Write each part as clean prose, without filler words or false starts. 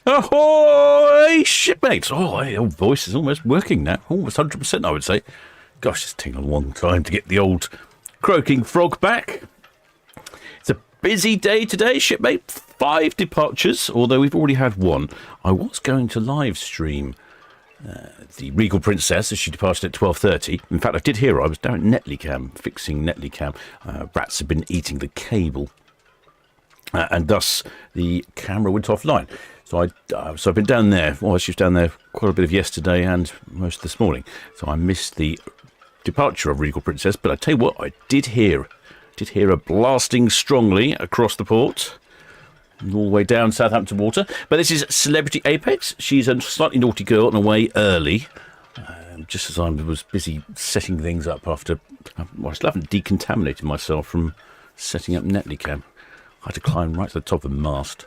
Ahoy, shipmates! Oh, your voice is almost working now. Almost 100%, I would say. Gosh, it's taken a long time to get the old croaking frog back. It's a busy day today, shipmate. 5 departures, although we've already had one. I was going to live stream the Regal Princess as she departed at 12:30. In fact, I did hear her. I was down at Netlycam, fixing Netlycam. Rats have been eating the cable. And thus the camera went offline. So I've been down there. Well, she was down there quite a bit of yesterday and most of this morning. So I missed the departure of Regal Princess. But I tell you what, I did hear her blasting strongly across the port, all the way down Southampton water. But this is Celebrity Apex. She's a slightly naughty girl and away early, just as I was busy setting things up after. Well, I still haven't decontaminated myself from setting up Netlycam. I had to climb right to the top of the mast.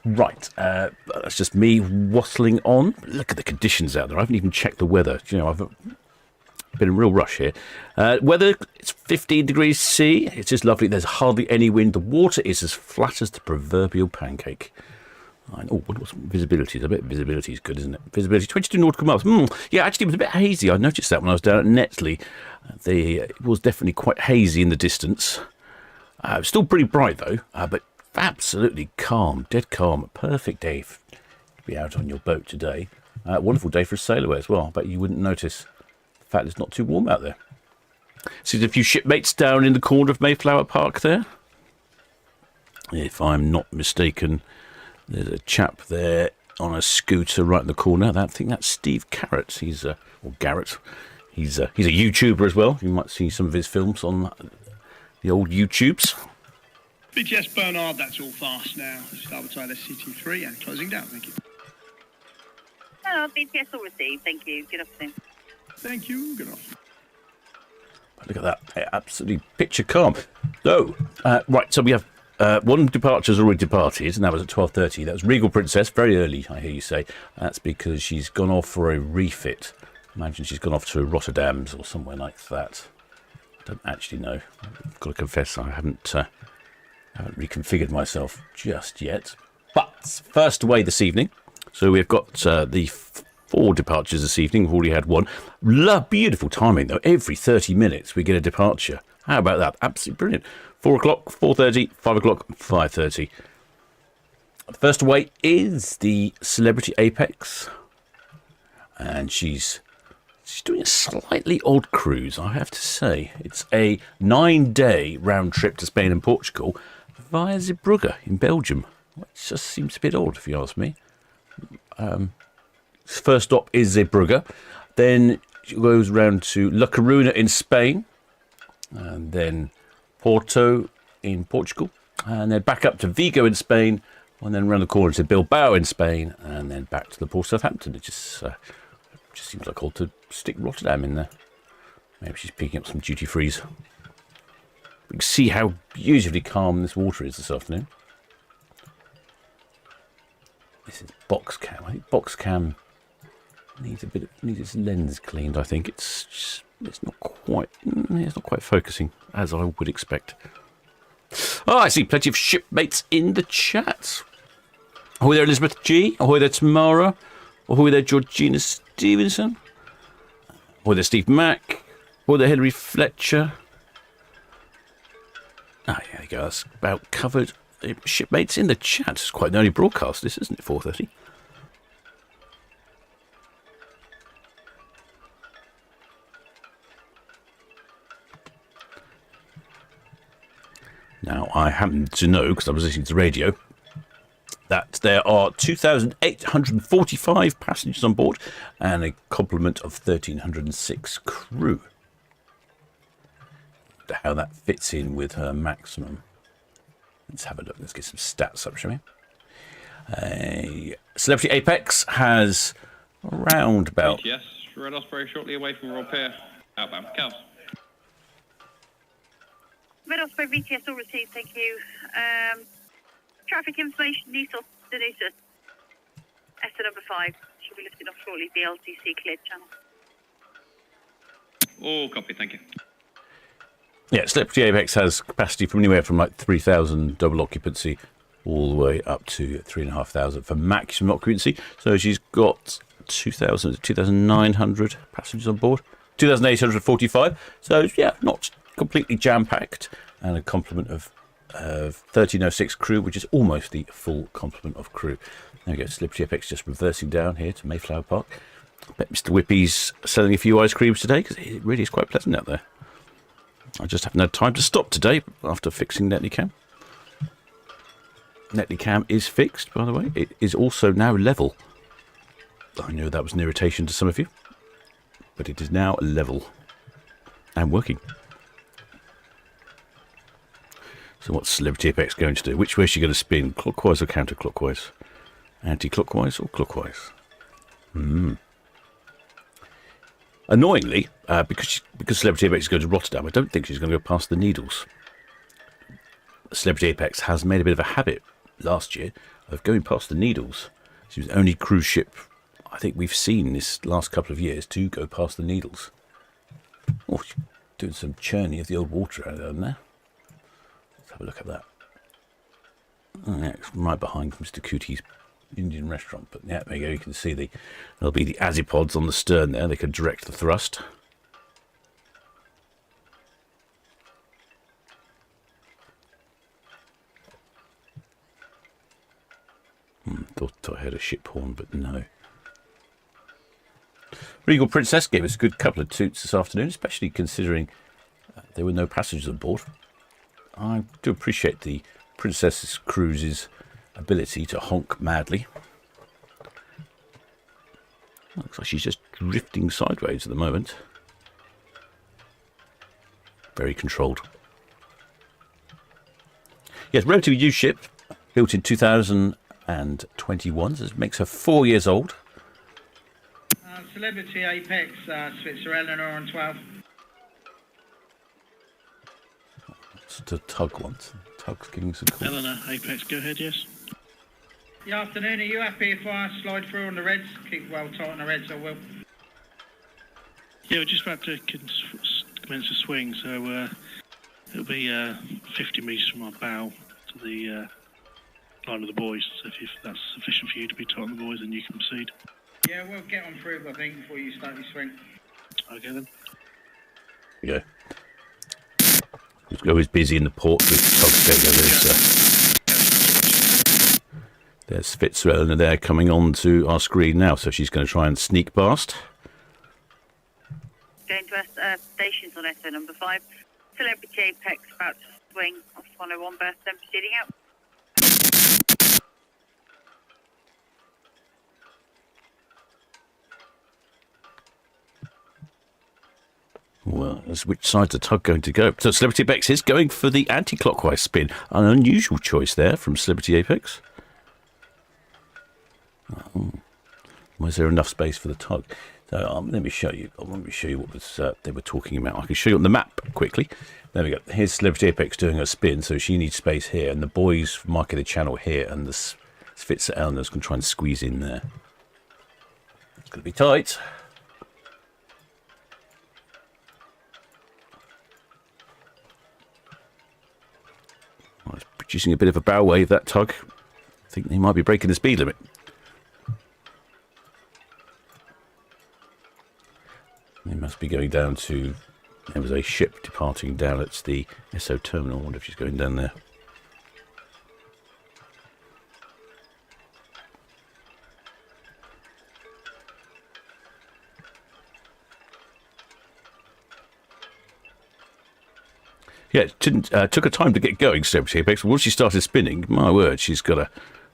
Right, that's just me wattling on. Look at the conditions out there. I haven't even checked the weather. You know, I've been in a real rush here. Weather, it's 15 degrees C. It's just lovely. There's hardly any wind. The water is as flat as the proverbial pancake. What's visibility? I bet visibility is good, isn't it? Visibility, 22 nautical miles. Yeah, actually, it was a bit hazy. I noticed that when I was down at Netley. It was definitely quite hazy in the distance. Still pretty bright, though, but absolutely calm, dead calm. A perfect day to be out on your boat today. Wonderful day for a sail away as well. I bet you wouldn't notice the fact it's not too warm out there. See, there's a few shipmates down in the corner of Mayflower Park there. If I'm not mistaken, there's a chap there on a scooter right in the corner. I think that's Steve Garrett. Or Garrett. He's a YouTuber as well. You might see some of his films on the old YouTubes. BTS Bernard, that's all fast now. Starboard side SCT3 and closing down, thank you. Hello, BTS all received, thank you. Good afternoon. Thank you, good afternoon. Look at that, absolutely picture calm. So, right, so we have one departure's already departed, and that was at 12:30. That was Regal Princess, very early, I hear you say. That's because she's gone off for a refit. Imagine she's gone off to Rotterdam's or somewhere like that. I don't actually know. I've got to confess, I haven't reconfigured myself just yet. But first away this evening. So we've got the 4 departures this evening. We've already had one. Beautiful timing, though. Every 30 minutes we get a departure. How about that? Absolutely brilliant. 4 o'clock, 4:30, 5 o'clock, 5:30. The first away is the Celebrity Apex. And she's doing a slightly odd cruise, I have to say. It's a 9-day round trip to Spain and Portugal via Zeebrugge in Belgium. Which just seems a bit odd, if you ask me. First stop is Zeebrugge. Then she goes round to La Coruña in Spain. And then Porto in Portugal. And then back up to Vigo in Spain. And then around the corner to Bilbao in Spain. And then back to the port of Southampton. It just seems like odd to stick Rotterdam in there. Maybe she's picking up some duty-frees. We can see how beautifully calm this water is this afternoon. This is box cam. I think box cam needs its lens cleaned. I think it's not quite focusing as I would expect. Oh, I see plenty of shipmates in the chat. Ahoy there, Elizabeth G. Ahoy there, Tamara. Ahoy there, Georgina Stevenson. Ahoy there, Steve Mack. Ahoy there, Hilary Fletcher. Ah, yeah, there you go. That's about covered. Shipmates in the chat. It's quite an early broadcast, this, isn't it? 4:30. Now, I happen to know, because I was listening to the radio, that there are 2,845 passengers on board and a complement of 1,306 crew. How that fits in with her maximum. Let's have a look. Let's get some stats up, shall we? Celebrity Apex has around about... Yes, Red Osprey shortly away from Royal Pier. Outbound. Cows. Red Osprey VTS all received, thank you. Traffic information, Nissan Danuta. ETA number 5. Should be lifted off shortly, the LTC cleared channel. Oh, copy, thank you. Yeah, Celebrity Apex has capacity from anywhere from like 3,000 double occupancy all the way up to 3,500 for maximum occupancy. So she's got 2,900 passengers on board, 2,845. So yeah, not completely jam-packed, and a complement of 1306 crew, which is almost the full complement of crew. There we go, Celebrity Apex just reversing down here to Mayflower Park. I bet Mr. Whippy's selling a few ice creams today, because it really is quite pleasant out there. I just haven't had time to stop today after fixing Netley Cam. Netley Cam is fixed, by the way. It is also now level. I know that was an irritation to some of you, but it is now level and working. So what's Celebrity Apex going to do? Which way is she going to spin? Clockwise or counterclockwise? Anti-clockwise or clockwise? Annoyingly, because Celebrity Apex is going to Rotterdam, I don't think she's going to go past the Needles. Celebrity Apex has made a bit of a habit last year of going past the Needles. She was the only cruise ship I think we've seen this last couple of years to go past the Needles. Oh, she's doing some churning of the old water out there. Let's have a look at that. Oh, yeah, it's right behind Mr. Cootie's Indian restaurant. But yeah, there you go. You can see there'll be the azipods on the stern there. They can direct the thrust. Thought I heard a ship horn, but no. Regal Princess gave us a good couple of toots this afternoon, especially considering there were no passengers on board. I do appreciate the Princess Cruises' ability to honk madly. Looks like she's just drifting sideways at the moment. Very controlled. Yes, relatively new ship, built in 2021, so it makes her 4 years old. Celebrity Apex, Switzer Eleanor on 12. That's the Tug once. Tug's giving us a call. Eleanor, Apex, go ahead, yes. Good afternoon, are you happy if I slide through on the reds? Keep well tight on the reds, I will. Yeah, we're just about to commence a swing, so it'll be 50 metres from our bow to the line of the buoys. So if that's sufficient for you to be tight on the buoys, then you can proceed. Yeah, we'll get on through, I think, before you start your swing. Okay, then. Yeah. He's always busy in the port with There's Fitzgerald there coming on to our screen now, so she's going to try and sneak past. Going to stations on SO number 5. Celebrity Apex about to swing off 101 berth, then proceeding out. Well, which side's the Tug going to go? So Celebrity Apex is going for the anti-clockwise spin. An unusual choice there from Celebrity Apex. Oh. Was there enough space for the Tug? So let me show you. Let me show you what was they were talking about. I can show you on the map quickly. There we go. Here's Celebrity Apex doing her spin, so she needs space here, and the boys marking the channel here, and the Spitzer Eleanor's going to try and squeeze in there. It's going to be tight. Oh, it's producing a bit of a bow wave, that Tug. I think they might be breaking the speed limit. They must be going down to... There was a ship departing down at the SO terminal. I wonder if she's going down there. Yeah, it took her time to get going, Celebrity Apex. Once she started spinning, my word, she's got a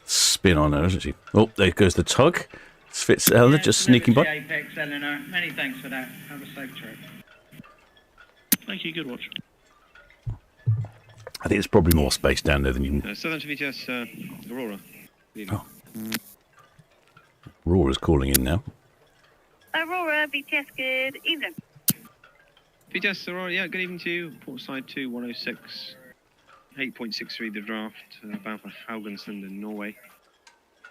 spin on her, hasn't she? Oh, there goes the Tug. Fitzgerald just sneaking by. Apex, Eleanor. Many thanks for that. Have a safe trip. Thank you. Good watch. I think there's probably more space down there than you can... Southampton VTS, Aurora. Oh. Aurora's calling in now. Aurora, BTS, good evening. VTS, Aurora, yeah, good evening to you. Portside 2106, 8.63 the draft, bound for Haugesund in Norway.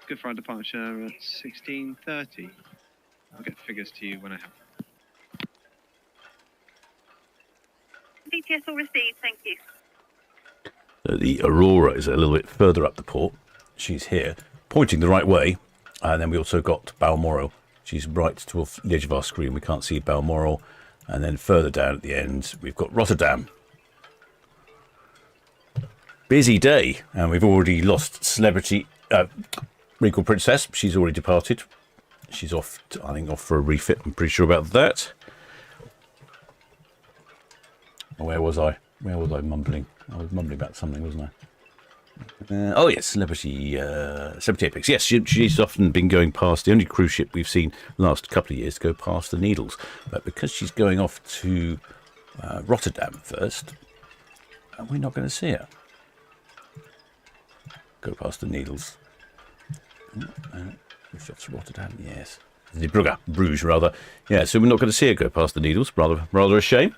Good for our departure at 16:30. I'll get figures to you when I have them. BTS all received, thank you. So the Aurora is a little bit further up the port. She's here, pointing the right way. And then we also got Balmoral. She's right towards the edge of our screen. We can't see Balmoral. And then further down at the end, we've got Rotterdam. Busy day. And we've already lost Celebrity Regal Princess. She's already departed. She's off, I think, off for a refit. I'm pretty sure about that. Where was I? Where was I mumbling? I was mumbling about something, wasn't I? Oh yes, Celebrity Apex. Yes, she's often been going past. The only cruise ship we've seen the last couple of years to go past the Needles, but because she's going off to Rotterdam first, we're not going to see her go past the Needles. Which off to Rotterdam? Yes, Bruges rather. Yeah, so we're not going to see her go past the Needles. Rather a shame.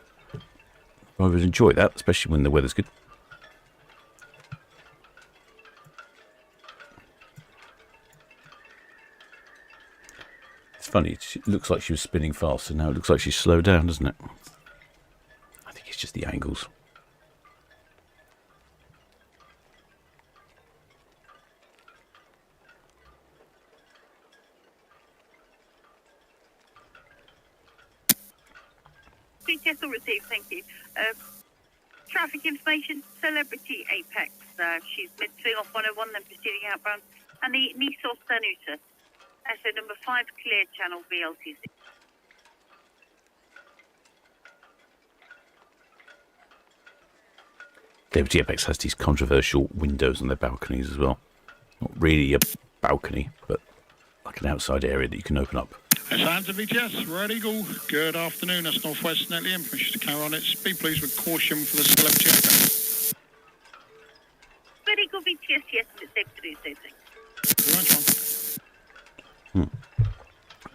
I would enjoy that, especially when the weather's good. It's funny, it looks like she was spinning fast, and now it looks like she's slowed down, doesn't it? I think it's just the angles. BTS will receive, thank you. Traffic information, Celebrity Apex. She's mid-swing off 101, then proceeding outbound. And the Nisos Danuta. SO number 5, clear channel VLTC. Celebrity Apex has these controversial windows on their balconies as well. Not really a balcony, but like an outside area that you can open up. Sounds of BTS, Red Eagle. Good afternoon. That's Northwest Netley and permission to carry on at speed, please, with caution for the Celebrity Apex. Red Eagle BTS, yes, and it's safe to do so, thanks.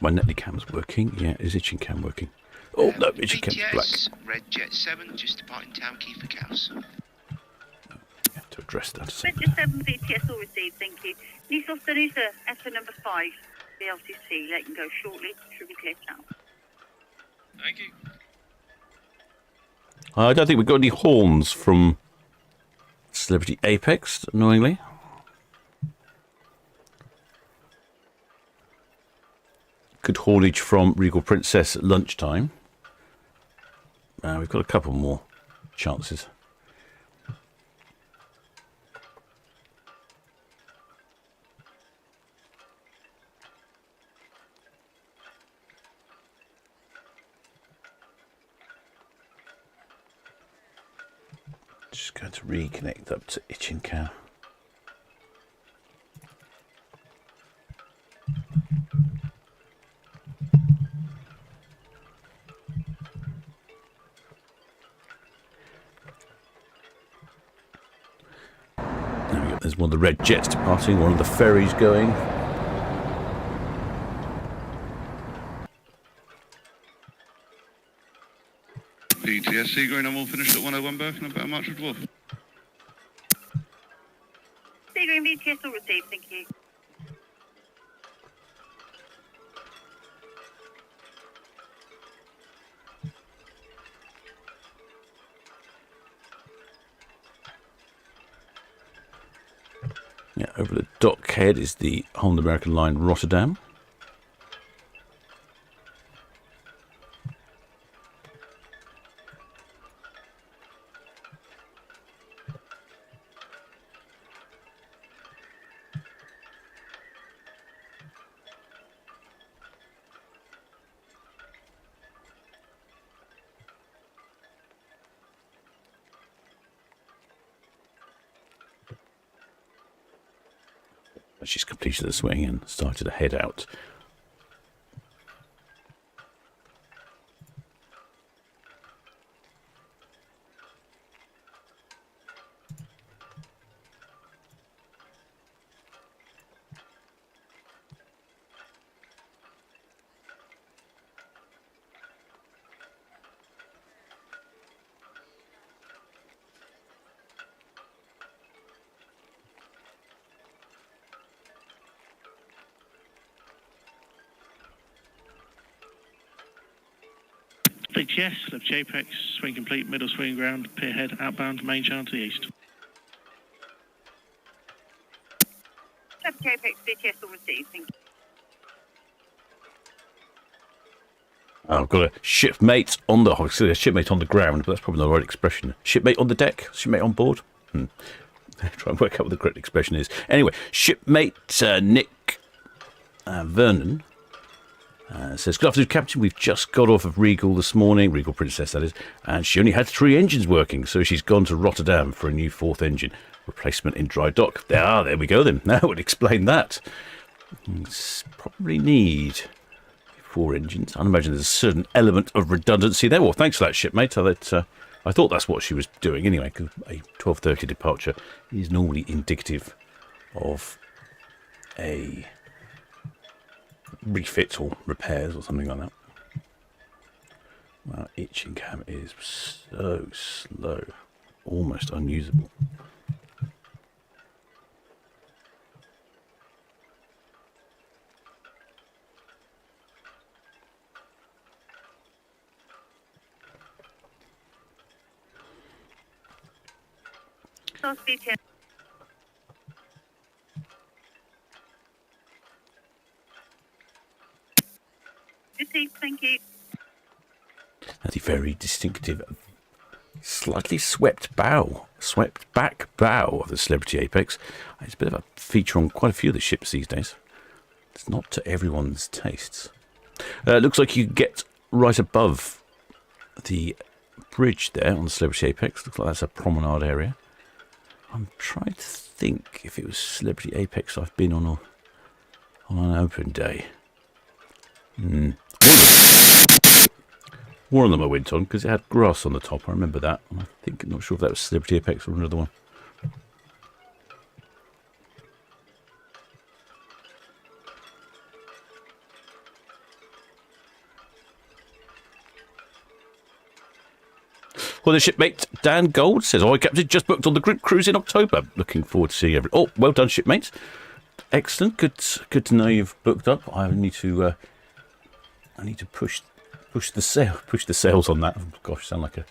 My Netley cam's working. Yeah, is itching cam working? Oh, no, itching cam's black. Red Jet 7, just departing Town Quay for Cows. You have to address that. Red Jet 7 BTS will receive, thank you. Nisos Danuta, SO number 5. VLTC, let you go shortly. Should be clear channel. Thank you. I don't think we've got any horns from Celebrity Apex, annoyingly. Good haulage from Regal Princess at lunchtime. We've got a couple more chances. Just going to reconnect up to Itching Cow. There we go. There's one of the red jets departing, one of the ferries going. BTS Seagreen, I'm all finished at 101 Birkin, about March with Wolf. Seagreen BTS will receive, thank you. Yeah, over the dockhead is the Holland American Line Rotterdam. She's completed the swing and started to head out. BTS, left Apex, swing complete, middle swing ground, pier head, outbound, main channel to the east. Celebrity Apex BTS will receive. Thank you. I've got a shipmate on the... obviously a shipmate on the ground, but that's probably not the right expression. Shipmate on the deck? Shipmate on board? Try and work out what the correct expression is. Anyway, shipmate Nick Vernon says, good afternoon, Captain. We've just got off of Regal this morning, Regal Princess, that is, and she only had 3 engines working, so she's gone to Rotterdam for a new 4th engine replacement in dry dock. There we go then. That would explain that. Probably need 4 engines. I imagine there's a certain element of redundancy there. Well, thanks for that, shipmate. I thought that's what she was doing anyway, because a 12:30 departure is normally indicative of a refit or repairs or something like that. Wow, Itchingham is so slow, almost unusable. Source BTS. Received. Thank you. That's a very distinctive, slightly swept back bow of the Celebrity Apex. It's a bit of a feature on quite a few of the ships these days. It's not to everyone's tastes. It looks like you get right above the bridge there on the Celebrity Apex. Looks like that's a promenade area. I'm trying to think if it was Celebrity Apex I've been on an open day. One of them I went on because it had grass on the top. I remember that. And I'm not sure if that was Celebrity Apex or another one. Well, the shipmate Dan Gold says, "Oh, Captain, just booked on the group cruise in October. Looking forward to seeing everyone." Oh, well done, shipmates. Excellent. Good to know you've booked up. I need to push the sales on that. Oh, gosh, sound like a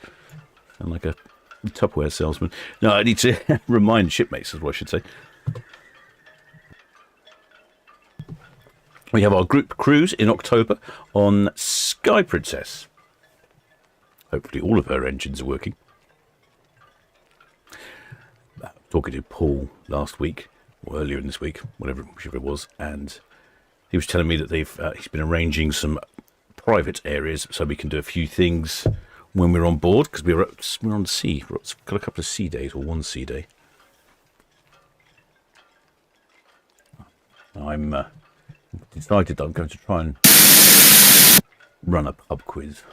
Tupperware salesman. No, I need to remind shipmates, is what I should say. We have our group cruise in October on Sky Princess. Hopefully all of her engines are working. Talking to Paul last week, or earlier in this week, whichever it was, and he was telling me that he's been arranging some private areas so we can do a few things when we're on board, because we're on sea. We've got a couple of sea days, or one sea day. I'm decided that I'm going to try and run a pub quiz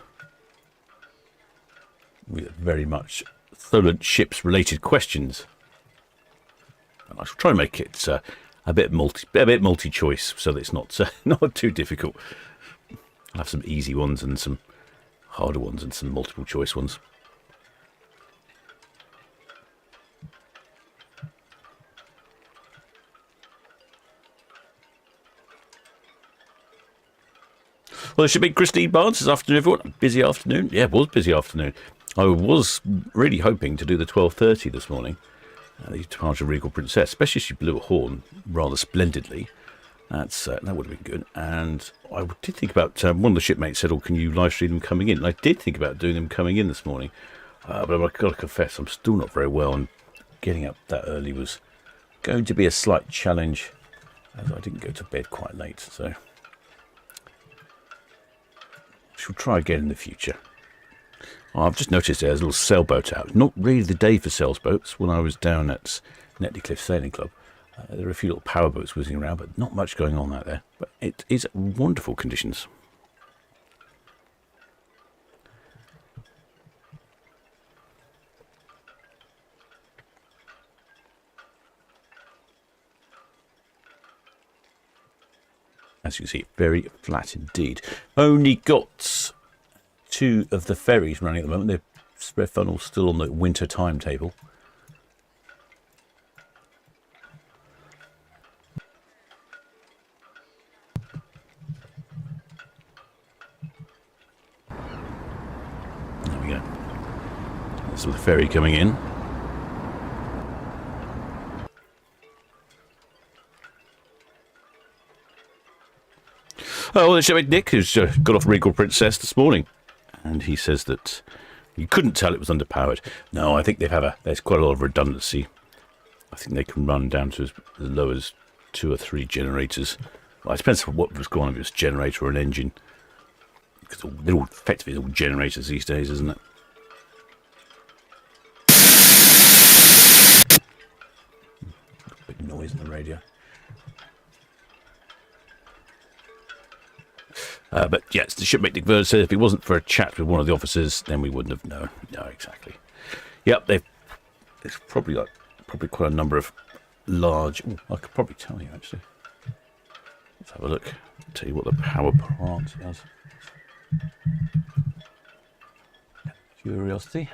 with very much Solent Ships related questions, and I shall try and make it a bit multi-choice, so that it's not too difficult. I'll have some easy ones and some harder ones and some multiple choice ones. Well, there should be Christine Barnes this afternoon, everyone. Busy afternoon. Yeah, it was busy afternoon. I was really hoping to do the 12:30 this morning, the departure of Regal Princess, especially if she blew a horn rather splendidly. That would have been good. And I did think about, one of the shipmates said, "Oh, can you live stream them coming in?" And I did think about doing them coming in this morning, but I've got to confess, I'm still not very well, and getting up that early was going to be a slight challenge, as I didn't go to bed quite late. So I shall try again in the future. I've just noticed there's a little sailboat out. Not really the day for sailboats. When I was down at Netley Cliff Sailing Club, there are a few little powerboats whizzing around, but not much going on out there. But it is wonderful conditions. As you can see, very flat indeed. Only got 2 of the ferries running at the moment. The spread funnel's still on the winter timetable. There we go. There's the ferry coming in. Oh, well, the shipmate Nick has got off Regal Princess this morning, and he says that you couldn't tell it was underpowered. No, I think there's quite a lot of redundancy. I think they can run down to as low as 2 or 3 generators. Well, it depends on what was going on, if it's a generator or an engine. Because they're all effectively all generators these days, isn't it? Big noise in the radio. But yes, the shipmate Nick Bird said if it wasn't for a chat with one of the officers, then we wouldn't have known. No, exactly. Yep, there's probably quite a number of large. Ooh, I could probably tell you actually. Let's have a look. Tell you what the power plant does. Curiosity.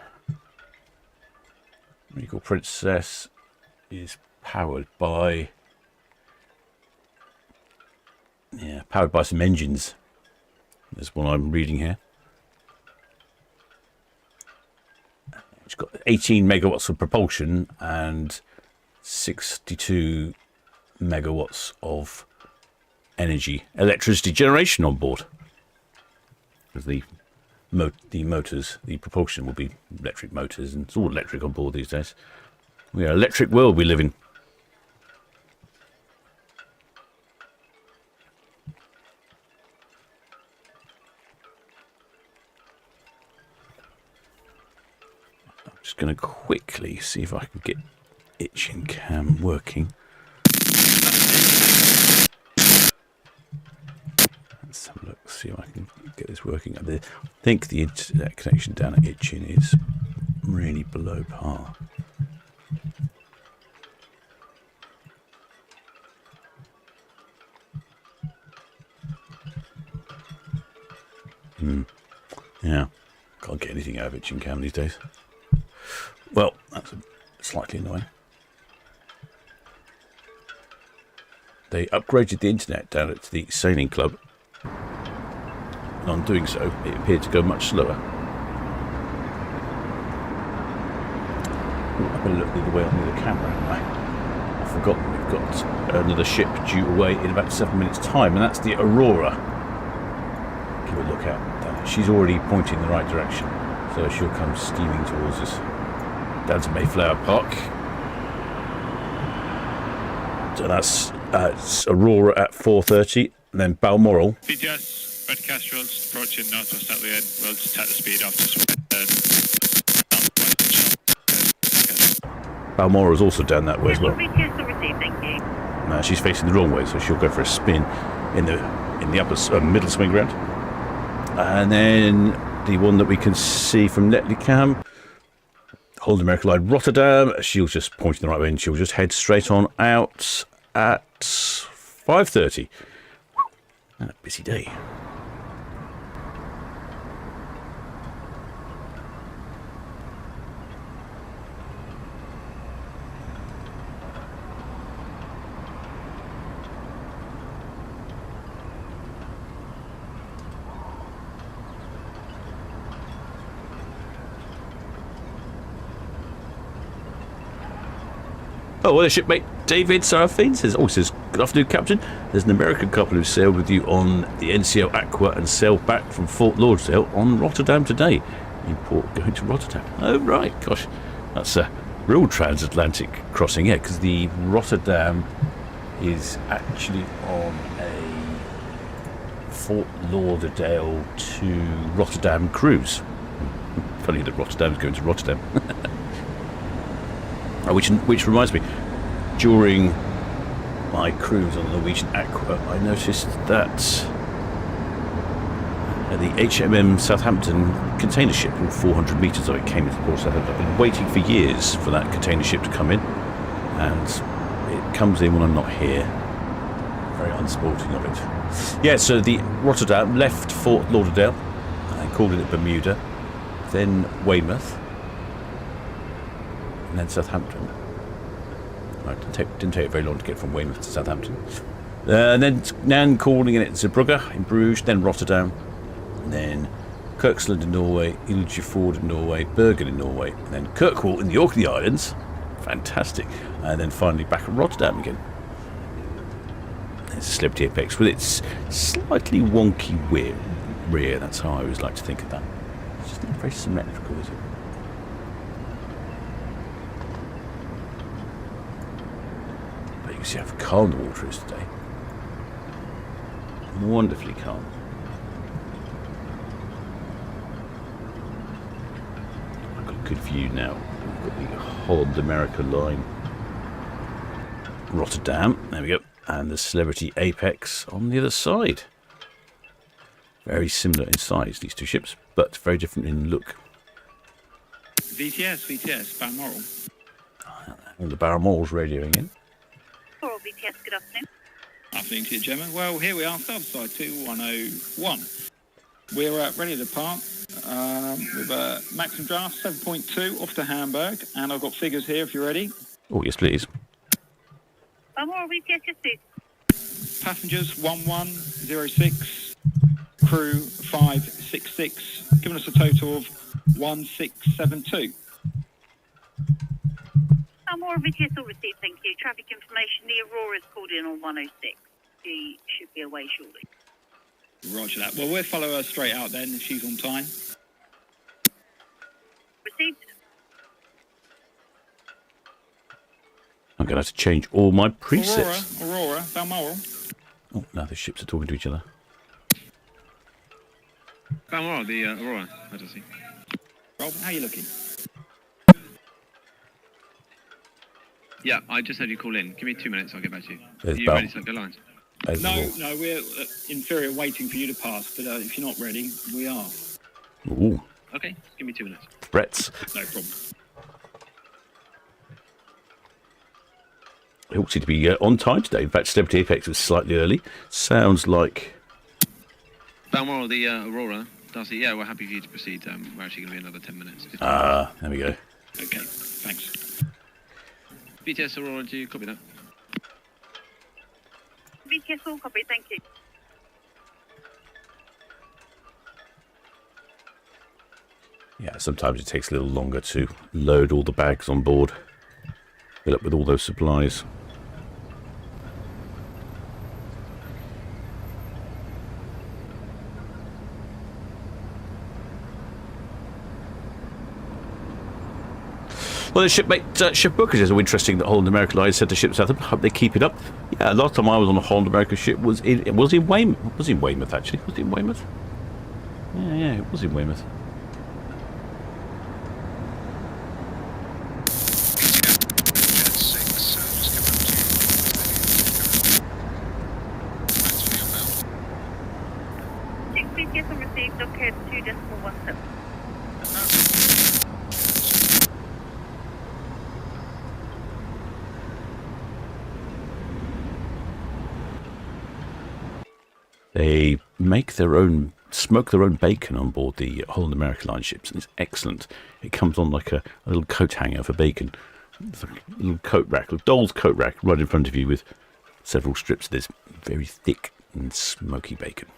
Regal Princess is powered by some engines. There's one I'm reading here. It's got 18 megawatts of propulsion and 62 megawatts of electricity generation on board. Because the motors, the propulsion will be electric motors, and it's all electric on board these days. We are an electric world we live in. Just going to quickly see if I can get itching cam working. Let's have a look, see if I can get this working. I think the internet connection down at Itchin is really below par. Yeah, can't get anything out of Itchin cam these days. Well, that's slightly annoying. They upgraded the internet down at the sailing club, and on doing so, it appeared to go much slower. Ooh, I better look the other way on the other camera, haven't I? I've forgotten we've got another ship due away in about 7 minutes' time, and that's the Aurora. Give a look out. She's already pointing in the right direction, so she'll come steaming towards us. Down to Mayflower Park. So that's Aurora at 4:30, and then Balmoral. BTS, Red Castrol's approaching northwest at the end. We'll just take the speed off to Balmoral's also down that way as well. BTS will receive, thank you. No, she's facing the wrong way, so she'll go for a spin in the upper middle swing round. And then the one that we can see from Netley Cam, Hold American Line Rotterdam, she'll just point in the right way and she'll just head straight on out at 5:30. And a busy day. Oh, well, the shipmate David Sarafine says, good afternoon, Captain. There's an American couple who sailed with you on the NCL Aqua and sailed back from Fort Lauderdale on Rotterdam today. In port going to Rotterdam. Oh, right. Gosh, that's a real transatlantic crossing, yeah, because the Rotterdam is actually on a Fort Lauderdale to Rotterdam cruise. Funny that Rotterdam's going to Rotterdam. Which reminds me, during my cruise on the Norwegian Aqua, I noticed that the HMM Southampton container ship, all 400 metres of it, came into port Southampton. I've been waiting for years for that container ship to come in, and it comes in when I'm not here. Very unsporting of it. Yeah, so the Rotterdam left Fort Lauderdale and called it Bermuda, then Weymouth, and then Southampton. Right, didn't take it very long to get from Weymouth to Southampton. And then calling it Zeebrugge in Bruges, then Rotterdam, and then Kirksland in Norway, Ilfjord in Norway, Bergen in Norway, and then Kirkwall in the Orkney Islands. Fantastic. And then finally back at Rotterdam again. It's a Celebrity Apex with its slightly wonky rear. That's how I always like to think of that. It's just not very symmetrical, is it? But you can see how calm the water is today. Wonderfully calm. I've got a good view now. We've got the Holland America line. Rotterdam, there we go. And the Celebrity Apex on the other side. Very similar in size, these two ships, but very different in look. VTS, Balmoral. All the Balmoral's radioing in. Coral BTS, good afternoon. Afternoon to you, Gemma. Well, here we are, Southside 2101. We're ready to depart with a maximum draft 7.2 off to Hamburg, and I've got figures here if you're ready. Oh, yes, please. Coral BTS, yes, please. Passengers 1106, crew 566, giving us a total of 1672. Coral BTS all received, thank you. Traffic information, the Aurora's called in on 106. She should be away shortly. Roger that. Well, we'll follow her straight out then if she's on time. Received. I'm going to have to change all my presets. Aurora, Balmoral. Oh, now the ships are talking to each other. Balmoral, the Aurora, how does he? Rob, how are you looking? Yeah, I just had you call in. Give me 2 minutes, I'll get back to you. There's Are you Bal- ready to go lines? there's the No, we're inferior waiting for you to pass, but if you're not ready, we are. Ooh, Okay, give me 2 minutes. threats. No problem. They all seem to be on time today. In fact, Celebrity Apex was slightly early. Sounds like... Balmoral, the Aurora, Darcy, yeah, we're happy for you to proceed. We're actually going to be another 10 minutes. there we go. Okay, thanks. BTS Aurora, do you copy that? BTS all copy, thank you. Yeah, sometimes it takes a little longer to load all the bags on board. Fill up with all those supplies. Well, the shipmate, shipbookers is so interesting that Holland America Line said to ship Southampton, hope they keep it up. Yeah, last time I was on a Holland America ship was in Weymouth. Was in Weymouth, actually. Was it in Weymouth? Yeah, it was in Weymouth. BTS all received, okay, 2.17. They make their own, smoke their own bacon on board the Holland America Line ships, and it's excellent. It comes on like a little coat hanger for bacon. It's like a little coat rack, a doll's coat rack right in front of you with several strips of this very thick and smoky bacon.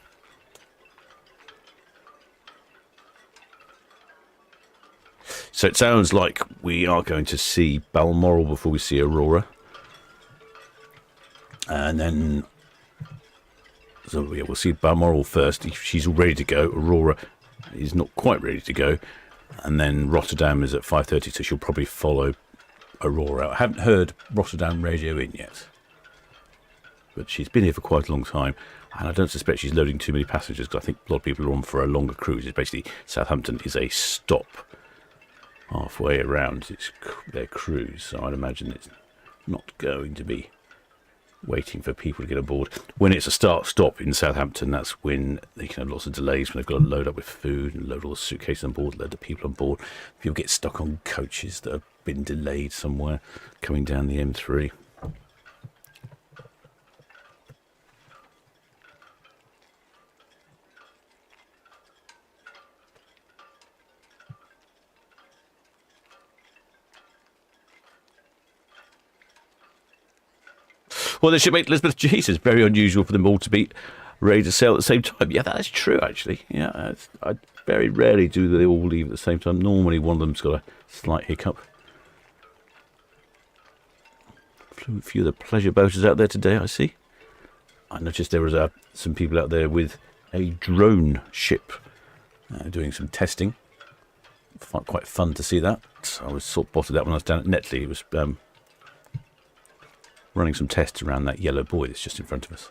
So it sounds like we are going to see Balmoral before we see Aurora. And then... So yeah, we'll see Balmoral first. She's all ready to go. Aurora is not quite ready to go. And then Rotterdam is at 5:30, so she'll probably follow Aurora. I haven't heard Rotterdam radio in yet. But she's been here for quite a long time. And I don't suspect she's loading too many passengers, because I think a lot of people are on for a longer cruise. It's basically, Southampton is a stop halfway around their cruise. So I'd imagine it's not going to be waiting for people to get aboard. When it's a start-stop in Southampton, that's when they can have lots of delays, when they've got to load up with food and load all the suitcases on board, load the people on board. People get stuck on coaches that have been delayed somewhere coming down the M3. Well, the shipmate Elizabeth G says very unusual for them all to be ready to sail at the same time. Yeah, that is true, actually. Yeah, I very rarely do they all leave at the same time. Normally, one of them's got a slight hiccup. A few of the pleasure boaters out there today, I see. I noticed there was some people out there with a drone ship doing some testing. Quite fun to see that. I was sort of spotted that when I was down at Netley. It was running some tests around that yellow buoy that's just in front of us.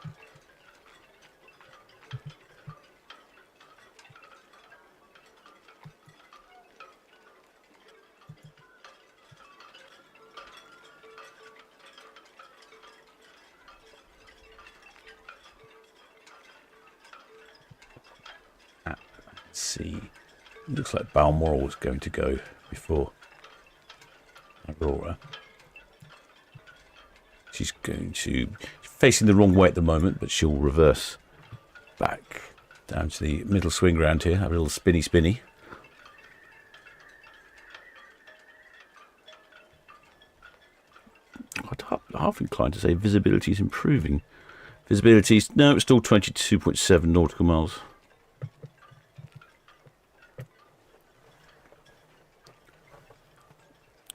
Let's see. It looks like Balmoral was going to go before Aurora. She's facing the wrong way at the moment, but she'll reverse back down to the middle swing round here, have a little spinny. I'm half inclined to say visibility is improving. Visibility's, no, it's still 22.7 nautical miles.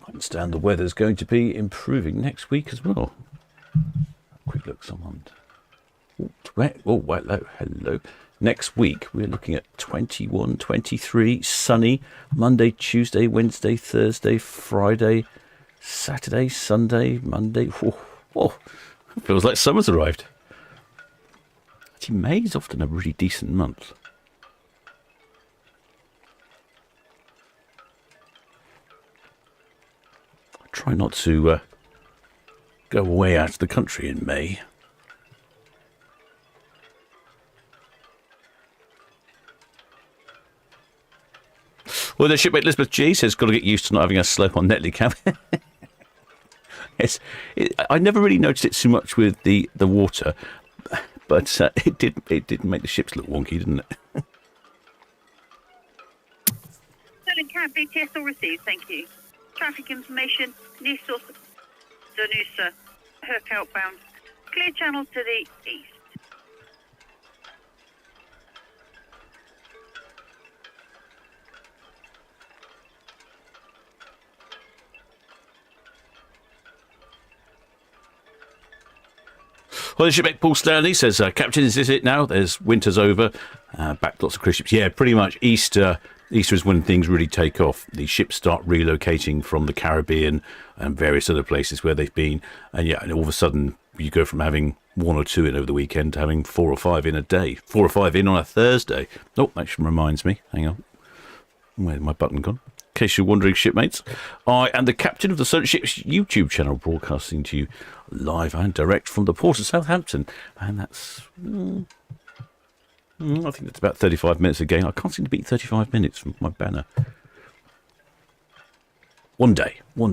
I understand the weather's going to be improving next week as well. Quick look, someone. Hello. Next week, we're looking at 21, 23, sunny, Monday, Tuesday, Wednesday, Thursday, Friday, Saturday, Sunday, Monday. Whoa. Feels like summer's arrived. Actually, May is often a really decent month. I try not to go away out of the country in May. Well, the shipmate Elizabeth G says, got to get used to not having a slope on Netley Cam. I never really noticed it so much with the water, but it did make the ships look wonky, didn't it? Solent Cab, BTS all received, thank you. Traffic information, Nisos, Danusa, Herc outbound. Clear channel to the east. Well, the shipmate Paul Stanley says, Captain, is this it now? There's winter's over. Back lots of cruise ships. Yeah, pretty much. Easter is when things really take off. The ships start relocating from the Caribbean and various other places where they've been. And all of a sudden, you go from having one or two in over the weekend to having 4 or 5 in a day. 4 or 5 in on a Thursday. Oh, that reminds me. Hang on. Where's my button gone? In case you're wondering, shipmates, I am the captain of the Solent Ships YouTube channel, broadcasting to you live and direct from the port of Southampton. And that's, I think that's about 35 minutes again. I can't seem to beat 35 minutes from my banner. One day. I'm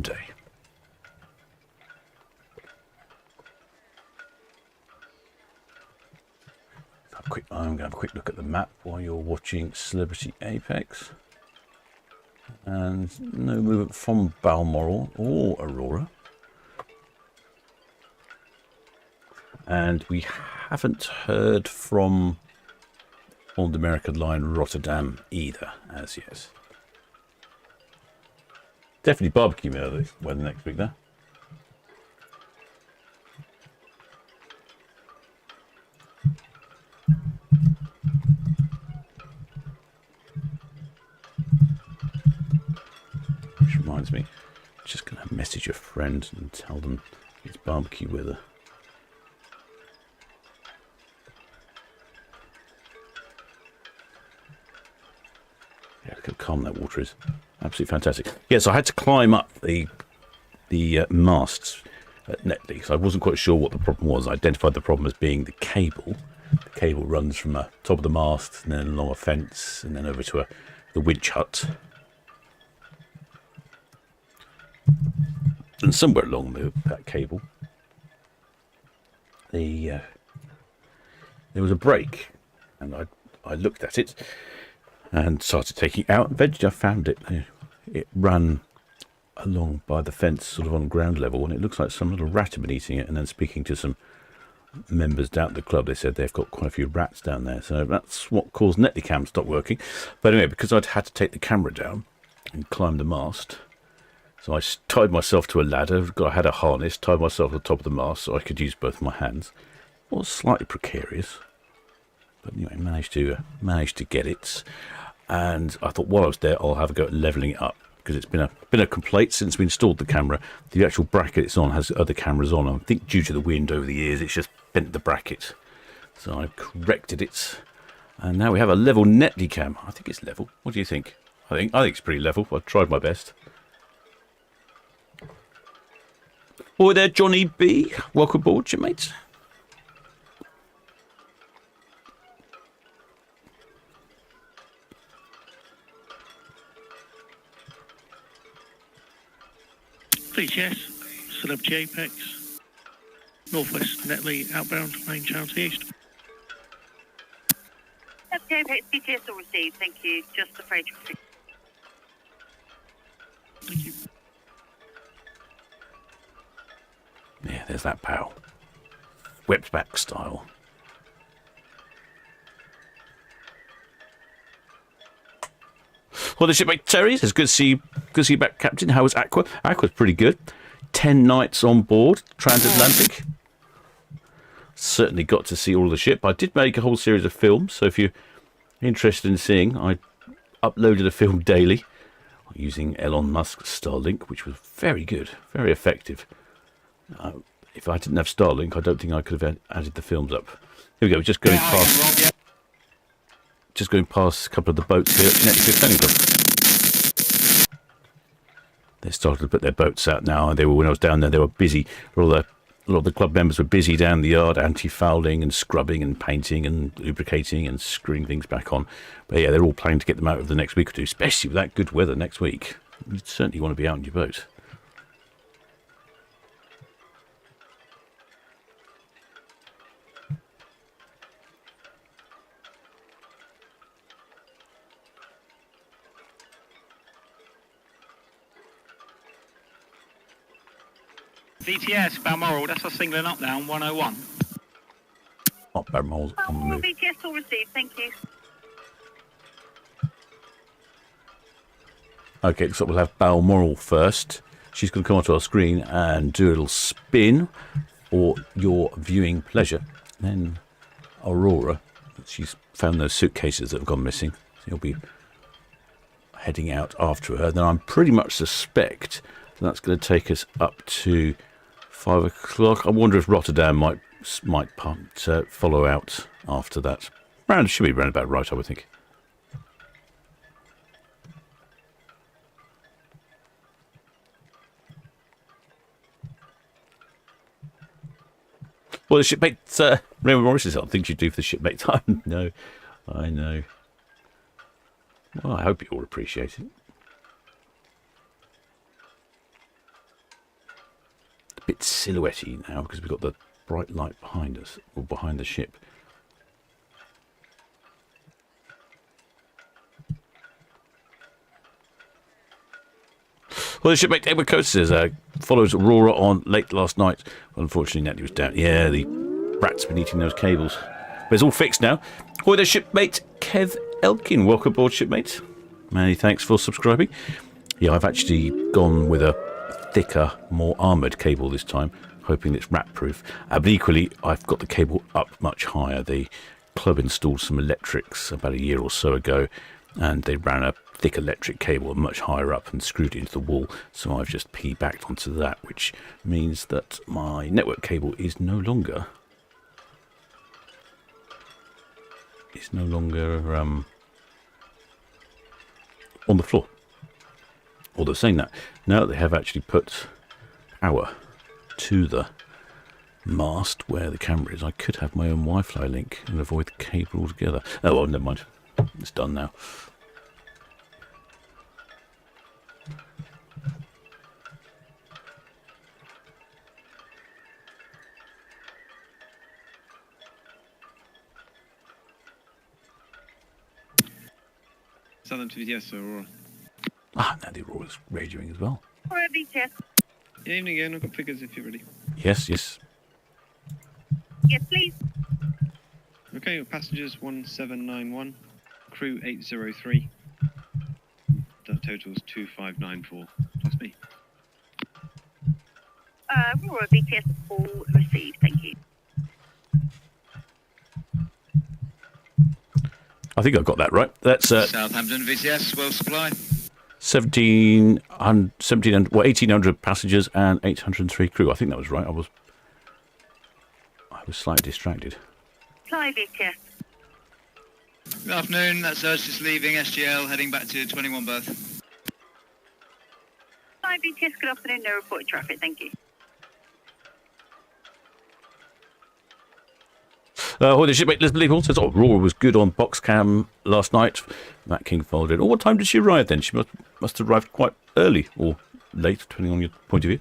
going to have a quick look at the map while you're watching Celebrity Apex. And no movement from Balmoral or Aurora. And we haven't heard from on the American line Rotterdam either as yet. Definitely barbecue weather next week there. Which reminds me, I'm just going to message a friend and tell them it's barbecue weather. Yeah, look how calm that water is. Absolutely fantastic. Yeah, so I had to climb up the masts at Netley, so I wasn't quite sure what the problem was. I identified the problem as being the cable. The cable runs from the top of the mast and then along a fence and then over to the winch hut. And somewhere along that cable, there was a break, and I looked at it and started taking it out. Eventually, I found it. It ran along by the fence, sort of on ground level, and it looks like some little rat had been eating it. And then speaking to some members down at the club, they said they've got quite a few rats down there. So that's what caused Netley Cam to stop working. But anyway, because I'd had to take the camera down and climb the mast. So I tied myself to a ladder. I had a harness, tied myself to the top of the mast so I could use both my hands. was slightly precarious, but anyway, managed to get it. And I thought while I was there, I'll have a go at levelling it up, because it's been a complaint since we installed the camera. The actual bracket it's on has other cameras on. I think due to the wind over the years, it's just bent the bracket. So I've corrected it, and now we have a level netley cam. I think it's level. What do you think? I think it's pretty level. I've tried my best. Oh, there, Johnny B. Welcome aboard, shipmates. BTS, Celebrity Apex, Northwest Netley, outbound, main channel to east. Celebrity Apex, BTS all received, thank you. Just the freight traffic. Thank you. Yeah, there's that bow. Swept back style. Well, the shipmate Terry says, good to see you back, Captain. How was Aqua? Aqua's pretty good. 10 nights on board, transatlantic. Certainly got to see all the ship. I did make a whole series of films, so if you're interested in seeing, I uploaded a film daily using Elon Musk's Starlink, which was very good, very effective. If I didn't have Starlink, I don't think I could have added the films up. Here we go, just going past... Just going past a couple of the boats here at Netley Sailing Club. They started to put their boats out now. When I was down there, they were busy. A lot of the club members were busy down the yard, anti-fouling and scrubbing and painting and lubricating and screwing things back on. But yeah, they're all planning to get them out over the next week or two, especially with that good weather next week. You certainly want to be out on your boat. BTS, Balmoral, that's us singling up now on 101. Oh, Balmoral's on the move. BTS all received, thank you. Okay, so we'll have Balmoral first. She's going to come onto our screen and do a little spin for your viewing pleasure. Then Aurora, she's found those suitcases that have gone missing. So you'll be heading out after her. Then I pretty much suspect that's going to take us up to 5 o'clock. I wonder if Rotterdam might follow out after that. Should be round about right, I would think. Well, the shipmate, Raymond Morris says, I think you do for the shipmate time. No, I know. Well, I hope you all appreciate it. A bit silhouette-y now because we've got the bright light behind us, or behind the ship. Well, the shipmate Edward Coates says, follows Aurora on late last night. Well, unfortunately, Natalie was down. Yeah, the rats been eating those cables. But it's all fixed now. Hi there, shipmate Kev Elkin. Welcome aboard, shipmate. Many thanks for subscribing. Yeah, I've actually gone with a thicker, more armoured cable this time, hoping it's rat-proof. But equally, I've got the cable up much higher. The club installed some electrics about a year or so ago, and they ran a thick electric cable much higher up and screwed it into the wall. So I've just piggybacked onto that, which means that my network cable is no longer on the floor. Although saying that, now they have actually put power to the mast where the camera is. I could have my own Wi-Fi link and avoid the cable altogether. Oh well, never mind. It's done now. Southampton BTS, Aurora. Now the Aurora's radioing as well. Aurora BTS. Yeah, evening again. I've got figures if you're ready. Yes. Yes, please. Okay, passengers 1791, crew 803. The total's 2594. Plus me. Aurora BTS all received, thank you. I think I got that right. That's Southampton VCS, well supply. 1,800 passengers and 803 crew. I think that was right. I was slightly distracted. Fly VTS. Good afternoon, that's us just leaving SGL, heading back to 21 berth. Fly VTS, good afternoon, no reported traffic, thank you. The shipmate Liz Believable says, Aurora was good on box cam last night. Matt King folded. What time did she arrive then? She must have arrived quite early or late, depending on your point of view.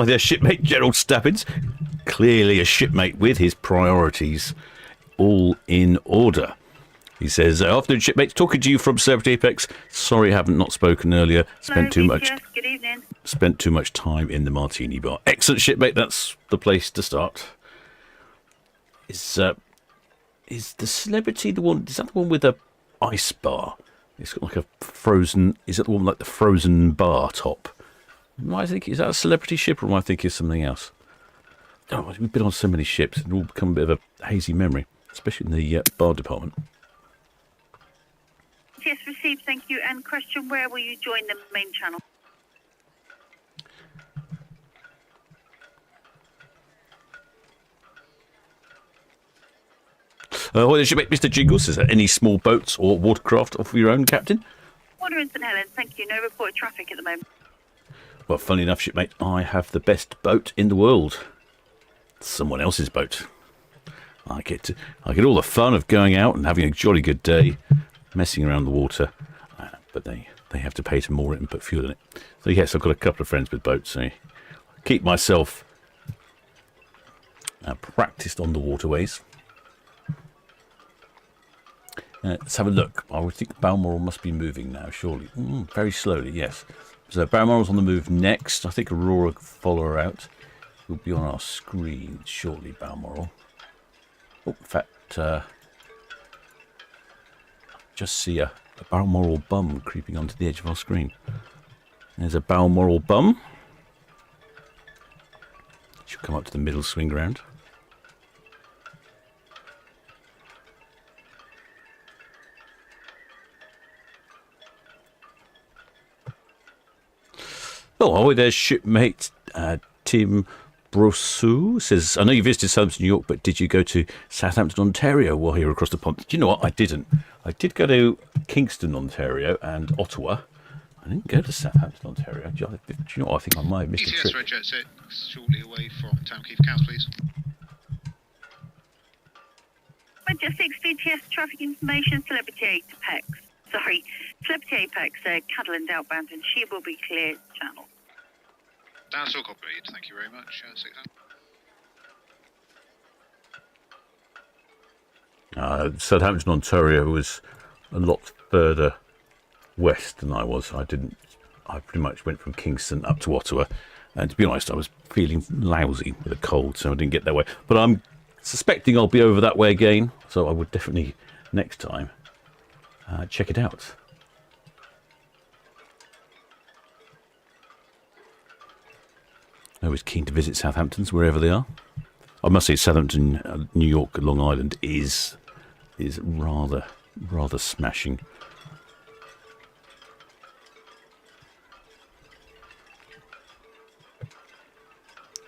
Their shipmate Gerald Stabbins, clearly a shipmate with his priorities all in order. He says, afternoon shipmates, talking to you from Celebrity Apex. Sorry I haven't not spoken earlier. Spent too much time in the Martini Bar. Excellent shipmate, that's the place to start. Is the Celebrity the one, is that the one with a ice bar? It's got like a frozen, is it the one like the frozen bar top? I think, is that a Celebrity ship or am I thinking of something else? Oh, we've been on so many ships and all become a bit of a hazy memory, especially in the bar department. Yes, received, thank you. And question, where will you join the main channel? What did you make, Mr. Jingles? Is there any small boats or watercraft of your own, Captain? Water in St Helens, thank you. No reported traffic at the moment. Well, funny enough, shipmate, I have the best boat in the world. Someone else's boat. I get all the fun of going out and having a jolly good day, messing around the water, but they have to pay to moor it and put fuel in it. So yes, I've got a couple of friends with boats, so I keep myself practiced on the waterways. Let's have a look. I would think Balmoral must be moving now, surely. Very slowly, yes. So Balmoral's on the move next. I think Aurora will follow her out. Will be on our screen shortly, Balmoral. Oh, in fact, just see a Balmoral bum creeping onto the edge of our screen. There's a Balmoral bum. She'll come up to the middle swing ground. Oh, there's shipmate Tim Brosu says, I know you visited Southampton, New York, but did you go to Southampton, Ontario while you were across the pond? Do you know what? I didn't. I did go to Kingston, Ontario and Ottawa. I didn't go to Southampton, Ontario. Do you know what? I think I might have missed a trip. Roger 6, shortly away from Town Quay for Cows, please. Roger 6, VTS, traffic information, Celebrity Apex. Sorry, Celebrity Apex, Catalan outbound, and she will be clear channel. Down still copied, thank you very much. 600. Southampton, Ontario was a lot further west than I was. I pretty much went from Kingston up to Ottawa, and to be honest, I was feeling lousy with a cold, so I didn't get that way. But I'm suspecting I'll be over that way again, so I would definitely next time check it out. I was keen to visit Southamptons wherever they are. I must say, Southampton, New York, Long Island is rather smashing.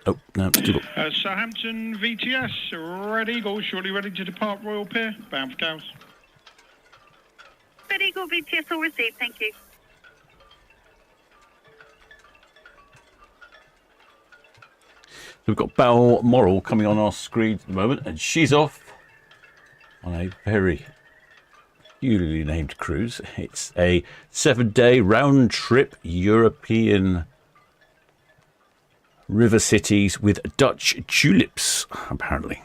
Oh, no, still got... Southampton VTS, ready, go shortly ready to depart Royal Pier, bound for Cows. Ready, go VTS, all received, thank you. We've got Balmoral coming on our screen at the moment, and she's off on a very peculiarly named cruise. It's a 7-day round-trip European river cities with Dutch tulips, apparently.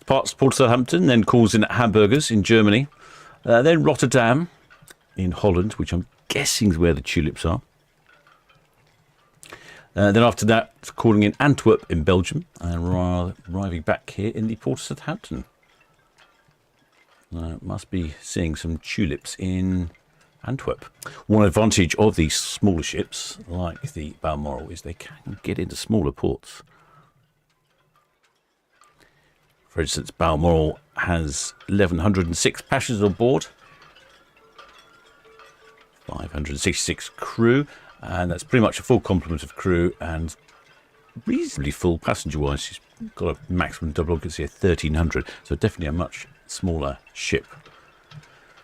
Parts Port Southampton, then calls in at Hamburgers in Germany, then Rotterdam in Holland, which I'm guessing is where the tulips are. Then after that, calling in Antwerp in Belgium and arriving back here in the port of Southampton. Must be seeing some tulips in Antwerp. One advantage of these smaller ships, like the Balmoral, is they can get into smaller ports. For instance, Balmoral has 1,106 passengers on board, 566 crew, and that's pretty much a full complement of crew and reasonably full passenger-wise. She's got a maximum double occupancy of 1,300, so definitely a much smaller ship.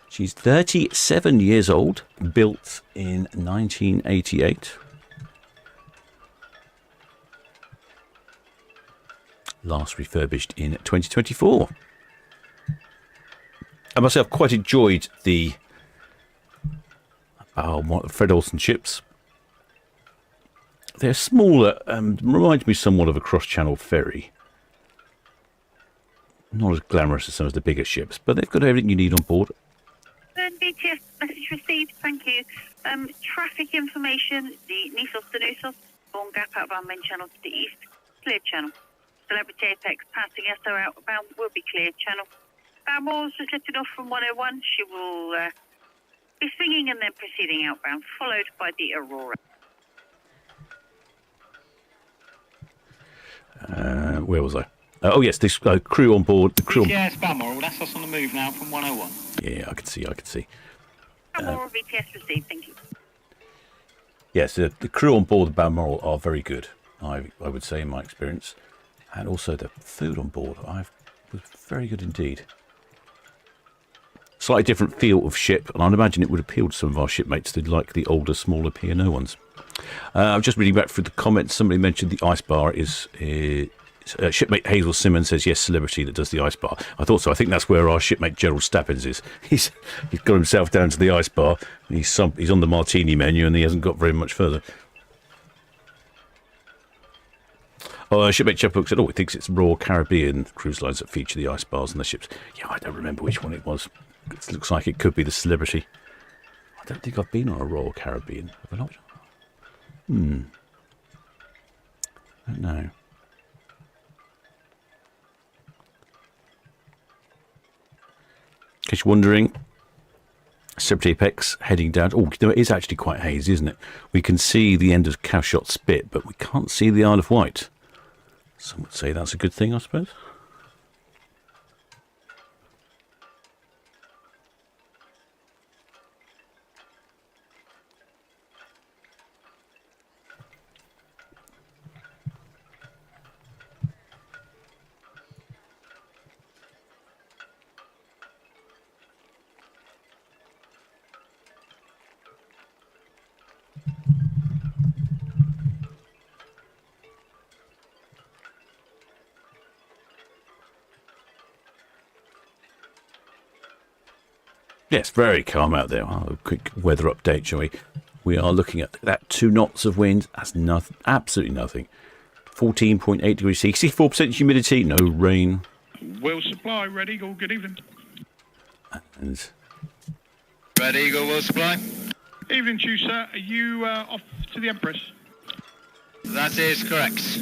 She's 37 years old, built in 1988. Last refurbished in 2024. I must say I've quite enjoyed the Fred Olsen ships. They're smaller and remind me somewhat of a cross-channel ferry. Not as glamorous as some of the bigger ships, but they've got everything you need on board. BTS message received, thank you. Traffic information, the Nisos to Nusos, Born Gap out of our main channel to the east, clear channel. Celebrity Apex passing SO outbound will be clear channel. Balmoral's just lifted off from 101. She will be swinging and then proceeding outbound, followed by the Aurora. Where was I? Oh yes, this crew on board. The crew. Yes, Balmoral. That's us on the move now from 101. Yeah, I can see. Balmoral VTS received, thank you. Yes, the crew on board the Balmoral are very good. I would say, in my experience, and also the food on board was very good indeed. Slightly different feel of ship, and I'd imagine it would appeal to some of our shipmates who like the older, smaller P&O ones. I'm just reading back through the comments. Somebody mentioned the ice bar is shipmate Hazel Simmons says yes, celebrity that does the ice bar. I thought so. I think that's where our shipmate Gerald Stappins is. He's got himself down to the ice bar. He's on the martini menu and he hasn't got very much further. Shipmate Jeff Book said, he thinks it's Royal Caribbean cruise lines that feature the ice bars on the ships. Yeah, I don't remember which one it was. It looks like it could be the Celebrity. I don't think I've been on a Royal Caribbean. Have I not? I don't know. In case you're wondering, Celebrity Apex heading down. It is actually quite hazy, isn't it? We can see the end of Cowshot Spit, but we can't see the Isle of Wight. Some would say that's a good thing, I suppose. Yes, very calm out there. A quick weather update, shall we? We are looking at that 2 knots of wind. That's nothing, absolutely nothing. 14.8 degrees C, 64% humidity, no rain. Will Supply, Red Eagle, good evening. And Red Eagle will supply. Evening to you, sir. Are you off to the Empress? That is correct.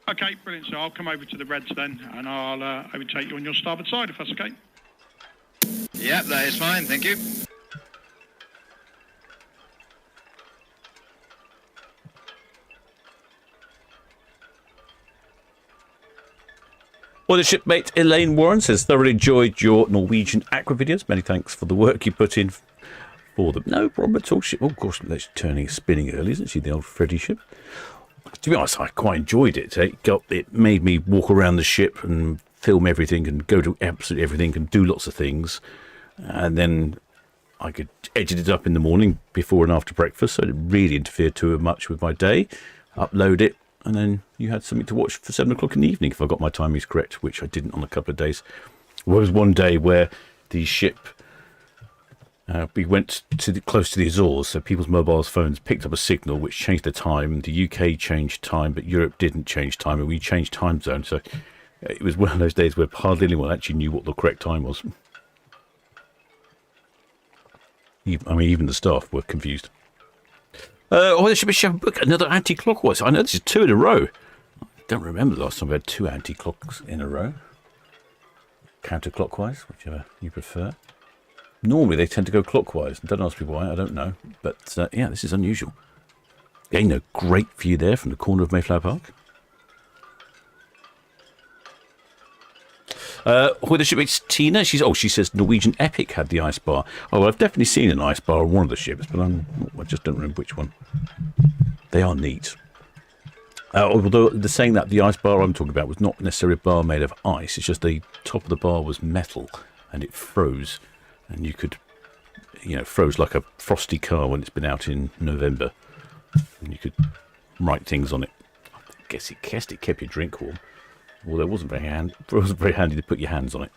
Okay, brilliant. So I'll come over to the Reds then, and I'll overtake you on your starboard side, if that's okay. Yep, that is fine, thank you. well, the shipmate Elaine Warren says, thoroughly enjoyed your Norwegian aqua videos. Many thanks for the work you put in for them. No problem at all. Of course, that's spinning early, isn't she, the old Freddy ship? To be honest, I quite enjoyed it. It made me walk around the ship and film everything and go to absolutely everything and do lots of things. And then I could edit it up in the morning before and after breakfast, so it didn't really interfere too much with my day. Upload it, and then you had something to watch for 7 o'clock in the evening, if I got my timings correct, which I didn't on a couple of days. There was one day where the ship, we went close to the Azores, so people's mobile phones picked up a signal which changed the time. The UK changed time, but Europe didn't change time, and we changed time zone. So it was one of those days where hardly anyone actually knew what the correct time was. Even the staff were confused. There should be book another anti-clockwise. I know this is 2 in a row. I don't remember the last time we had 2 anti-clocks in a row. Counterclockwise, whichever you prefer. Normally they tend to go clockwise. Don't ask me why, I don't know. But yeah, this is unusual. Again, a great view there from the corner of Mayflower Park. With the shipmates Tina, she says Norwegian Epic had the ice bar. Oh, well, I've definitely seen an ice bar on one of the ships, but I just don't remember which one. They are neat. Although they're saying that the ice bar I'm talking about was not necessarily a bar made of ice. It's just the top of the bar was metal and it froze. And you could, froze like a frosty car when it's been out in November. And you could write things on it. I guess it kept your drink warm. Although it wasn't very handy to put your hands on it.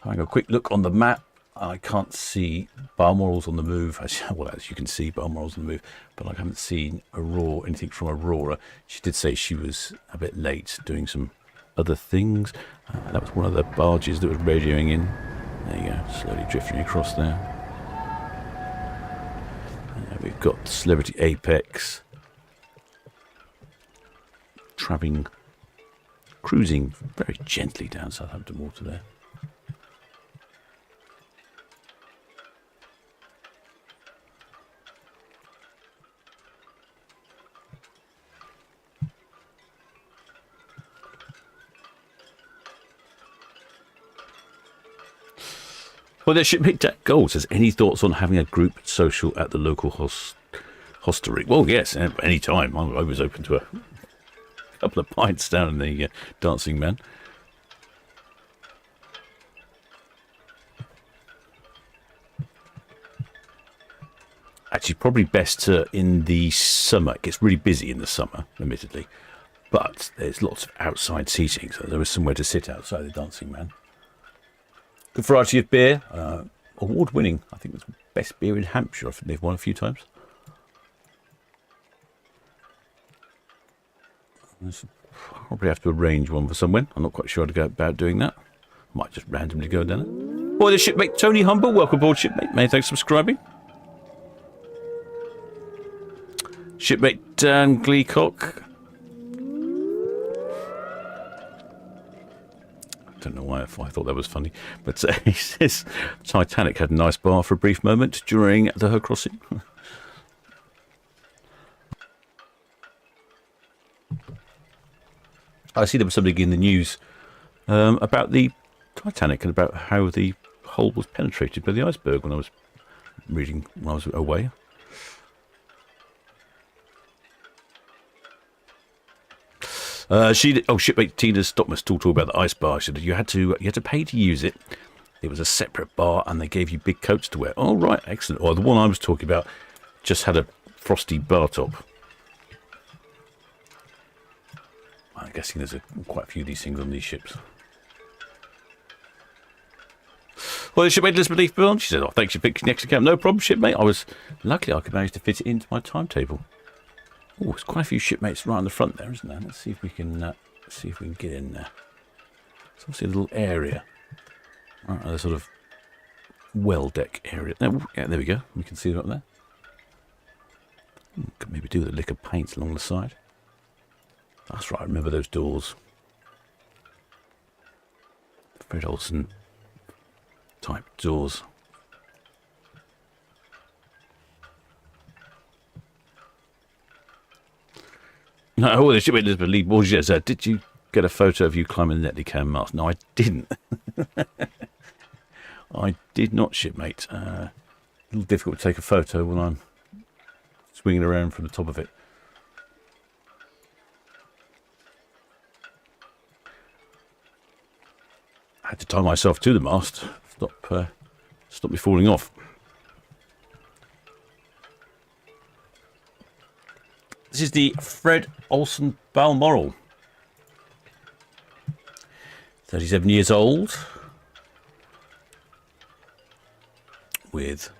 Having a quick look on the map, I can't see Balmoral's on the move. Well, as you can see, Balmoral's on the move, but I haven't seen anything from Aurora. She did say she was a bit late doing some other things. That was one of the barges that was radioing in. There you go, slowly drifting across there. We've got Celebrity Apex cruising very gently down Southampton water there. Well, there should be Jack Gold says, any thoughts on having a group social at the local hostelry? Well, yes, any time. I'm always open to a couple of pints down in the Dancing Man. Actually, probably best in the summer. It gets really busy in the summer, admittedly. But there's lots of outside seating, so there is somewhere to sit outside the Dancing Man. Good variety of beer, award-winning. I think it's the best beer in Hampshire. I think they've won a few times. Probably have to arrange one for someone. I'm not quite sure how to go about doing that. Might just randomly go down it. Boy, the shipmate Tony Humble, welcome aboard, shipmate. Many thanks for subscribing. Shipmate Dan Gleecock. I don't know why I thought that was funny, but he says Titanic had a nice bar for a brief moment during her crossing. I see there was something in the news about the Titanic and about how the hull was penetrated by the iceberg when I was reading when I was away. Shipmate Tina stopped me talking about the ice bar. She said you had to pay to use it. It was a separate bar, and they gave you big coats to wear. Oh right, excellent. Or the one I was talking about just had a frosty bar top. I'm guessing there's quite a few of these things on these ships. Well, the shipmate Elizabeth Leafburn, she said, "Oh, thanks for picking the extra camp. No problem, shipmate. I could manage to fit it into my timetable." Oh, there's quite a few shipmates right on the front there, isn't there? Let's see if we can get in there. It's obviously a little area, a sort of well deck area. Yeah, there we go. We can see it up there. Could maybe do with a lick of paint along the side. That's right. I remember those doors. Fred Olsen type doors. No, the shipmate Elizabeth Lee Borges said, did you get a photo of you climbing the Netley Cam mast? No, I didn't. I did not, shipmate. A little difficult to take a photo when I'm swinging around from the top of it. I had to tie myself to the mast, stop me falling off. This is the Fred Olsen Balmoral. 37 years old. with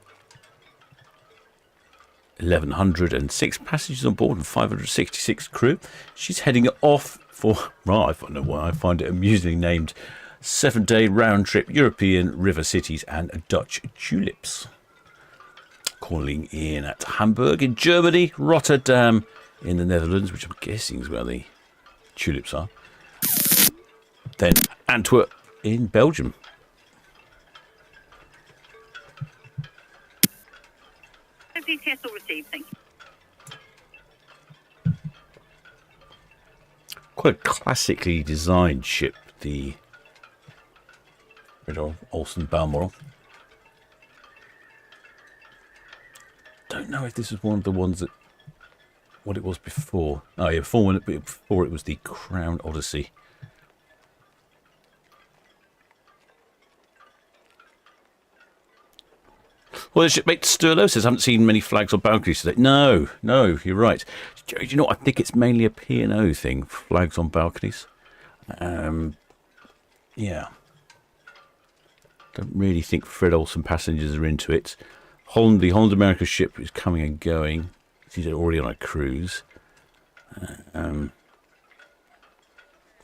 1,106 passengers on board and 566 crew. She's heading off for, well, I don't know why I find it amusingly named, 7-day round trip European river cities and Dutch tulips. Calling in at Hamburg in Germany, Rotterdam in the Netherlands, which I'm guessing is where the tulips are. Then Antwerp in Belgium. VTS all received, thank you. Quite a classically designed ship, the Fred Olsen Balmoral. Don't know if this is one of the ones that what it was before. Oh yeah, before it was the Crown Odyssey. Well, the shipmate Sturlo says, I haven't seen many flags or balconies today. No, you're right. Do you know what? I think it's mainly a P&O thing, flags on balconies. Yeah. Don't really think Fred Olsen passengers are into it. The Holland America ship is coming and going. She's already on a cruise.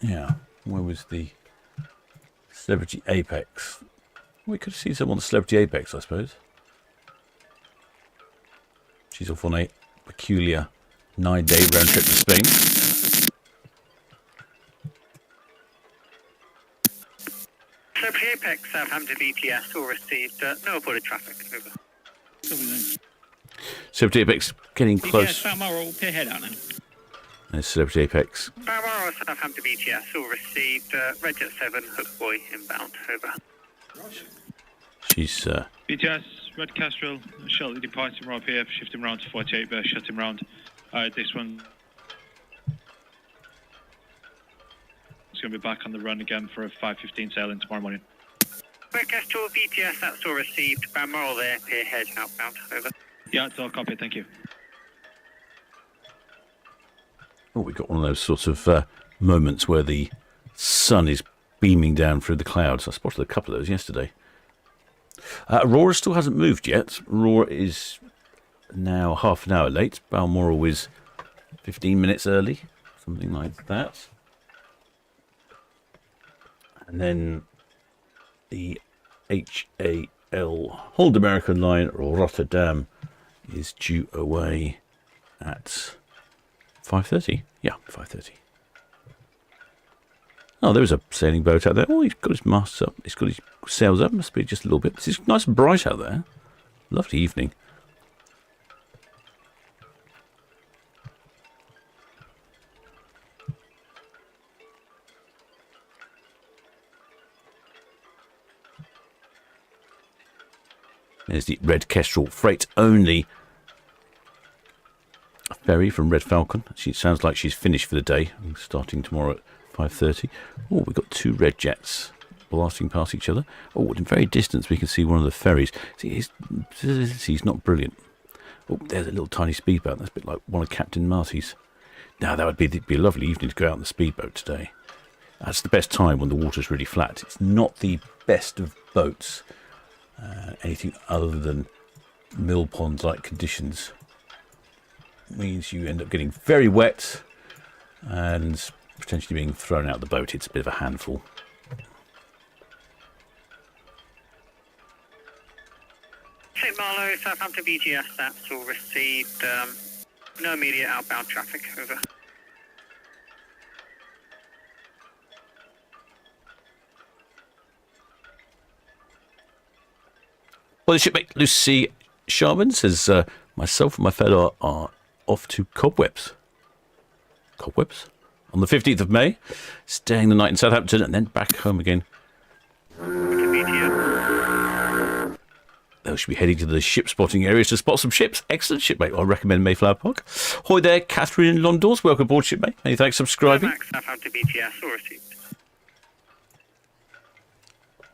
Yeah. Where was the Celebrity Apex? We could see someone on the Celebrity Apex, I suppose. She's off on a peculiar 9-day round trip to Spain. Celebrity Apex, Southampton VTS, all received. No reported traffic. Over. Celebrity Apex getting close. VTS, Balmoral, pier head out now. There's Celebrity Apex. Balmoral, Southampton VTS, all received. Red Jet 7, Hook Boy, inbound. Over. She's BTS, Red Castrol, shortly departing from here, shifting round to 48, shutting round. This one is going to be back on the run again for a 5:15 sailing tomorrow morning. Red Castrol VTS, that's all received. Balmoral there, pier head, outbound. Over. Yeah, it's all copy, thank you. Oh, we've got one of those sorts of moments where the sun is beaming down through the clouds. I spotted a couple of those yesterday. Aurora still hasn't moved yet. Aurora is now half an hour late. Balmoral is 15 minutes early, something like that. And then the HAL Holland American line Rotterdam is due away at 5:30. Yeah, 5:30. Oh, there is a sailing boat out there. Oh, he's got his masts up. He's got his sails up. Must be just a little bit. It's nice and bright out there. Lovely evening. There's the Red Kestrel freight only ferry from Red Falcon. She sounds like she's finished for the day, starting tomorrow at 5:30. Oh, we've got two red jets blasting past each other. Oh, in very distance we can see one of the ferries. See, he's not brilliant. Oh, there's a little tiny speedboat. That's a bit like one of Captain Marty's. Now, that would be a lovely evening to go out on the speedboat today. That's the best time when the water's really flat. It's not the best of boats. Anything other than mill pond-like conditions means you end up getting very wet and potentially being thrown out of the boat. It's a bit of a handful. St. Marlow, Southampton VGS, that's all received. No immediate outbound traffic. Over. Well, the shipmate Lucy Sharman says, myself and my fellow are off to Cobwebs. Cobwebs? On the 15th of May, staying the night in Southampton and then back home again. They should be heading to the ship spotting areas to spot some ships. Excellent, shipmate. I recommend Mayflower Park. Hi there, Catherine in Londors. Welcome aboard, shipmate. Many thanks for subscribing. Southampton VGS, all received.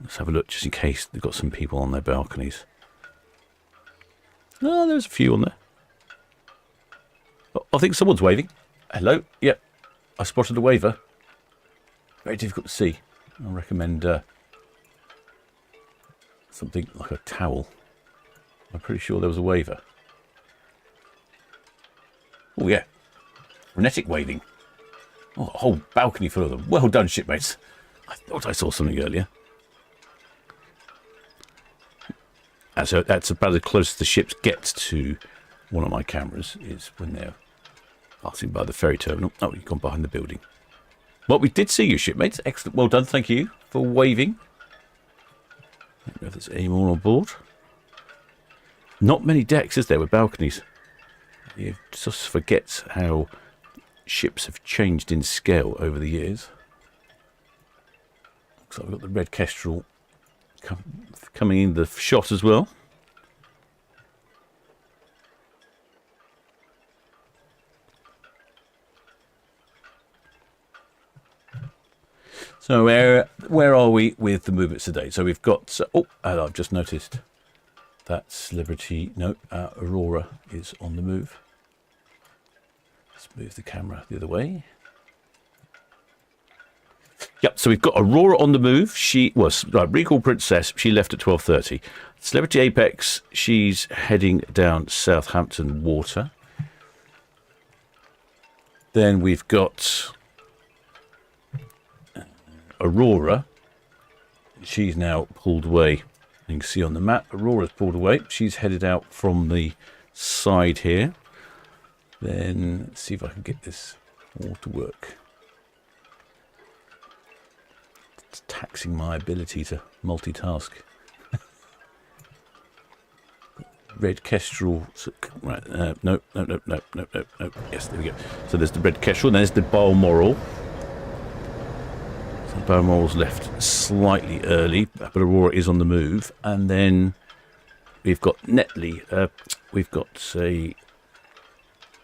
Let's have a look just in case they've got some people on their balconies. Oh, there's a few on there. Oh, I think someone's waving. Hello. Yep. I spotted a waver. Very difficult to see. I recommend something like a towel. I'm pretty sure there was a waiver. Oh, yeah. Frenetic waving. Oh, a whole balcony full of them. Well done, shipmates. I thought I saw something earlier. And so that's about as close as the ships get to one of my cameras, is when they're passing by the ferry terminal. Oh, you've gone behind the building. Well, we did see you, shipmates. Excellent. Well done. Thank you for waving. I don't know if there's any more on board. Not many decks, is there, with balconies? You just forget how ships have changed in scale over the years. Looks like we've got the red Kestrel coming in the shot as well. So where are we with the movements today? So we've got and I've just noticed that Celebrity, no, Aurora is on the move. Let's move the camera the other way. Yep, so we've got Aurora on the move. She was Recall Princess. She left at 12:30. Celebrity Apex. She's heading down Southampton water. Then we've got Aurora. She's now pulled away. You can see on the map, Aurora's pulled away. She's headed out from the side here. Then let's see if I can get this all to work. It's taxing my ability to multitask. Red Kestrel. Right, no. Yes, there we go. So there's the Red Kestrel, and there's the Balmoral. So Balmoral's left slightly early, but Aurora is on the move. And then we've got Netley. We've got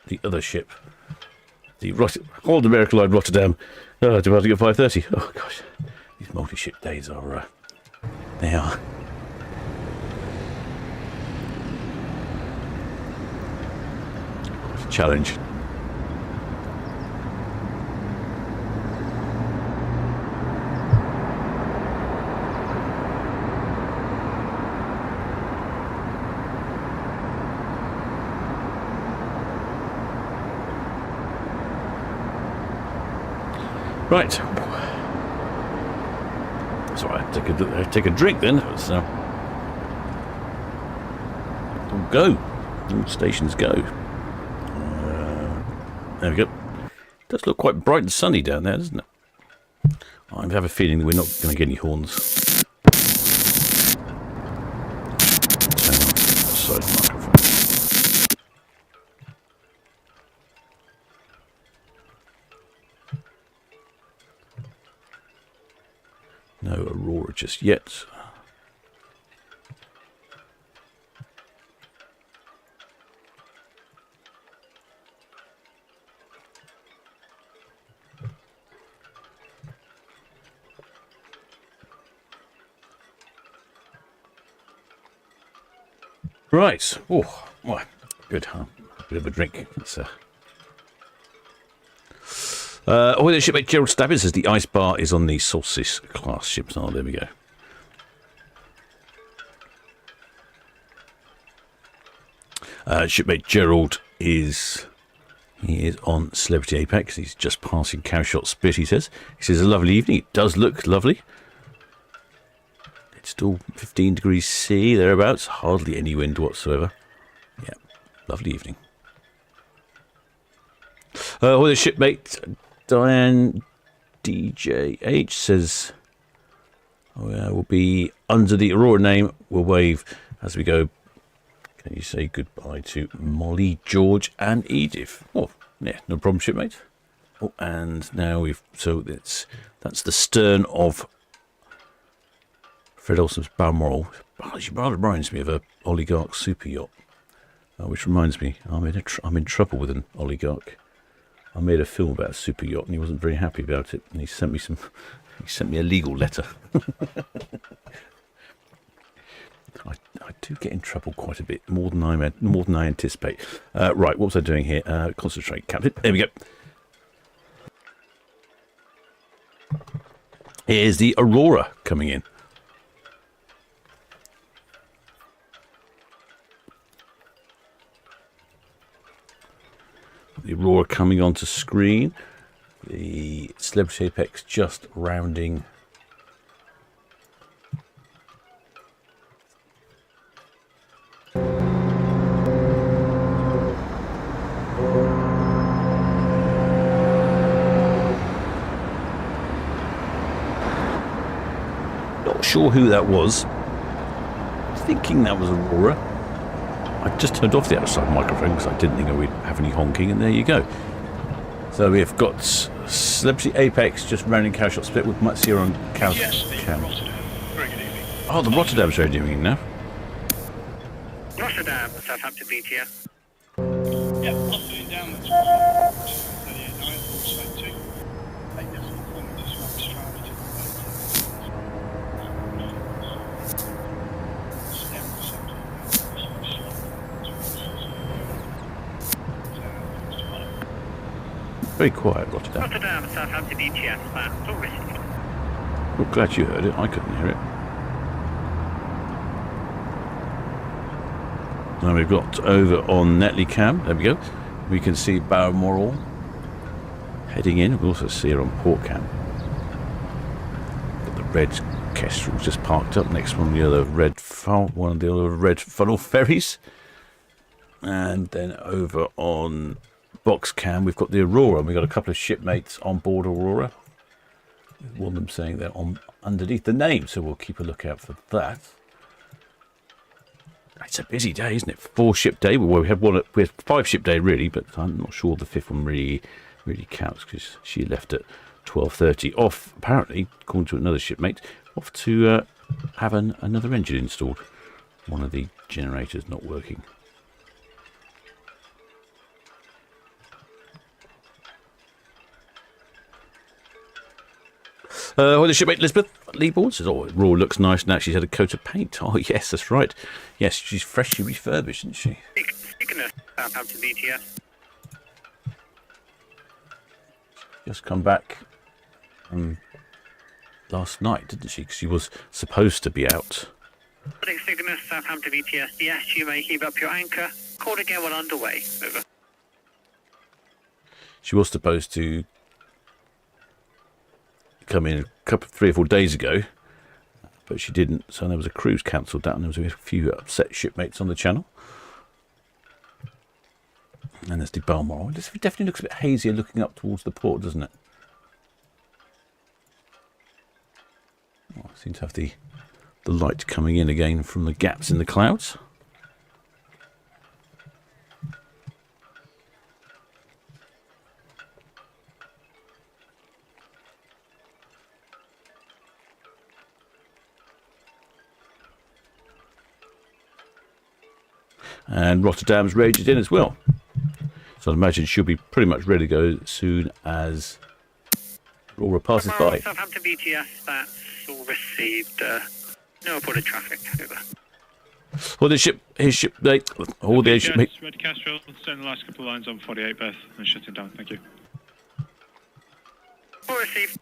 the other ship, the Holland American Line Rotterdam, departing at 5:30. Oh gosh, these multi-ship days are they are. It's a challenge. Right. So I take a drink then. So go. All stations go. There we go. It does look quite bright and sunny down there, doesn't it? I have a feeling that we're not going to get any horns. Turn on that side microphone. No Aurora just yet. Right. Oh, well, good, huh? A bit of a drink. That's oh, the shipmate Gerald Stabbin says the ice bar is on the Solstice class ships. Oh, there we go. Shipmate Gerald is on Celebrity Apex. He's just passing Cowshot Spit, he says. He says a lovely evening. It does look lovely. It's still 15 degrees C, thereabouts. Hardly any wind whatsoever. Yeah, lovely evening. Oh, the shipmate Diane DJH says, we'll be under the Aurora name. We'll wave as we go. Can you say goodbye to Molly, George, and Edith? Oh, yeah, no problem, shipmate. Oh, and now that's the stern of Fred Olsen's Balmoral. She rather reminds me of a oligarch super yacht, which reminds me, I'm in trouble with an oligarch. I made a film about a super yacht, and he wasn't very happy about it, and he sent me a legal letter. I do get in trouble quite a bit, more than I anticipate. Right, what was I doing here? Concentrate, Captain. There we go. Here's the Aurora coming in. Aurora coming onto screen. The Celebrity Apex just rounding. Not sure who that was. Thinking that was Aurora. I just turned off the outside microphone because I didn't think I would have any honking, and there you go. So we've got Celebrity Apex just rounding cow shot split with Matsia on cow cam. Very good evening. Oh, the Rotterdam's radioing now. Rotterdam, Southampton BTS. Yeah, afternoon down the 38.9, slide 2. 8 decimal point, just one strategy. Very quiet, Rotterdam. Rotterdam, Southampton BTS, that's all received. Well, glad you heard it. I couldn't hear it. Now we've got over on Netley Cam. There we go. We can see Balmoral heading in. We can also see her on Port Cam. Got the red Kestrel's just parked up. Next one, the other red one of the other red funnel ferries. And then over on Box Cam, we've got the Aurora. We've got a couple of shipmates on board Aurora. One of them saying they're on underneath the name, so we'll keep a lookout for that. It's a busy day, isn't it? 4-ship day. Well, we had 5-ship day really, but I'm not sure the 5th one really counts because she left at 12:30. Off, apparently, according to another shipmate, off to have another engine installed. One of the generators not working. Well, the shipmate Elizabeth Leeborn says, "Oh, Raw looks nice now. She's had a coat of paint." Oh, yes, that's right. Yes, she's freshly refurbished, isn't she? Cygnus, Southampton BTS. Just come back last night, didn't she? 'Cause she was supposed to be out. Cygnus, Southampton BTS. Yes, you may heave up your anchor. Call again when underway. Over. She was supposed to come in a couple, 3 or 4 days ago, but she didn't. So there was a cruise cancelled that, and there was a few upset shipmates on the channel. And there's the Balmoral. It definitely looks a bit hazier looking up towards the port, doesn't it? Oh, I seem to have the light coming in again from the gaps in the clouds. And Rotterdam's raged in as well. So I'd imagine she'll be pretty much ready to go as soon as Aurora passes by. Southampton BTS, that's all received. No reported traffic. Over. Well, his ship, all the shipmates. Red Castrol, send the last couple of lines on 48 Beth and shut it down. Thank you. All received.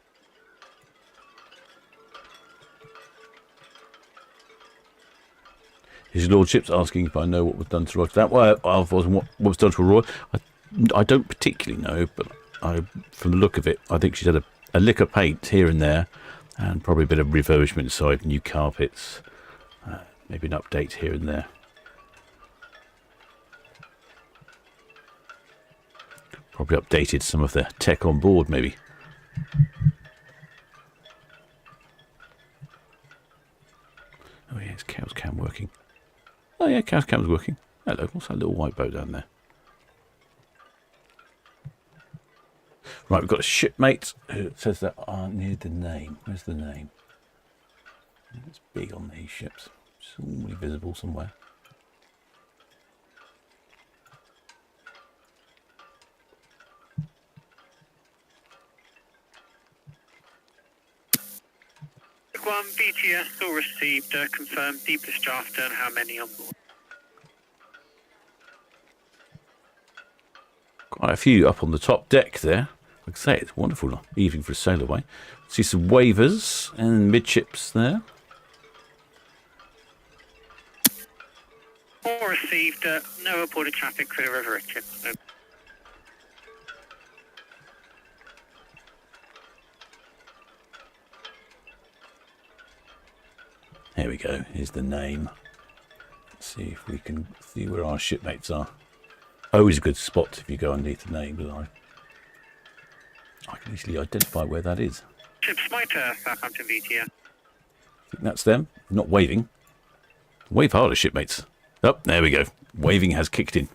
His Lordship's asking if I know what was done to Rotterdam. Well, what was done to Aurora. I don't particularly know, but from the look of it, I think she's had a lick of paint here and there, and probably a bit of refurbishment inside, new carpets, maybe an update here and there. Probably updated some of the tech on board, maybe. Oh yeah, it's Cow's Cam working. Oh yeah, Cow's Cam's working. Hello, what's that little white boat down there? Right, we've got a shipmate who says that near the name. Where's the name? It's big on these ships. It's normally visible somewhere. One BTS all received. Confirmed deepest draft and how many on board. Quite a few up on the top deck there. Like I say, it's a wonderful evening for a sail away. See some waivers and midships there. All received. No reported traffic for the River Richard. Here we go. Here's the name. Let's see if we can see where our shipmates are. Always a good spot if you go underneath the name, but I can easily identify where that is. Ships Mitre, Southampton VTS. I think that's them. Not waving. Wave harder, shipmates. Oh, there we go. Waving has kicked in.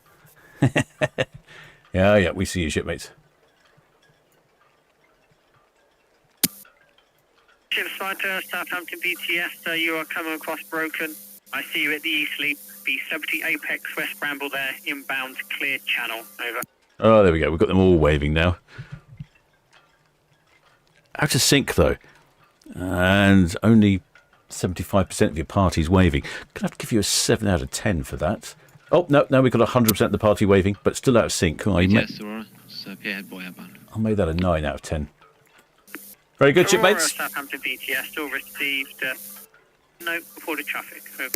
Yeah, we see you, shipmates. Ships Mitre, Southampton VTS, you are coming across broken. I see you at the Eastleigh, B70 Apex, West Bramble there, inbound, clear channel, over. Oh, there we go. We've got them all waving now. Out of sync, though. And only 75% of your party's waving. Gonna have to give you a 7 out of 10 for that. Oh, no, we've got 100% of the party waving, but still out of sync. Oh, Yes, Aurora. So, Pierhead Boy outbound. I made that a 9 out of 10. Very good, shipmates. Southampton VTS, still received no reported traffic. Over.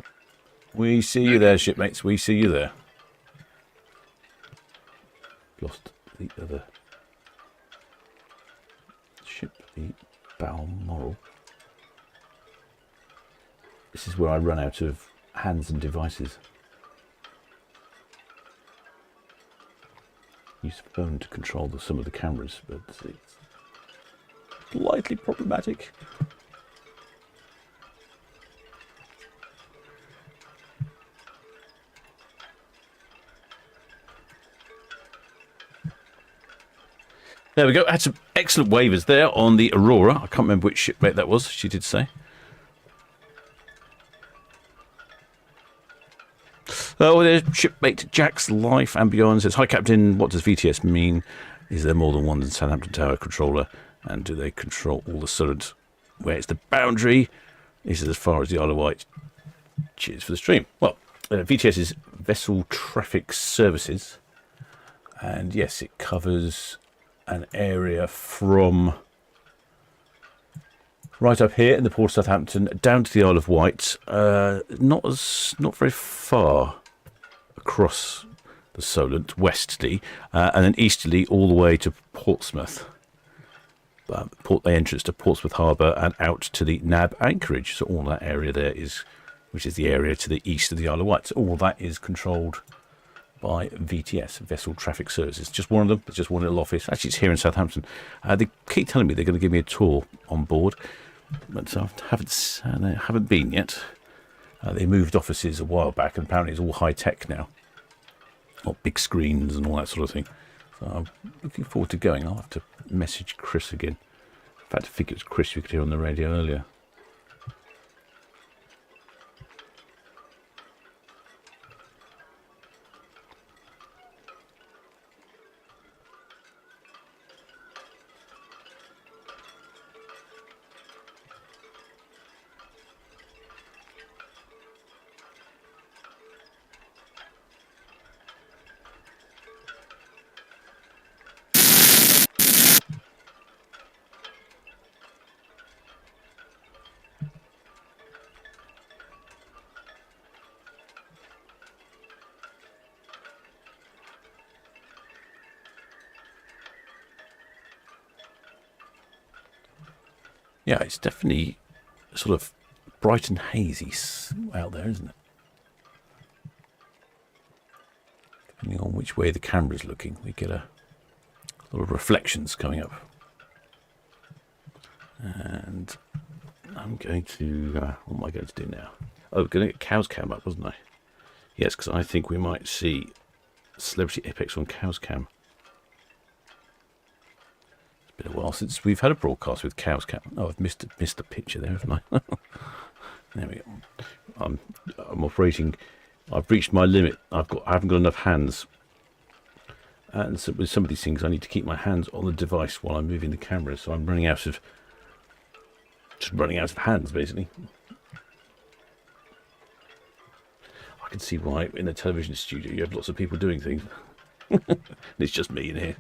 We see you there, shipmates. We see you there. Lost the other ship, the Balmoral. This is where I run out of hands and devices. Use phone to control some of the cameras, but it's slightly problematic. There we go. Had some excellent waivers there on the Aurora. I can't remember which shipmate that was. She did say. Oh, there's shipmate Jack's Life and Beyond says, "Hi, Captain. What does VTS mean? Is there more than one Southampton Tower controller? And do they control all the Solent? Where's the boundary? This is as far as the Isle of Wight. Cheers for the stream." Well, VTS is Vessel Traffic Services. And yes, it covers an area from right up here in the Port of Southampton down to the Isle of Wight, not very far across the Solent, westerly, and then easterly all the way to Portsmouth. The entrance to Portsmouth Harbour and out to the Nab anchorage. So all that area there is, which is the area to the east of the Isle of Wight. So all that is controlled by VTS, Vessel Traffic Services. Just one of them. It's just one little office. Actually, it's here in Southampton. They keep telling me they're going to give me a tour on board, but I haven't been yet. They moved offices a while back, and apparently it's all high tech now. Got big screens and all that sort of thing. So I'm looking forward to going. I'll have to message Chris again. In fact, I think it was Chris we could hear on the radio earlier. Yeah, it's definitely sort of bright and hazy out there, isn't it? Depending on which way the camera's looking, we get a lot of reflections coming up. And I'm going to... what am I going to do now? Oh, I'm going to get Cow's Cam up, wasn't I? Yes, because I think we might see Celebrity Apex on Cow's Cam. Been a while since we've had a broadcast with Cow's Cam. Oh, I've missed the picture there, haven't I? There we go. I'm operating. I've reached my limit. I haven't got enough hands, and so with some of these things, I need to keep my hands on the device while I'm moving the camera. So I'm running out of hands, basically. I can see why in a television studio you have lots of people doing things. It's just me in here.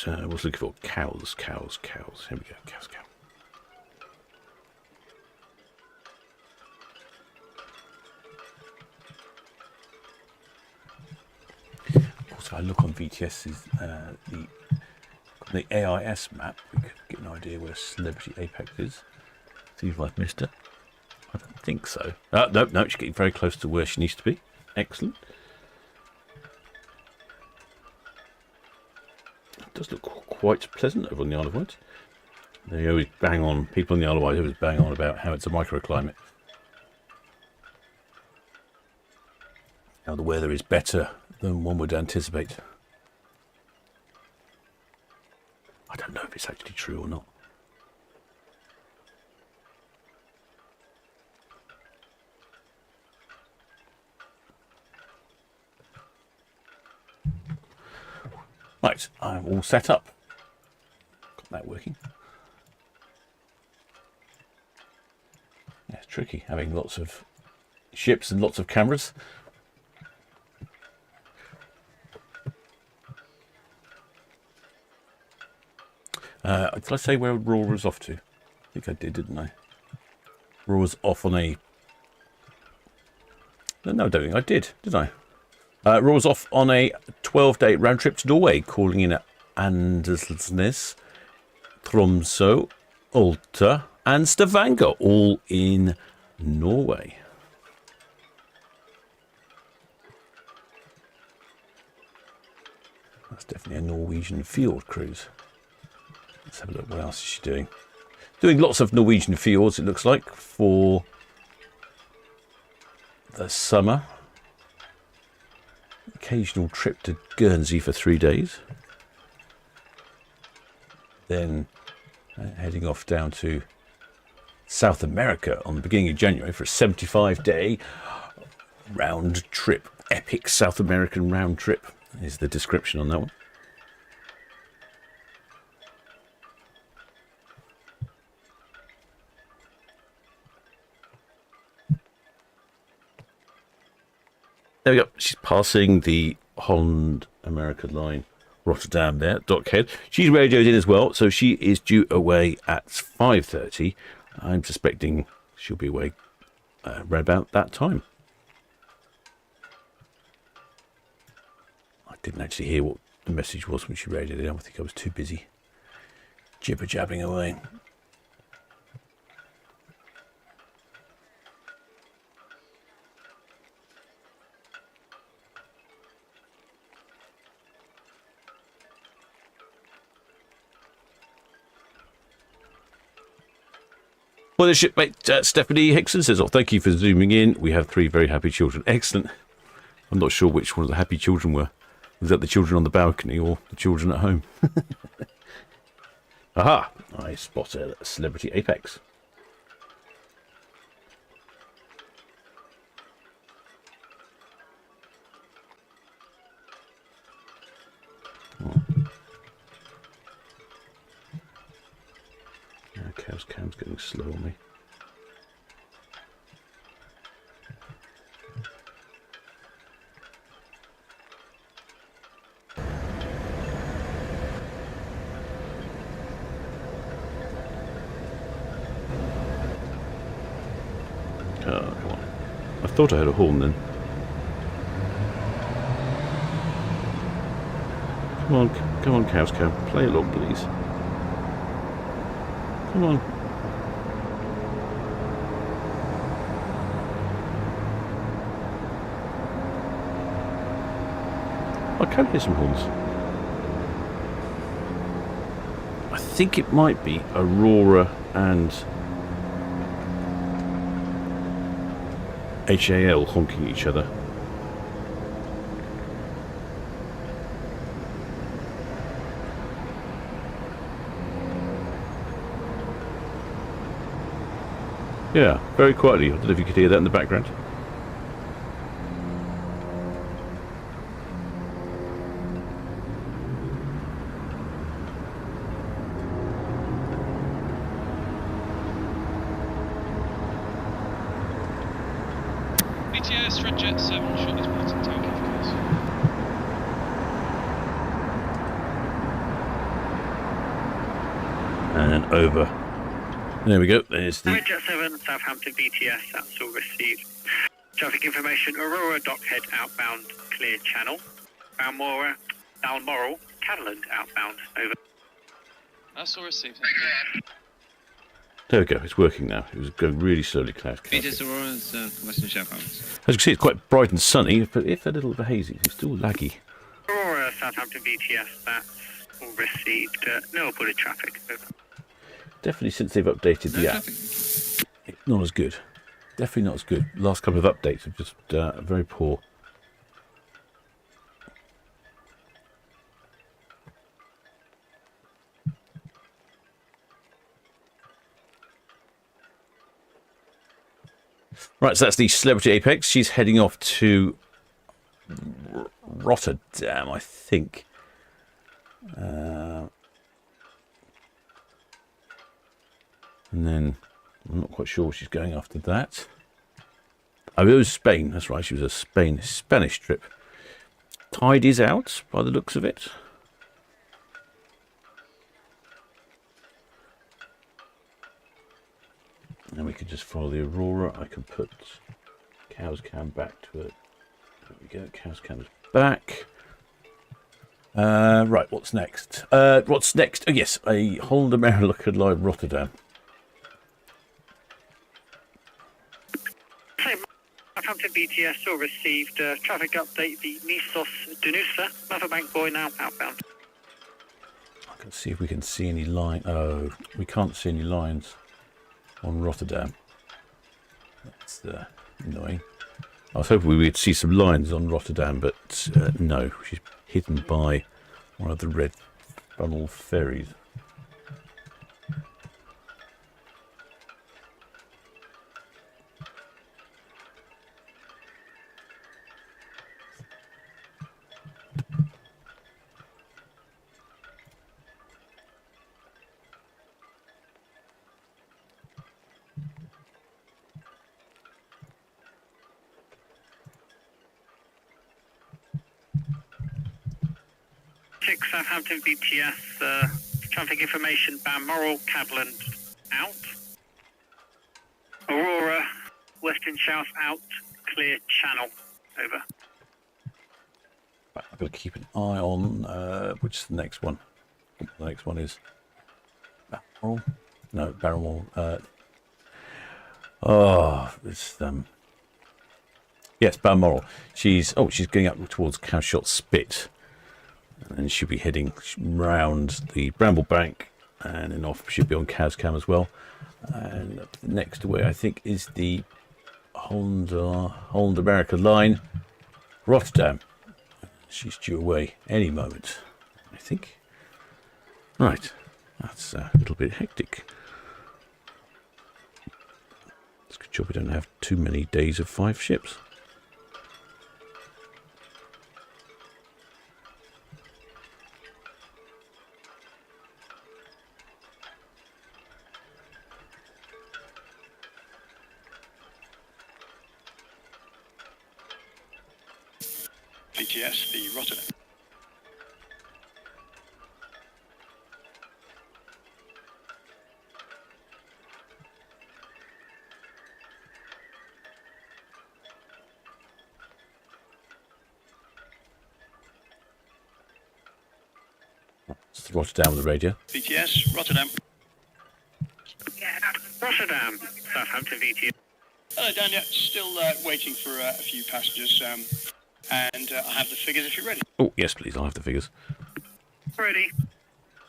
I was looking for cows. Here we go, cows. Also if I look on VTS's the AIS map, we could get an idea where Celebrity Apex is. See if I've missed her. I don't think so. No, she's getting very close to where she needs to be. Excellent. It does look quite pleasant over on the Isle of Wight. They always bang on, people on the Isle of Wight always bang on about how it's a microclimate. How the weather is better than one would anticipate. I don't know if it's actually true or not. Right, I'm all set up. Got that working. Yeah, it's tricky having lots of ships and lots of cameras. Did I say where Aurora was off to? I think I did, didn't I? Aurora was off on a... No, I don't think I did I? Aurora was off on a 12-day round trip to Norway, calling in at Andersnes, Tromsø, Alta and Stavanger, all in Norway. That's definitely a Norwegian field cruise. Let's have a look. What else is she doing? Doing lots of Norwegian fjords, it looks like, for the summer. Occasional trip to Guernsey for 3 days. Then heading off down to South America on the beginning of January for a 75-day round trip. Epic South American round trip is the description on that one. There we go. She's passing the Holland America line, Rotterdam there, Dockhead. She's radioed in as well, so she is due away at 5:30. I'm suspecting she'll be away right about that time. I didn't actually hear what the message was when she radioed in. I think I was too busy jibber-jabbing away. Well, the shipmate Stephanie Hickson says, "Oh, thank you for zooming in. We have 3 very happy children." Excellent. I'm not sure which one of the happy children were. Was that the children on the balcony or the children at home? Aha! I spotted a Celebrity Apex. Cam's getting slow on me. Oh, come on. I thought I had a horn then. Come on, cows, cow. Play along, please. Come on. I can hear some horns. I think it might be Aurora and HAL honking each other. Yeah, very quietly. I don't know if you could hear that in the background. BTS, Red Jet 7, shot is bottom, Town Quay, please. And over. There we go. There's the Red Jet 7, Southampton BTS, that's all received. Traffic information, Aurora Dockhead outbound, clear channel. Balmoral, Catalan outbound, over. That's all received. There we go. It's working now. It was going really slowly. Cloud. BTS Aurora's Western Sheffield. As you can see, it's quite bright and sunny, but if a little bit hazy, it's still laggy. Aurora, Southampton BTS, that's all received. No bullet traffic, over. Definitely since they've updated the app, it's not as good. Definitely not as good. Last couple of updates are just very poor. Right, so that's the Celebrity Apex. She's heading off to Rotterdam, I think. And then I'm not quite sure she's going after that. Oh, it was Spain. That's right. She was a Spanish trip. Tide is out by the looks of it. And we can just follow the Aurora. I can put Cow's Cam back to it. There we go. Cow's Cam is back. Right, what's next? What's next? Oh, yes, a Holland America Live Rotterdam. Southampton BTS all received traffic update. The Nisos Danusa, Mavic boy now outbound. I can see if we can see any line. Oh, we can't see any lines on Rotterdam. That's annoying. I was hoping we would see some lines on Rotterdam, but no, she's hidden by one of the red funnel ferries. Southampton BTS, traffic information, Balmoral, Catalan out. Aurora, Western South out, clear channel, over. Right, I've got to keep an eye on which is the next one. The next one is Balmoral. No, Balmoral. It's yes, Balmoral. She's going up towards Cowshot Spit. And she'll be heading round the Bramble Bank and then off. She'll be on Cow's Cam as well. And next away, I think, is the Holland America line, Rotterdam. She's due away any moment, I think. Right, that's a little bit hectic. It's a good job we don't have too many days of 5 ships. BTS, the Rotterdam. It's the Rotterdam with the radio. BTS, Rotterdam. Rotterdam, Southampton BTS. Hello, Daniel. Still waiting for a few passengers. And I have the figures if you're ready. Oh, yes, please. I'll have the figures. Ready.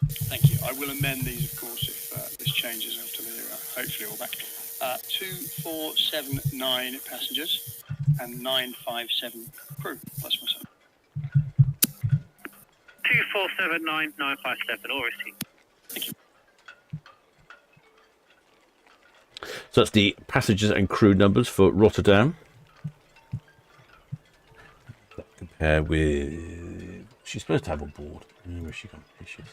Thank you. I will amend these, of course, if this changes after they're hopefully all back. 2479 passengers and 957 crew, plus myself. 2479 957, all received. Thank you. So that's the passengers and crew numbers for Rotterdam. Compare with... She's supposed to have on board. Where's she gone? Here she is.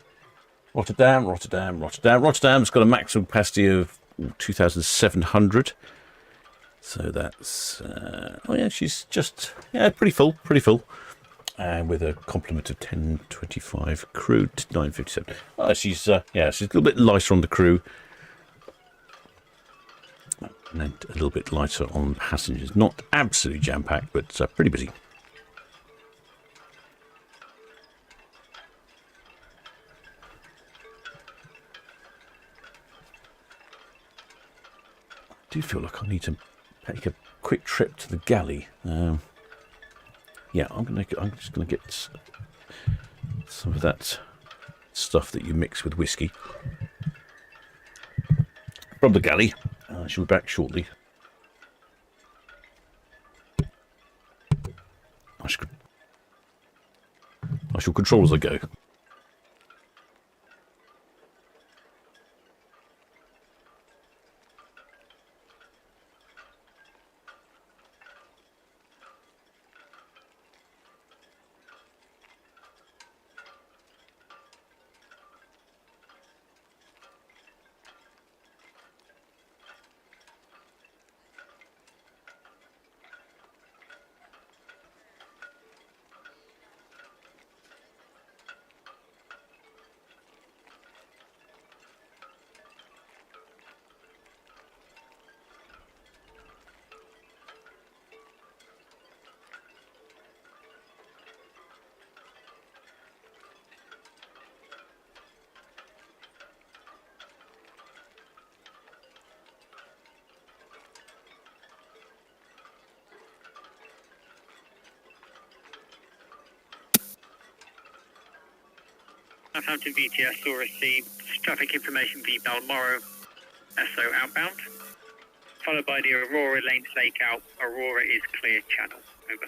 Rotterdam. Rotterdam's got a maximum capacity of 2,700. So that's... oh yeah, she's just... Yeah, pretty full. And with a complement of 1025 crew to 957. Oh, she's she's a little bit lighter on the crew. And then a little bit lighter on passengers. Not absolutely jam-packed, but pretty busy. do feel like I need to take a quick trip to the galley. Yeah, I'm just gonna get some of that stuff that you mix with whiskey from the galley. I shall be back shortly. I shall control as I go. Southampton VTS will receive traffic information v Balmoral, SO outbound, followed by the Aurora Lanes Lake out. Aurora is clear channel. Over.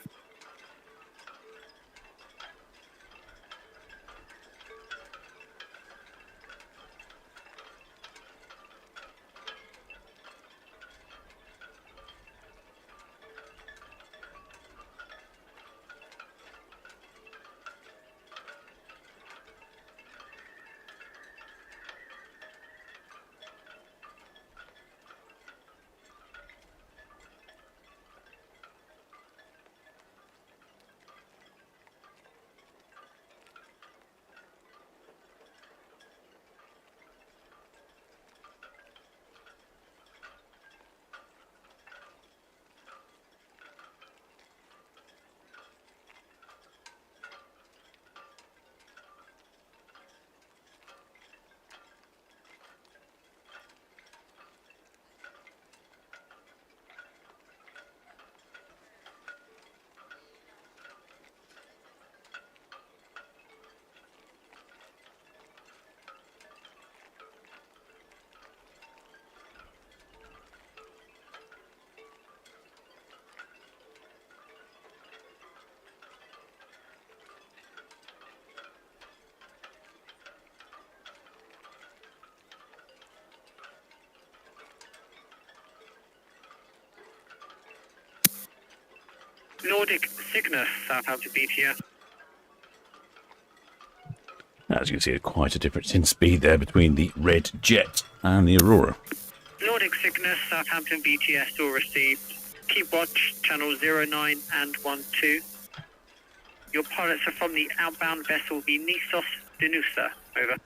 Nordic Cygnus, Southampton BTS. As you can see, quite a difference in speed there between the Red Jet and the Aurora. Nordic Cygnus, Southampton BTS will receive. Keep watch, channel 09 and 12. Your pilots are from the outbound vessel, the Nisos Danusa. Over.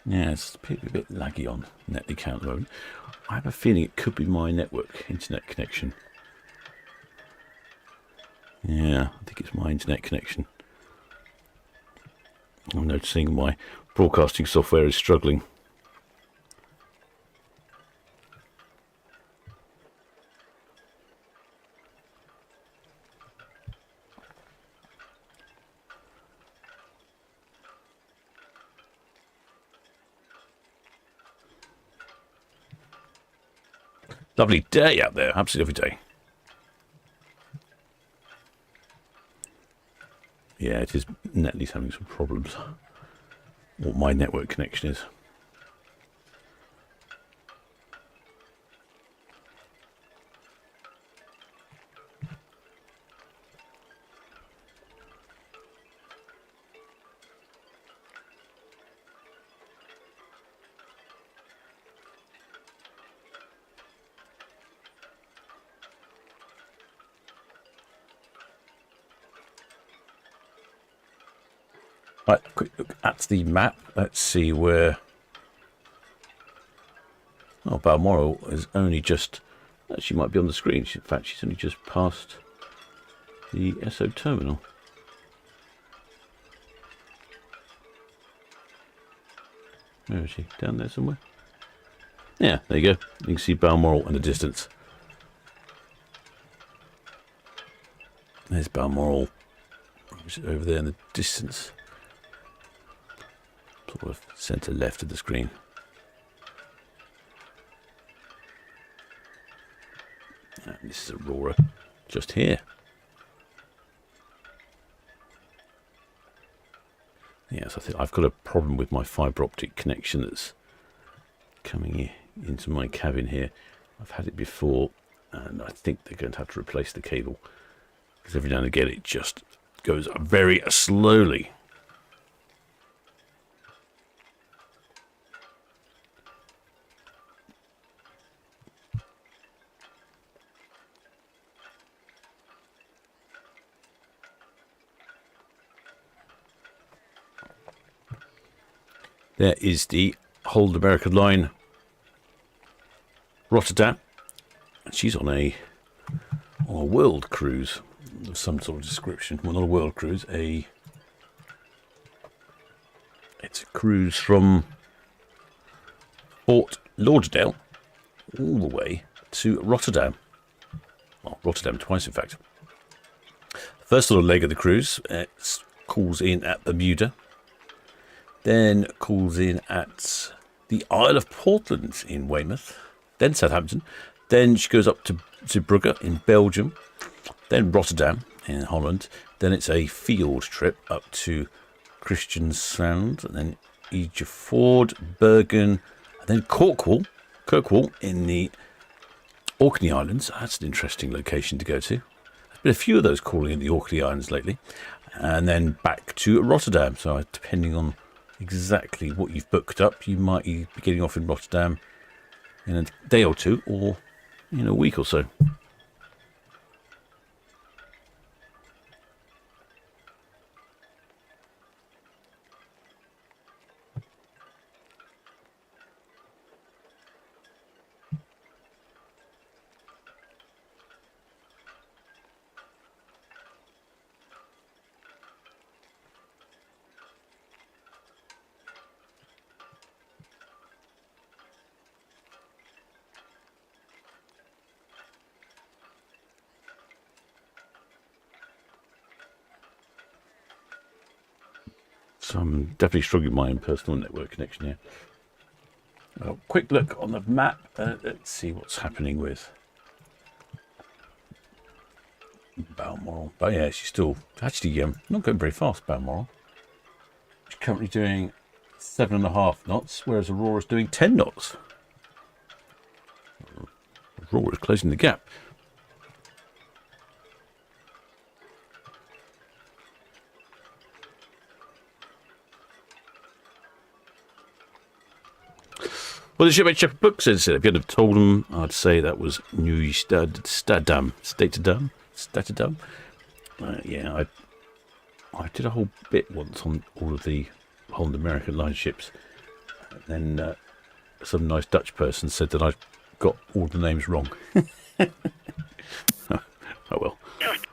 Yeah, it's a bit laggy on net account at the moment. I have a feeling it could be my internet connection. Yeah, I think it's my internet connection. I'm noticing my broadcasting software is struggling. Lovely day out there, absolutely lovely day. Yeah, it is Netley's having some problems. What my network connection is. Right, quick look at the map. Let's see where... Oh, Balmoral is only just... She might be on the screen. In fact, she's only just past the SO terminal. Where is she? Down there somewhere? Yeah, there you go. You can see Balmoral in the distance. There's Balmoral over there in the distance. Sort of centre left of the screen. And this is Aurora just here. Yes, I think I've got a problem with my fibre optic connection that's coming into my cabin here. I've had it before, and I think they're going to have to replace the cable because every now and again it just goes very slowly. There is the Hold American line, Rotterdam, and she's on a world cruise of some sort of description. Well, not a world cruise, it's a cruise from Fort Lauderdale all the way to Rotterdam. Well, Rotterdam twice, in fact. First little leg of the cruise calls in at Bermuda. Then calls in at the Isle of Portland in Weymouth, then Southampton, then she goes up to Brugge in Belgium, then Rotterdam in Holland, then it's a field trip up to Christiansand, and then Ijeford, Bergen, and then Kirkwall in the Orkney Islands. That's an interesting location to go to. There's been a few of those calling in the Orkney Islands lately, and then back to Rotterdam. So depending on exactly what you've booked up, you might be getting off in Rotterdam in a day or two or in a week or so. So I'm definitely struggling with my own personal network connection here. Quick look on the map. Let's see what's happening with Balmoral. But yeah, she's still actually not going very fast, Balmoral. She's currently doing 7.5 knots, whereas Aurora's doing 10 knots. Aurora's closing the gap. Well, the shipmate Shepherd Book says, if you'd have told him, I'd say that was New Staterdam. Yeah, I did a whole bit once on all of the Holland American line ships. And then some nice Dutch person said that I got all the names wrong. Oh well. Just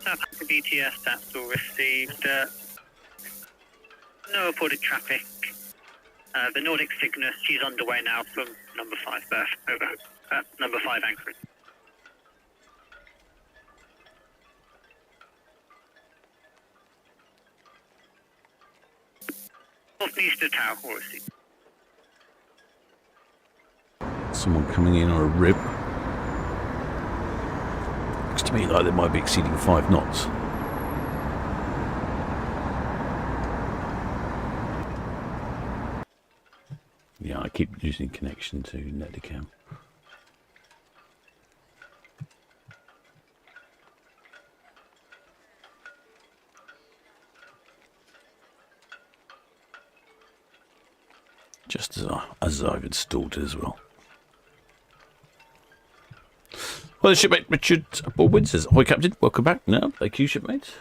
Southampton BTS, that's all received. No reported traffic. The Nordic Cygnus, she's underway now from number 5 berth, over. Number 5 anchorage. Northeast of Town Quay. Someone coming in on a rib. Looks to me like they might be exceeding 5 knots. Yeah, I keep losing connection to Netdecam. Just as I've installed it as well. Well, the shipmate Richard Baldwin says, "Ahoy, Captain. Welcome back." No, thank you, shipmate.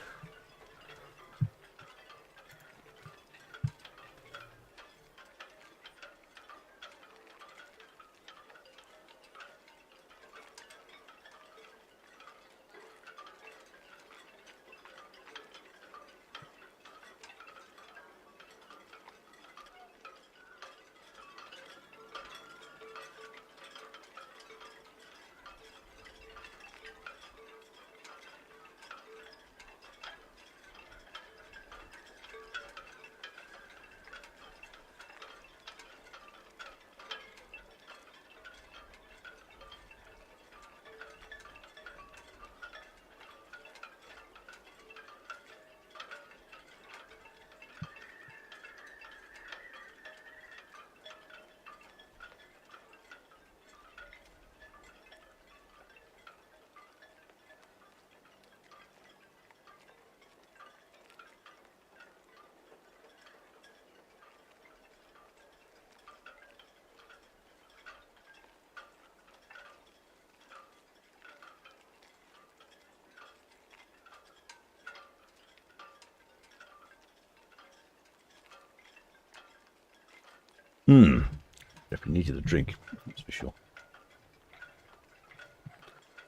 Definitely needed a drink, that's for sure.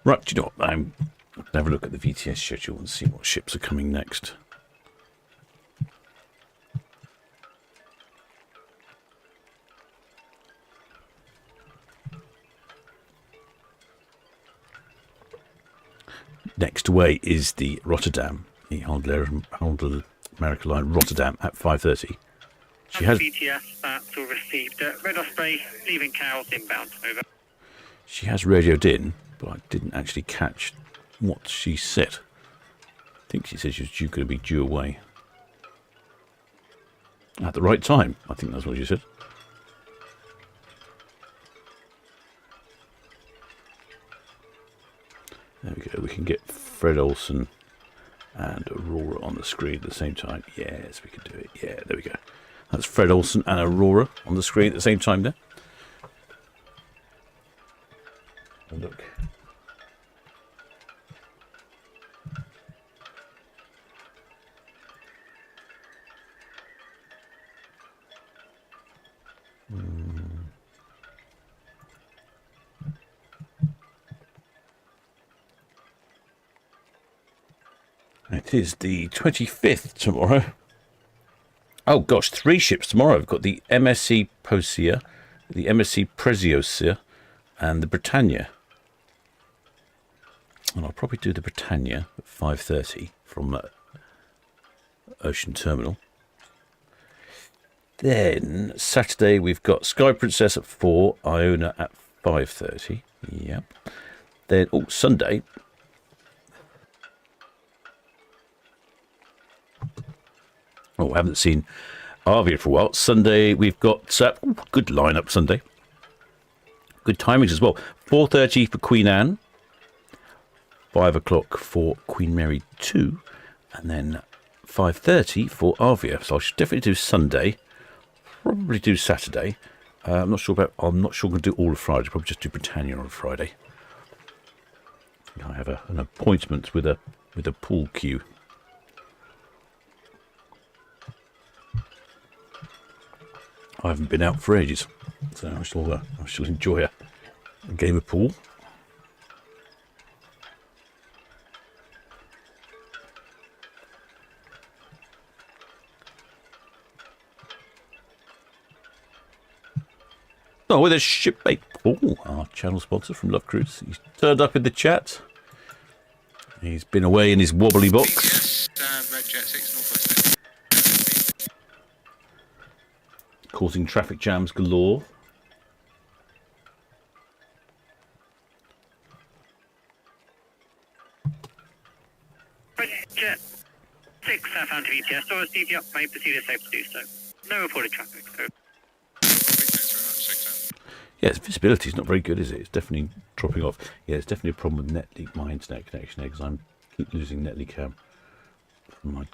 Right, do you know what? I'm going to have a look at the VTS schedule and see what ships are coming next. Next away is the Rotterdam, the Handel America Line Rotterdam at 5:30. She has BTS, that's all received. Red Osprey, leaving Cowes inbound, over. She has radioed in, but I didn't actually catch what she said. I think she said she was going to be due away at the right time. I think that's what she said. There we go. We can get Fred Olsen and Aurora on the screen at the same time. Yes, we can do it. Yeah, there we go. That's Fred Olsen and Aurora on the screen at the same time there. And look. It is the 25th tomorrow. Oh gosh, 3 ships tomorrow. I've got the MSC Posia, the MSC Preziosa, and the Britannia. And I'll probably do the Britannia at 5:30 from Ocean Terminal. Then Saturday we've got Sky Princess at 4, Iona at 5:30. Yep. Then Sunday. Oh, I haven't seen Arvia for a while. Sunday we've got good lineup Sunday. Good timings as well. 4:30 for Queen Anne, 5 o'clock for Queen Mary 2, and then 5:30 for Arvia. So I should definitely do Sunday. Probably do Saturday. I'm not sure I'm going to do all of Friday. Probably just do Britannia on Friday. I have an appointment with a pool cue. I haven't been out for ages, so I shall enjoy a game of pool. Oh, with a shipmate Paul, our channel sponsor from Love Cruise. He's turned up in the chat. He's been away in his wobbly box. Red Jet 6 Northwest. Causing traffic jams galore. Red Jet 6 Southampton VTS. So received the upgrade, proceed as safe to do so. No reported traffic. Yeah, its visibility is not very good, is it? It's definitely dropping off. Yeah, it's definitely a problem with Netleak, my internet connection, because I keep losing Netleak from my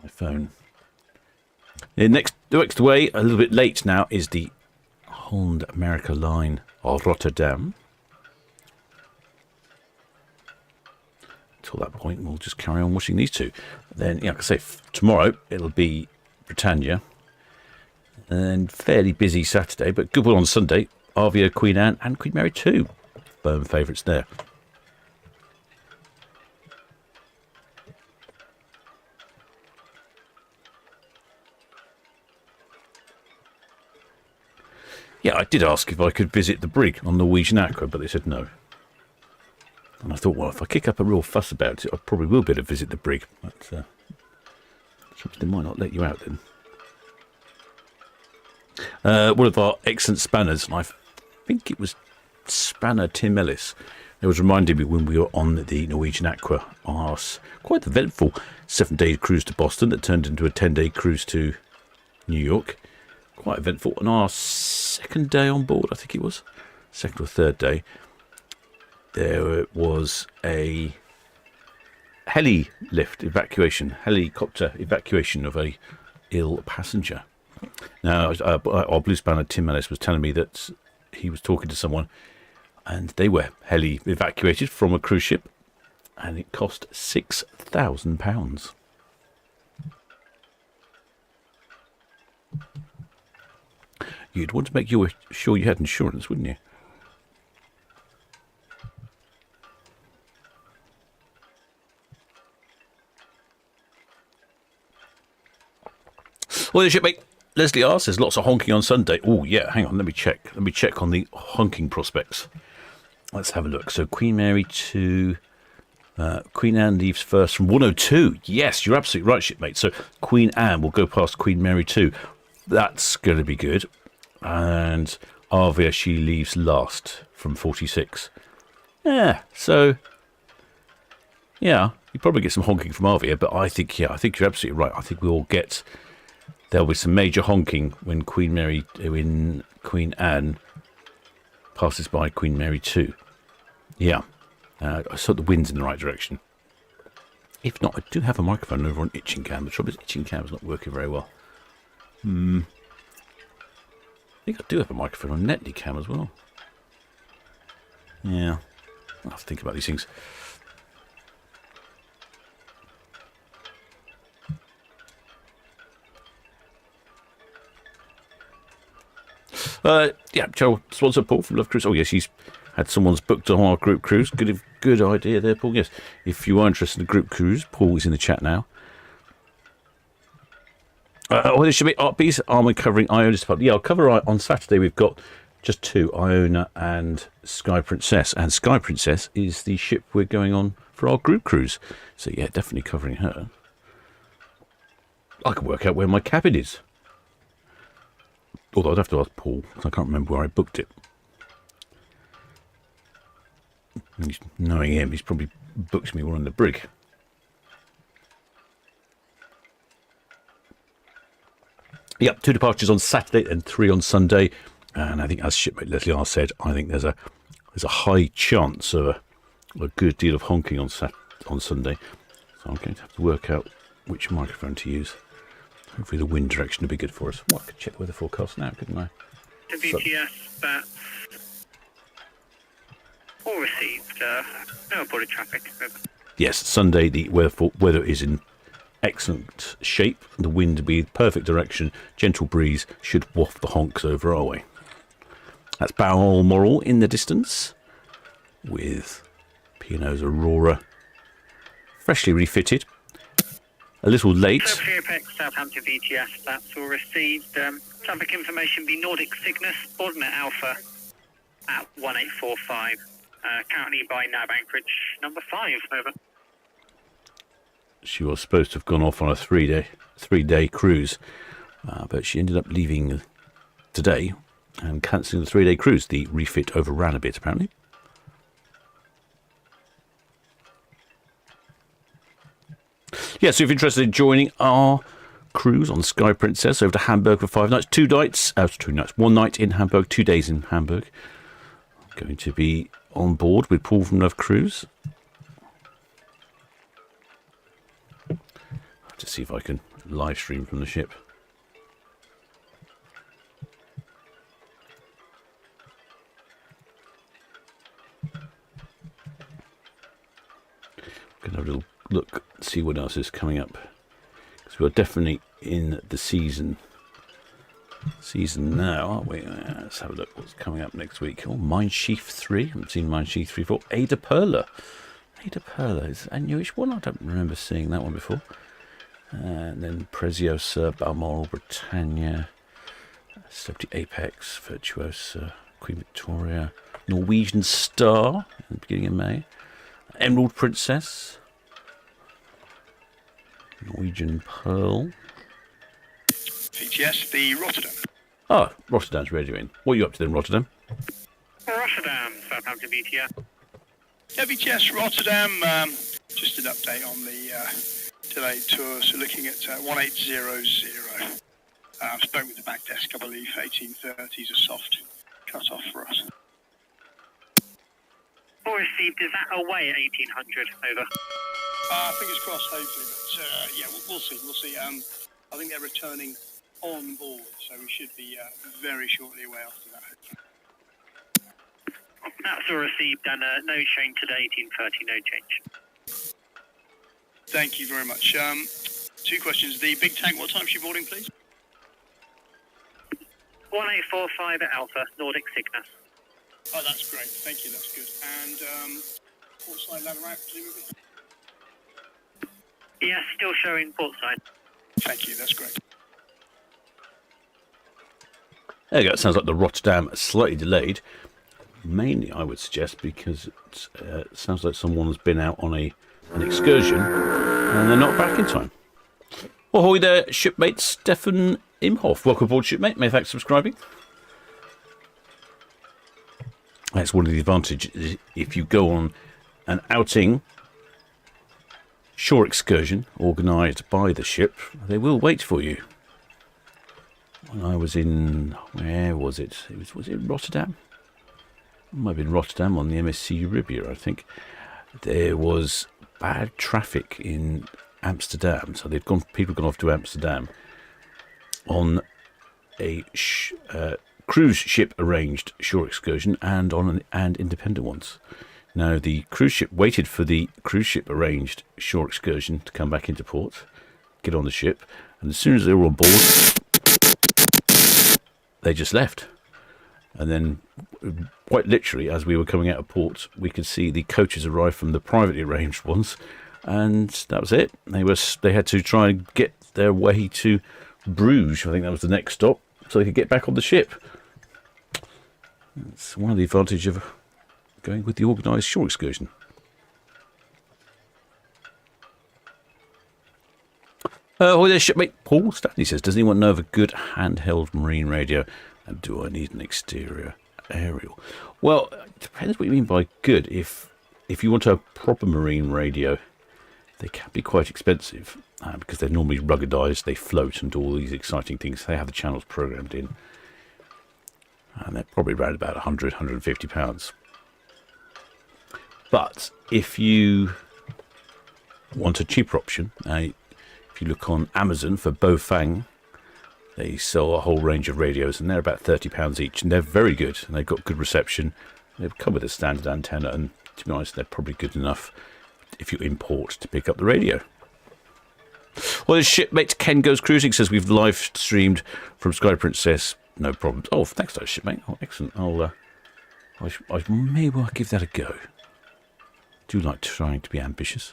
phone. The next away, a little bit late now, is the Holland America Line of Rotterdam. Until that point, we'll just carry on watching these two. Then, like I say, tomorrow it'll be Britannia. And fairly busy Saturday, but good one on Sunday. Arvia, Queen Anne, and Queen Mary 2. Firm favourites there. Yeah, I did ask if I could visit the brig on Norwegian Aqua, but they said no. And I thought, well, if I kick up a real fuss about it, I probably will be able to visit the brig. But they might not let you out then. One of our excellent spanners, and I think it was Spanner Tim Ellis, it was reminding me when we were on the Norwegian Aqua on our quite eventful 7-day cruise to Boston that turned into a 10-day cruise to New York. Quite eventful. On our second day on board, I think it was, second or third day, there was a helicopter evacuation of a ill passenger. Now, our Blue Spanner Tim Ellis was telling me that he was talking to someone and they were heli evacuated from a cruise ship and it cost £6,000. You'd want to make sure you had insurance, wouldn't you? Well, the shipmate Leslie asks, there's lots of honking on Sunday. Oh, yeah, hang on, let me check. Let me check on the honking prospects. Let's have a look. So, Queen Mary 2, Queen Anne leaves first from 102. Yes, you're absolutely right, shipmate. So, Queen Anne will go past Queen Mary 2. That's going to be good. And Arvia, she leaves last from 46. Yeah, so, yeah, you probably get some honking from Arvia, but I think you're absolutely right. I think we'll get... There'll be some major honking when Queen Anne passes by Queen Mary 2. Yeah. So the wind's in the right direction. If not, I do have a microphone over on Itching Cam. The trouble is Itching Cam's not working very well. I think I do have a microphone on Netley Cam as well. Yeah. I'll have to think about these things. Yeah, Joe, sponsor Paul from Love Cruise. Oh, yes, he's had someone's booked on our group cruise. Good idea there, Paul. Yes, if you are interested in the group cruise, Paul is in the chat now. There should be Artbees. Armour covering Iona. Yeah, I'll cover on Saturday. We've got just 2, Iona and Sky Princess. And Sky Princess is the ship we're going on for our group cruise. So, yeah, definitely covering her. I can work out where my cabin is. Although I'd have to ask Paul, because I can't remember where I booked it. Knowing him, he's probably booked me one on the brig. Yep, 2 departures on Saturday and 3 on Sunday. And I think, as shipmate Leslie R said, I think there's a high chance of a good deal of honking on Sunday. So I'm going to have to work out which microphone to use. Hopefully the wind direction will be good for us. Well, I could check the weather forecast now, couldn't I? The VTS, that's all received. No aborted traffic. Over. Yes, Sunday the weather is in excellent shape. The wind will be perfect direction. Gentle breeze should waft the honks over our way. That's Balmoral in the distance with P&O's Aurora freshly refitted. A little late. Apex, Southampton VTS, that's all received. Traffic information be Nordic Cygnus, Ordinate Alpha at 1845. Currently by nav anchorage number 5, over. She was supposed to have gone off on a three-day cruise, but she ended up leaving today and cancelling the 3-day cruise. The refit overran a bit, apparently. Yeah, so if you're interested in joining our cruise on Sky Princess over to Hamburg for 5 nights, 2 nights, 1 night in Hamburg, 2 days in Hamburg. I'm going to be on board with Paul from Love Cruise. I'll have to see if I can live stream from the ship. Going to have a little look, see what else is coming up, because we're definitely in the season now, aren't we? Let's have a look what's coming up next week. Oh, Minesheath 3. I haven't seen Minesheath 3 before. Ada Perla is a newish one. I don't remember seeing that one before. And then Preziosa, Balmoral, Britannia, Celebrity Apex, Virtuosa, Queen Victoria, Norwegian Star in the beginning of May, Emerald Princess, Norwegian Pearl. VTS, the Rotterdam. Ah, Rotterdam's radioing. What are you up to then, Rotterdam? Rotterdam, Southampton VTS. Yeah, VTS, Rotterdam. Just an update on the delayed tour. So looking at 1800. I've spoken with the back desk, I believe 1830 is a soft cut-off for us. All received, is that away at 1800, over? Fingers crossed, hopefully, but yeah, we'll see. I think they're returning on board, so we should be very shortly away after that. That's all received, and no change today, 1830, no change. Thank you very much. 2 questions. The big tank, what time is she boarding, please? 1845 at Alpha, Nordic Cygnus. Oh, that's great. Thank you. That's good. And port side ladder out, presumably? Yeah, still showing port side. Thank you. That's great. There you go. It sounds like the Rotterdam slightly delayed. Mainly, I would suggest, because it sounds like someone's been out on an excursion and they're not back in time. Ahoy there, shipmate Stefan Imhoff. Welcome aboard, shipmate. Many thanks for subscribing. That's one of the advantages. If you go on an outing, shore excursion organised by the ship, they will wait for you. When I was in, where was it? Was it Rotterdam? It might have been Rotterdam on the MSC Euribia, I think. There was bad traffic in Amsterdam, so people had gone off to Amsterdam on a cruise ship arranged shore excursion and on independent ones. Now, the cruise ship waited for the cruise ship arranged shore excursion to come back into port, get on the ship, and as soon as they were on board, they just left. And then, quite literally, as we were coming out of port, we could see the coaches arrive from the privately arranged ones, and that was it. They had to try and get their way to Bruges. I think that was the next stop, so they could get back on the ship. It's one of the advantages of going with the organised shore excursion. Hi there, shipmate Paul Stanley says, does anyone know of a good handheld marine radio, and do I need an exterior aerial? Well, it depends what you mean by good. If you want a proper marine radio, they can be quite expensive because they're normally ruggedised, they float and do all these exciting things. They have the channels programmed in, and they're probably around about 100, 150 pounds. But if you want a cheaper option, if you look on Amazon for Bofang, they sell a whole range of radios, and they're about £30 each, and they're very good, and they've got good reception. They come with a standard antenna, and to be honest, they're probably good enough if you import to pick up the radio. Well, the shipmate Ken Goes Cruising says we've live streamed from Sky Princess. No problem. Oh, thanks to that shipmate. Oh, excellent. I may well give that a go. Do like trying to be ambitious.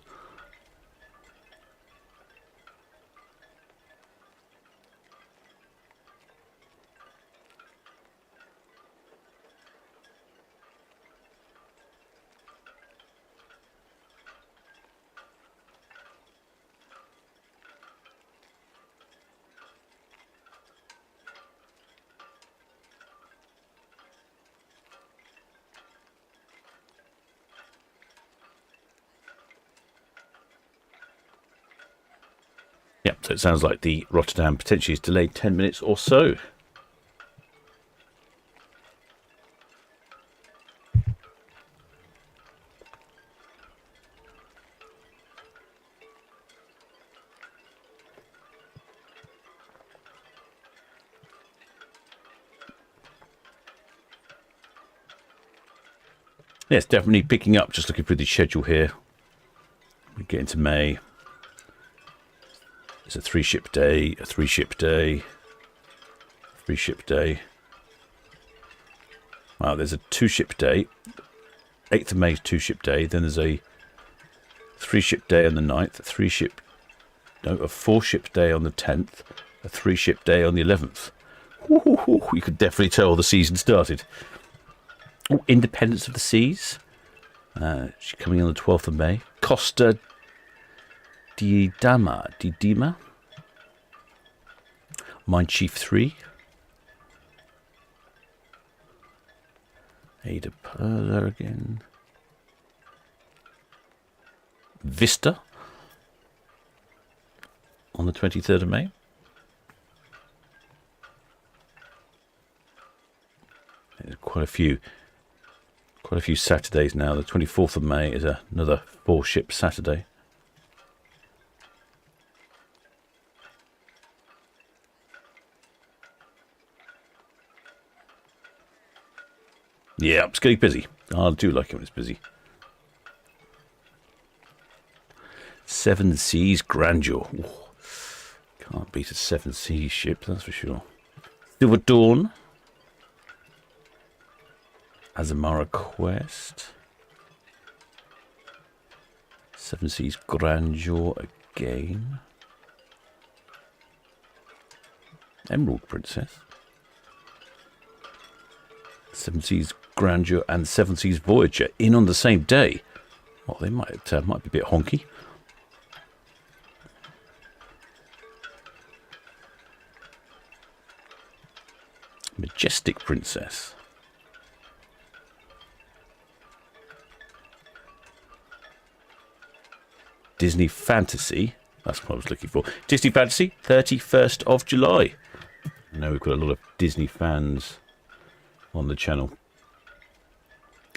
Yep, so it sounds like the Rotterdam potentially is delayed 10 minutes or so. Yes, definitely picking up. Just looking through the schedule here. We get into May. It's a 3-ship day, a 3-ship day, 3-ship day. Wow, there's a 2-ship day. 8th of May is 2-ship day. Then there's a 3-ship day on the 9th, a 4-ship day on the 10th, a 3-ship day on the 11th. You could definitely tell the season started. Oh, Independence of the Seas. She's coming on the 12th of May. Costa Didima. Mine Chief 3. Ada Perla again. Vista on the 23rd of May. There's quite a few Saturdays now. The 24th of May is another 4-ship Saturday. Yeah, it's getting busy. I do like it when it's busy. 7 Seas Grandeur. Ooh, can't beat a 7 Seas ship, that's for sure. Silver Dawn Azamara Quest. Seven Seas Grandeur again. Emerald Princess. Seven Seas Grandeur and Seven Seas Voyager in on the same day. Well, they might be a bit honky. Majestic Princess. Disney Fantasy. That's what I was looking for. Disney Fantasy, 31st of July. I know we've got a lot of Disney fans on the channel.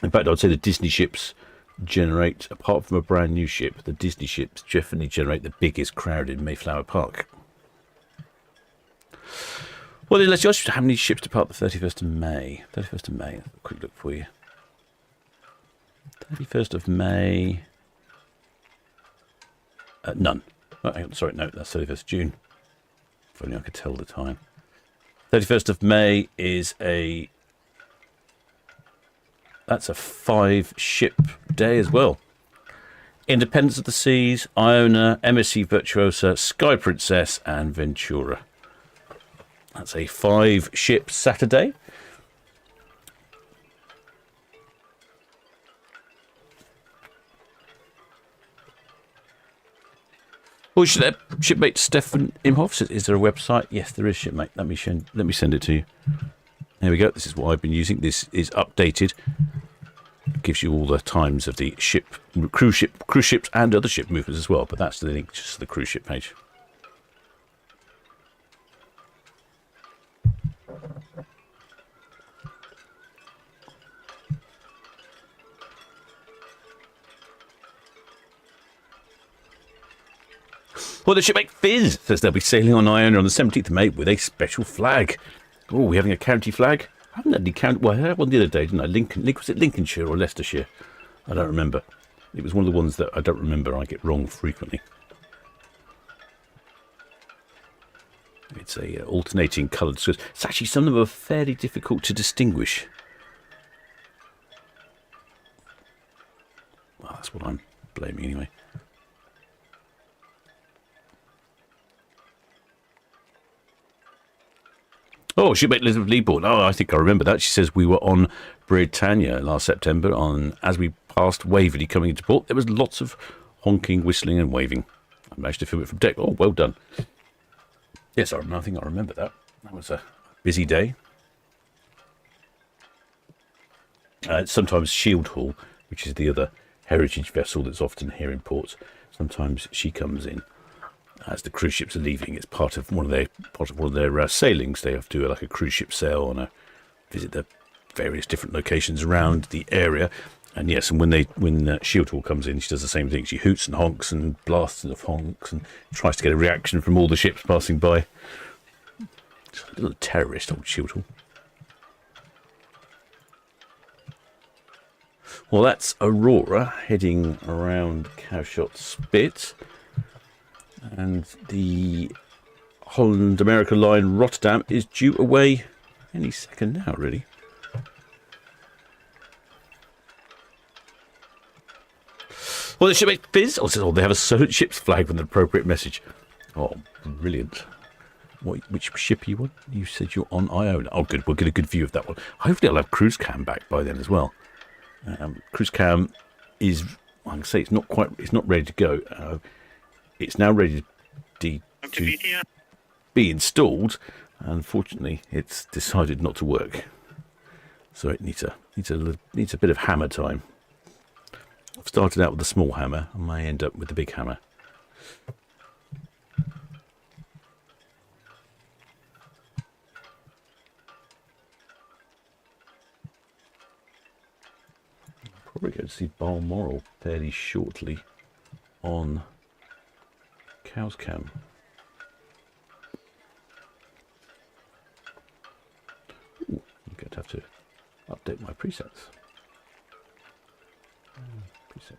In fact, I'd say the Disney ships generate, apart from a brand new ship, the Disney ships definitely generate the biggest crowd in Mayflower Park. Well, then let's just how many ships depart the 31st of May. 31st of May. A quick look for you. 31st of May. None. Oh, hang on, sorry, no, that's 31st of June. If only I could tell the time. 31st of May is that's a 5-ship day as well. Independence of the Seas, Iona, MSC Virtuosa, Sky Princess, and Ventura. That's a 5-ship Saturday. Oh, shipmate Stefan Imhoff, is there a website? Yes, there is, shipmate. Let me send it to you. There we go. This is what I've been using. This is updated. It gives you all the times of the cruise ships and other ship movements as well. But that's the link just to the cruise ship page. Well, the shipmate Fizz says they'll be sailing on Iona on the 17th of May with a special flag. Oh, we're having a county flag? I haven't had any county. Well, I had one the other day, didn't I? Was it Lincolnshire or Leicestershire? I don't remember. It was one of the ones that I don't remember. I get wrong frequently. It's a alternating coloured skirt. It's actually, some of them are fairly difficult to distinguish. Well, that's what I'm blaming anyway. Oh, shipmate Elizabeth Leeborn. Oh, I think I remember that. She says we were on Britannia last September. As we passed Waverley coming into port, there was lots of honking, whistling, and waving. I managed to film it from deck. Oh, well done. Yes, I think I remember that. That was a busy day. Sometimes Shield Hall, which is the other heritage vessel that's often here in ports, sometimes she comes in. As the cruise ships are leaving, it's part of one of their sailings. They have to do like a cruise ship sail and visit the various different locations around the area. And yes, and when Shield Hall comes in, she does the same thing. She hoots and honks and blasts and honks and tries to get a reaction from all the ships passing by. It's a little terrorist, old Shield Hall. Well, that's Aurora heading around Cowshot Spit. And the Holland America line Rotterdam is due away any second now, really. Well, the shipmate Fizz says, they have a Solent Ships flag with an appropriate message. Oh, brilliant. Which ship are you on? You said you're on Iona. Oh, good. We'll get a good view of that one. Hopefully I'll have Cruise Cam back by then as well. Cruise Cam is, I can say it's not ready to go. It's now ready to be installed. Unfortunately, it's decided not to work. So it needs a bit of hammer time. I've started out with a small hammer. I may end up with the big hammer. Probably going to see Balmoral fairly shortly on Cow's Cam. Ooh, I'm going to have to update my presets. Preset.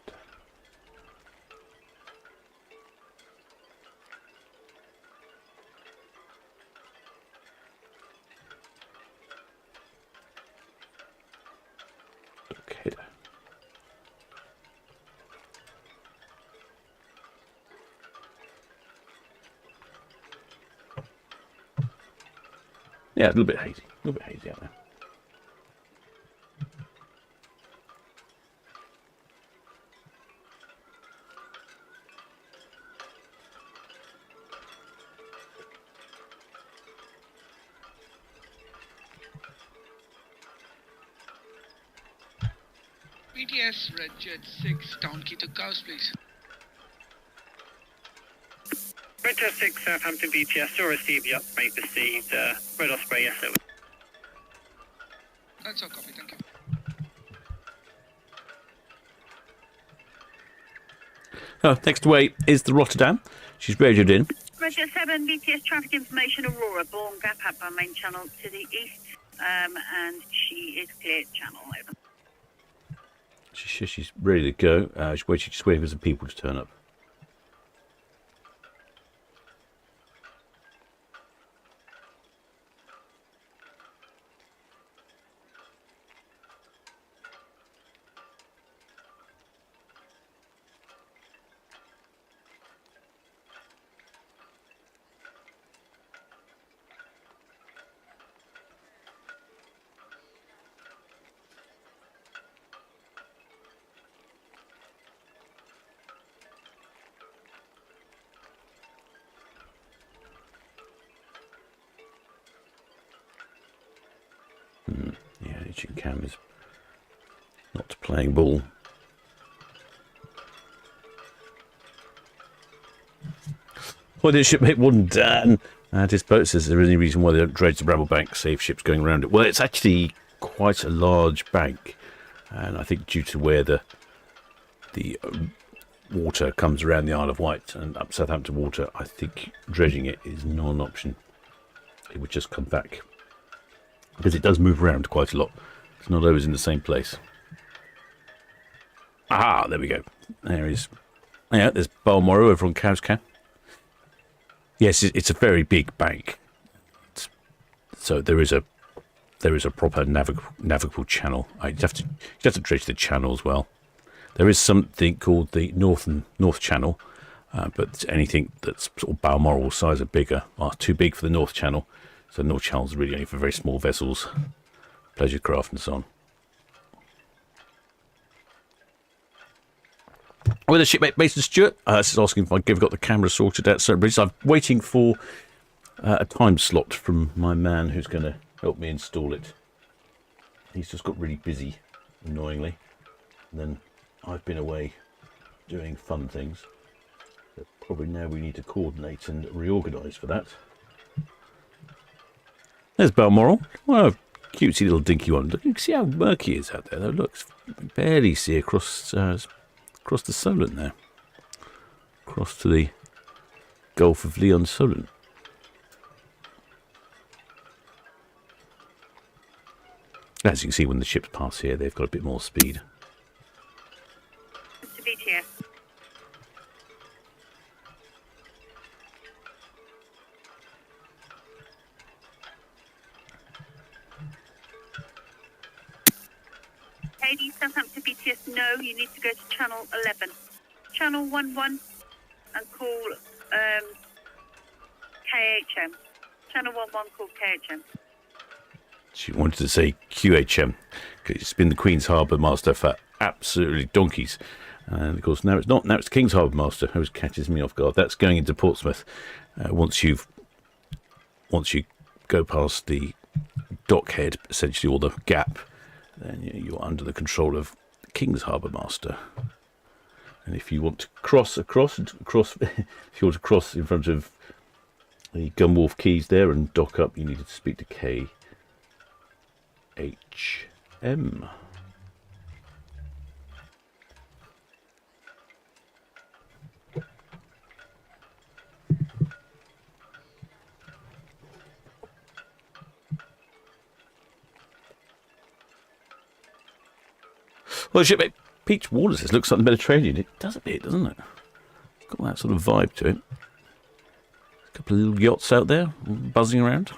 Yeah, a little bit hazy. A little bit hazy out there. BTS Red Jet 6, Town Quay to Cows, please. Red Jet 6, Southampton BTS, still received, yep, may proceed. Red Osprey, yes, over. That's all copy, thank you. Oh, next away is the Rotterdam. She's radioed in. Red Jet 7, BTS traffic information, Aurora, Bourne Gap up our main channel to the east, and she is clear channel, over. She's ready to go. She's waiting for some people to turn up. Yeah, Agent Cam is not playing ball. Why did shipmate one Dan at his boat says there is any reason why they don't dredge the Bramblebank, save ships going around it? Well, it's actually quite a large bank, and I think due to where the water comes around the Isle of Wight and up Southampton water, I think dredging it is not an option. It would just come back, because it does move around quite a lot. It's not always in the same place. Ah, there we go. There is. Yeah, there's Balmoral over on Cow's Camp. Yes, it's a very big bank. So there is a proper navigable channel. You'd have to dredge the channel as well. There is something called the North Channel, but anything that's sort of Balmoral size or bigger are too big for the North Channel. So North Channel is really only for very small vessels, pleasure craft and so on. With a shipmate Mason Stewart, this is asking if I've got the camera sorted out. So I'm waiting for a time slot from my man who's going to help me install it. He's just got really busy, annoyingly. And then I've been away doing fun things. So probably now we need to coordinate and reorganise for that. There's Balmoral. What a cutesy little dinky one. Look, you can see how murky it is out there, though. Look, you can barely see across the Solent there. Across to the Gulf of Leon Solent. As you can see, when the ships pass here, they've got a bit more speed. To BTS. Hades, Southampton BTS, no, you need to go to channel 11. Channel 11 and call KHM. Channel 11 call KHM. She wanted to say QHM, because it's been the Queen's Harbour Master for absolutely donkeys. And of course, now it's not. Now it's the King's Harbour Master, who catches me off guard. That's going into Portsmouth. Once you go past the dockhead, essentially, or the gap, then you're under the control of the King's Harbour Master. And if you want to cross, if you want to cross in front of the Gunwharf Quays there and dock up, you need to speak to KHM. Well, shipmate Peach Waters, this looks like the Mediterranean. It does a bit, doesn't it? It's got that sort of vibe to it. A couple of little yachts out there buzzing around.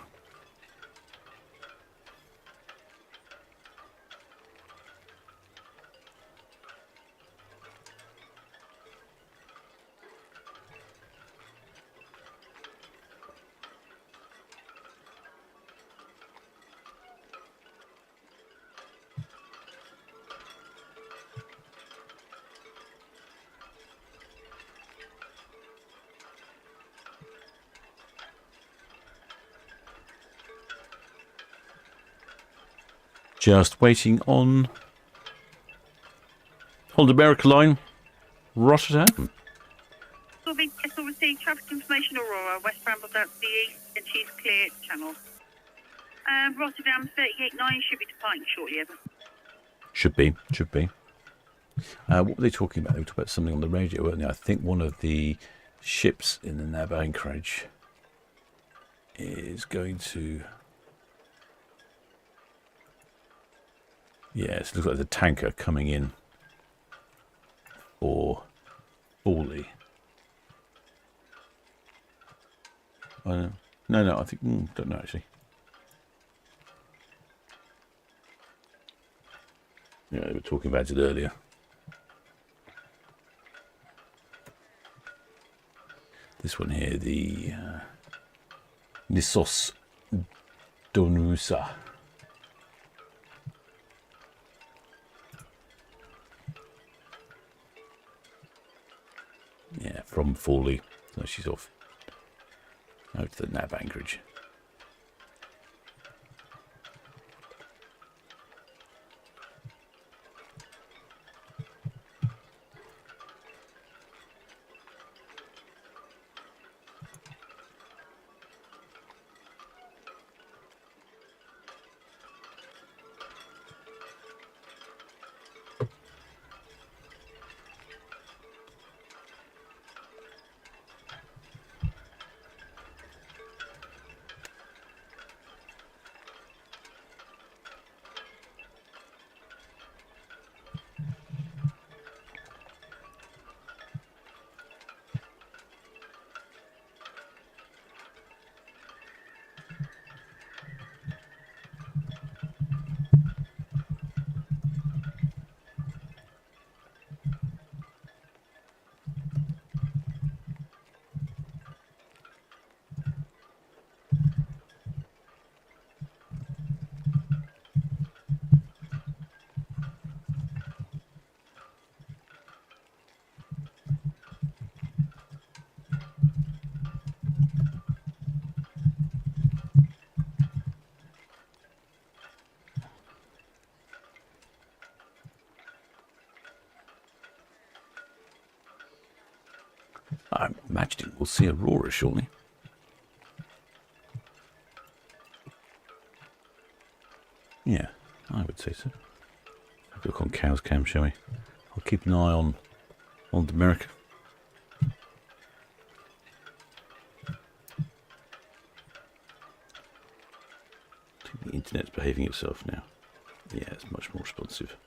Just waiting on Hold America line, Rotterdam. VTS will receive traffic information Aurora, west Brambles out to the east, and she's clear channel. Rotterdam 38.9 should be departing shortly, Evan. Should be. What were they talking about? They were talking about something on the radio, weren't they? I think one of the ships in the nav anchorage is going to... Yes, it looks like the tanker coming in for Hawley. No, I think... don't know, actually. Yeah, they were talking about it earlier. This one here, the Nissos Donusa. Yeah, from Fawley. So she's off out to the nav anchorage. I'm imagining we'll see Aurora shortly. Yeah, I would say so. Have a look on Cow's Cam, shall we? I'll keep an eye on America. I think the internet's behaving itself now. Yeah, it's much more responsive.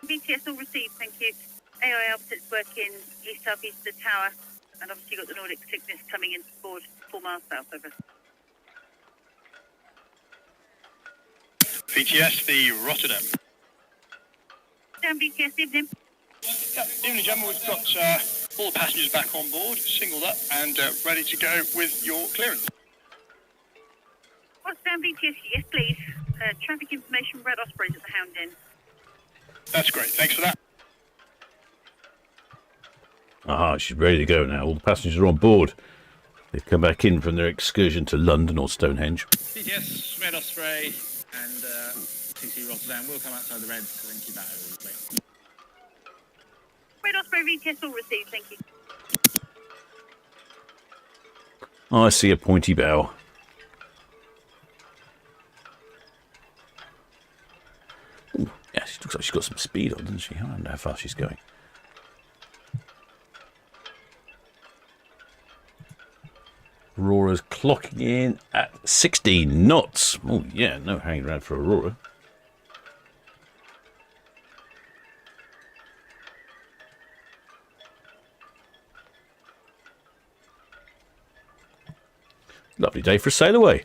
VTS all received, thank you. AI opposites working east-south-east of the tower, and obviously you've got the Nordic sickness coming in forward 4 miles south, over. VTS, the Rotterdam. Down VTS, evening. Yeah, evening, gentlemen. We've got all the passengers back on board, singled up, and ready to go with your clearance. What's down VTS? Yes, please. Traffic information, Red Ospreys at the Hound Inn. That's great. Thanks for that. Aha, she's ready to go now. All the passengers are on board. They've come back in from their excursion to London or Stonehenge. VTS, Red Osprey, and TC Rotterdam will come outside the Reds and keep that over the place. Red Osprey VTS all received, thank you. I see a pointy bow. Looks like she's got some speed on, doesn't she? I don't know how fast she's going. Aurora's clocking in at 16 knots. Oh, yeah, no hanging around for Aurora. Lovely day for a sail away.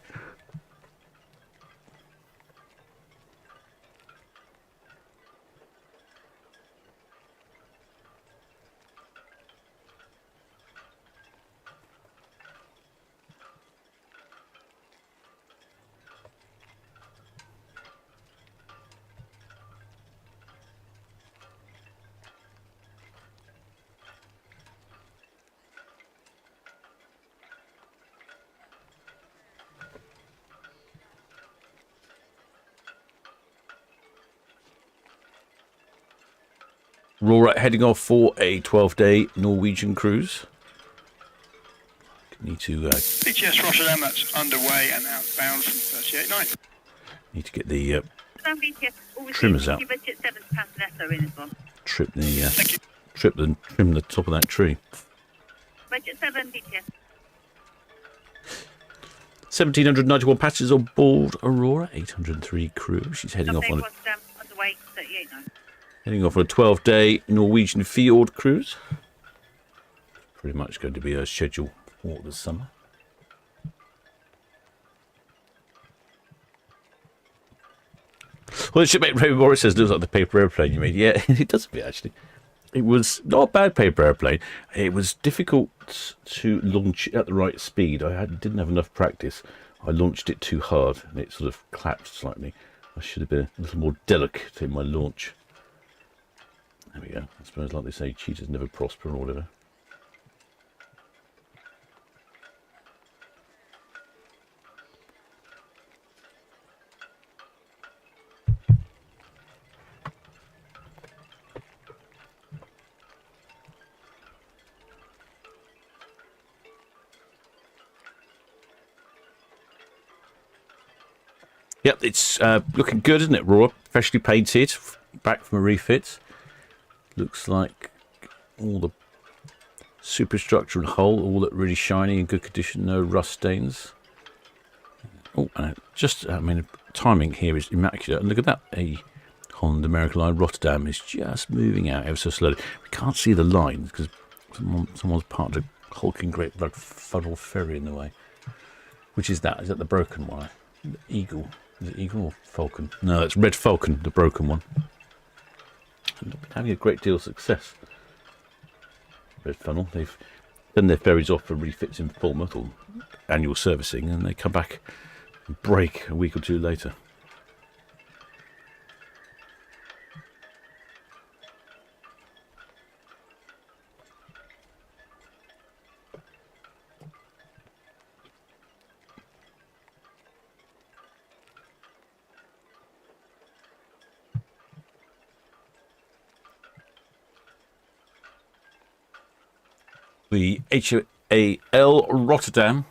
Aurora heading off for a 12-day Norwegian cruise. Need to BTS Rotterdam, that's underway and outbound from 38.9. need to get the trimmers out. Trim the top of that tree. Budget 7, BTS. 1,791 passengers on board Aurora, 803 crew. She's heading off on a Underway, 38.9. Heading off on a 12-day Norwegian fjord cruise. Pretty much going to be her schedule for the summer. Well, the shipmate Ray Morris says, looks like the paper airplane you made. Yeah, it does a bit, actually. It was not a bad paper airplane. It was difficult to launch at the right speed. Didn't have enough practice. I launched it too hard and it sort of collapsed slightly. I should have been a little more delicate in my launch. There we go. I suppose, like they say, cheaters never prosper or whatever. Yep, it's looking good, isn't it, Aurora? Freshly painted, back from a refit. Looks like all the superstructure and hull, all look really shiny in good condition, no rust stains. Oh, and timing here is immaculate. And look at that, a Holland American line Rotterdam is just moving out ever so slowly. We can't see the lines because someone's parked a hulking great blood funnel ferry in the way. Which is that? Is that the broken one? The Eagle. Is it Eagle or Falcon? No, it's Red Falcon, the broken one. And they've been having a great deal of success. Red Funnel. They've done their ferries off for refits in Falmouth or annual servicing, and they come back and break a week or two later. The HAL Rotterdam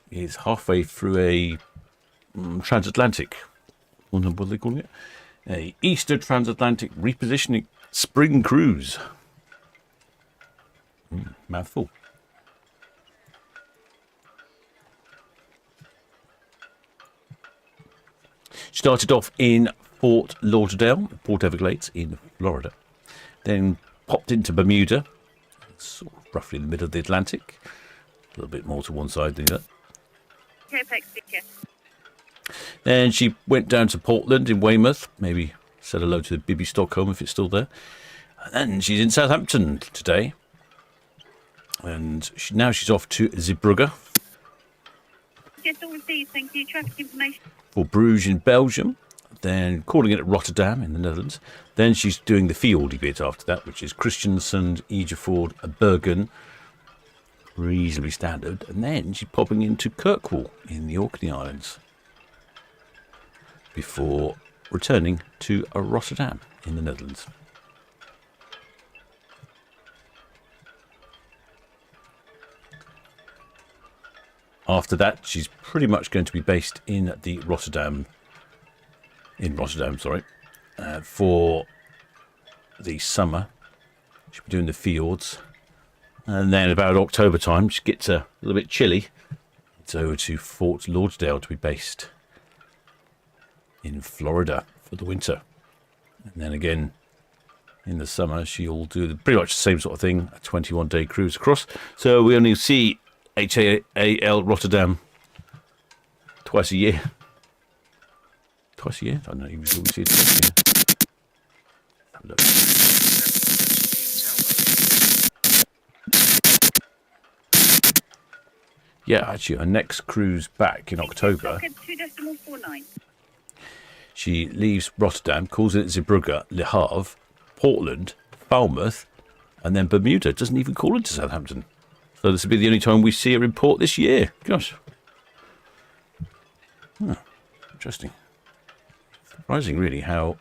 is halfway through a transatlantic, what are they calling it? A Easter transatlantic repositioning spring cruise. Mouthful. Started off in Fort Lauderdale, Port Everglades in Florida. Then popped into Bermuda. Sort of roughly in the middle of the Atlantic, a little bit more to one side than that. Then she went down to Portland in Weymouth, maybe said hello to Bibi Stockholm if it's still there. And then she's in Southampton today, and now she's off to Zeebrugge. Yes, all received, thank you. Traffic information. For Bruges in Belgium, then calling it at Rotterdam in the Netherlands. Then she's doing the fieldy bit after that, which is Christiansand, Egerford, Bergen, reasonably standard. And then she's popping into Kirkwall in the Orkney Islands before returning to Rotterdam in the Netherlands. After that, she's pretty much going to be based in Rotterdam, for the summer. She'll be doing the fjords. And then about October time, she gets a little bit chilly. It's over to Fort Lauderdale to be based in Florida for the winter. And then again, in the summer, she'll do pretty much the same sort of thing, a 21-day cruise across. So we only see HAL Rotterdam twice a year. Twice a year? I don't know, we see it twice a year. Have a look. Yeah, actually, her next cruise back in October. 2.49. She leaves Rotterdam, calls it Zeebrugge, Le Havre, Portland, Falmouth, and then Bermuda. Doesn't even call into Southampton. So this will be the only time we see her in port this year. Gosh. Oh, interesting. Surprising, really, how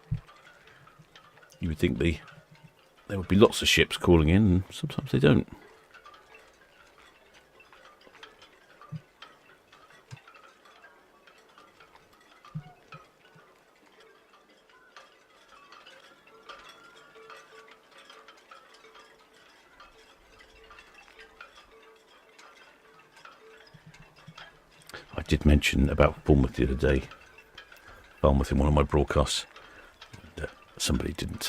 you would think there would be lots of ships calling in, and sometimes they don't. I did mention about Bournemouth the other day, Bournemouth in one of my broadcasts. And, somebody didn't.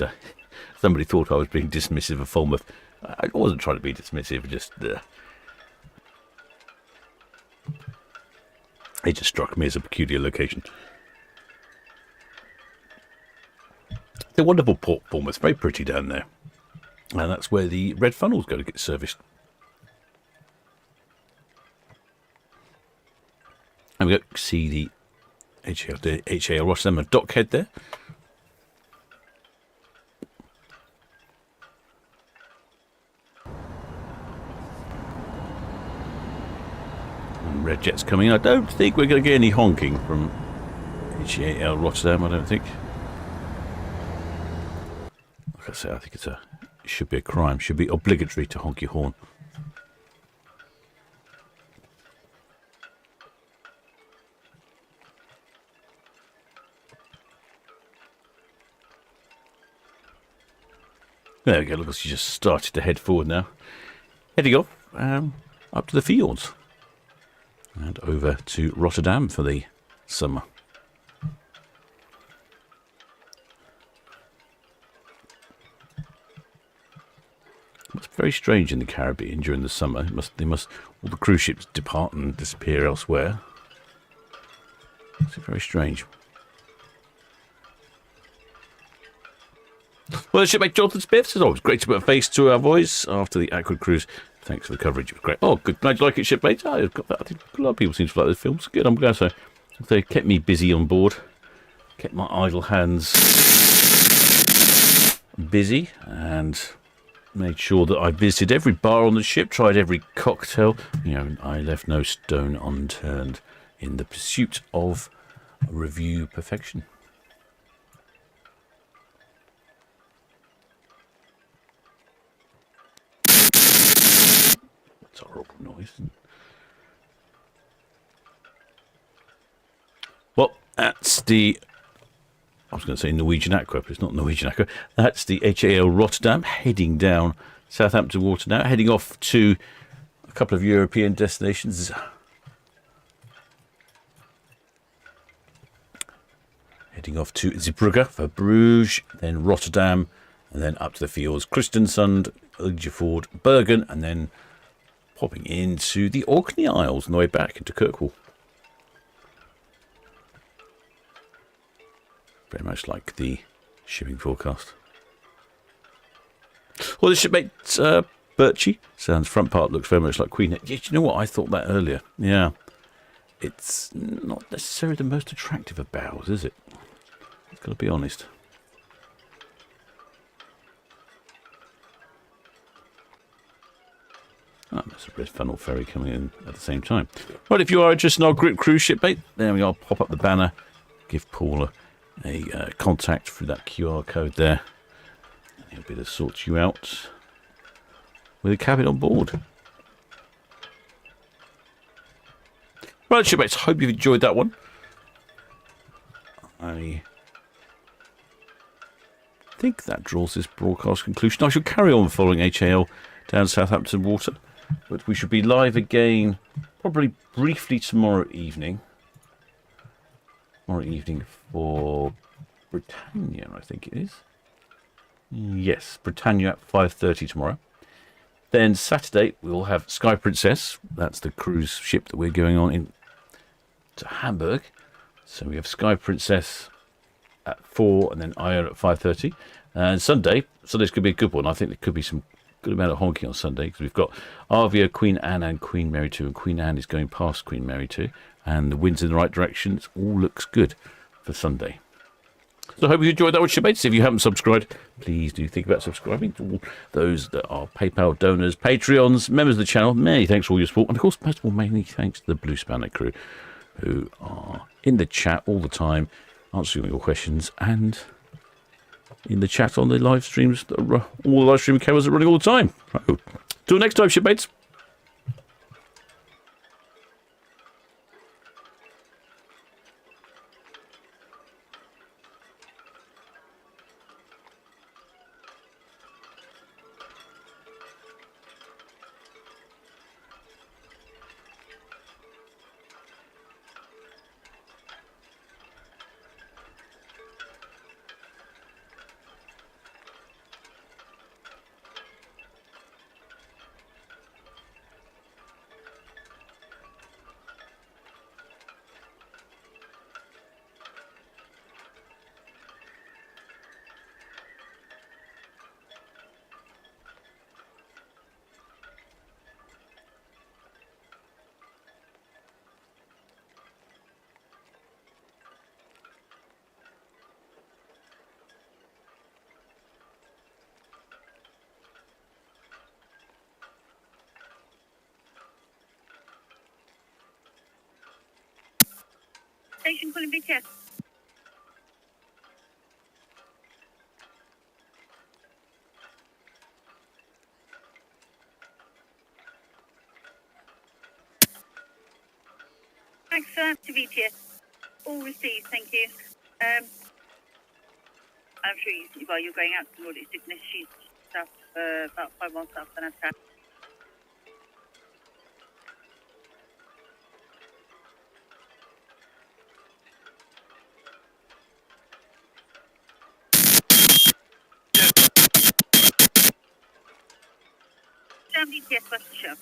Somebody thought I was being dismissive of Falmouth. I wasn't trying to be dismissive. Just it just struck me as a peculiar location. It's a wonderful port, Bournemouth. Very pretty down there, and that's where the red funnels go to get serviced. And we go see the HAL Rotterdam dockhead there. And red jet's coming. I don't think we're going to get any honking from HAL Rotterdam, I don't think. Like I say, I think it should be a crime. Should be obligatory to honk your horn. There we go, look, she just started to head forward now. Heading off up to the fields. And over to Rotterdam for the summer. It's very strange in the Caribbean during the summer. All the cruise ships depart and disappear elsewhere. It's very strange. Well, the shipmate Jonathan Smith says, it's great to put a face to our voice after the Aqua cruise. Thanks for the coverage. It was great. Oh, good. Glad you like it, shipmate. I think a lot of people seem to like those films. Good. I'm glad so. They kept me busy on board. Kept my idle hands busy and made sure that I visited every bar on the ship, tried every cocktail. I left no stone unturned in the pursuit of review perfection. It's a horrible noise. Well, that's the... I was going to say Norwegian Aqua, but it's not Norwegian Aqua. That's the HAL Rotterdam, heading down Southampton water now, heading off to a couple of European destinations. Heading off to Zeebrugge for Bruges, then Rotterdam, and then up to the fields, Christiansand, Ugeford, Bergen, and then popping into the Orkney Isles on the way back into Kirkwall. Very much like the shipping forecast. Well, the shipmate Birchie sounds front part looks very much like Queen. Yeah, you know what? I thought that earlier. Yeah. It's not necessarily the most attractive of bows, is it? I've got to be honest. Oh, there's a red funnel ferry coming in at the same time. Right, if you are interested in our group cruise ship, mate, there we are. Pop up the banner. Give Paul a contact through that QR code there. And he'll be able to sort you out with a cabin on board. Right, shipmates, hope you've enjoyed that one. I think that draws this broadcast conclusion. I shall carry on following HAL down Southampton water, but we should be live again probably briefly tomorrow evening. Tomorrow evening for Britannia, I think it is. Yes, Britannia at 5:30 tomorrow. Then Saturday we'll have Sky Princess. That's the cruise ship that we're going on in to Hamburg. So we have Sky Princess at 4 and then Io at 5:30. And Sunday's going to be a good one. I think there could be some good amount of honking on Sunday because we've got Arvia, Queen Anne and Queen Mary 2, and Queen Anne is going past Queen Mary 2, and the wind's in the right direction. It all looks good for Sunday. So I hope you enjoyed that one, shipmates. If you haven't subscribed, please do think about subscribing. To all those that are PayPal donors, Patreons, members of the channel, many thanks for all your support. And of course, most of all, many thanks to the Blue Spanner crew who are in the chat all the time, answering your questions, and in the chat on the live streams. All the live streaming cameras are running all the time. So, till next time, shipmates. Station calling BTS. Thanks to BTS. All received, thank you. I'm sure you're going out to Nordic Sickness. She's south, about 5 miles south than us. Down BTS, west the show.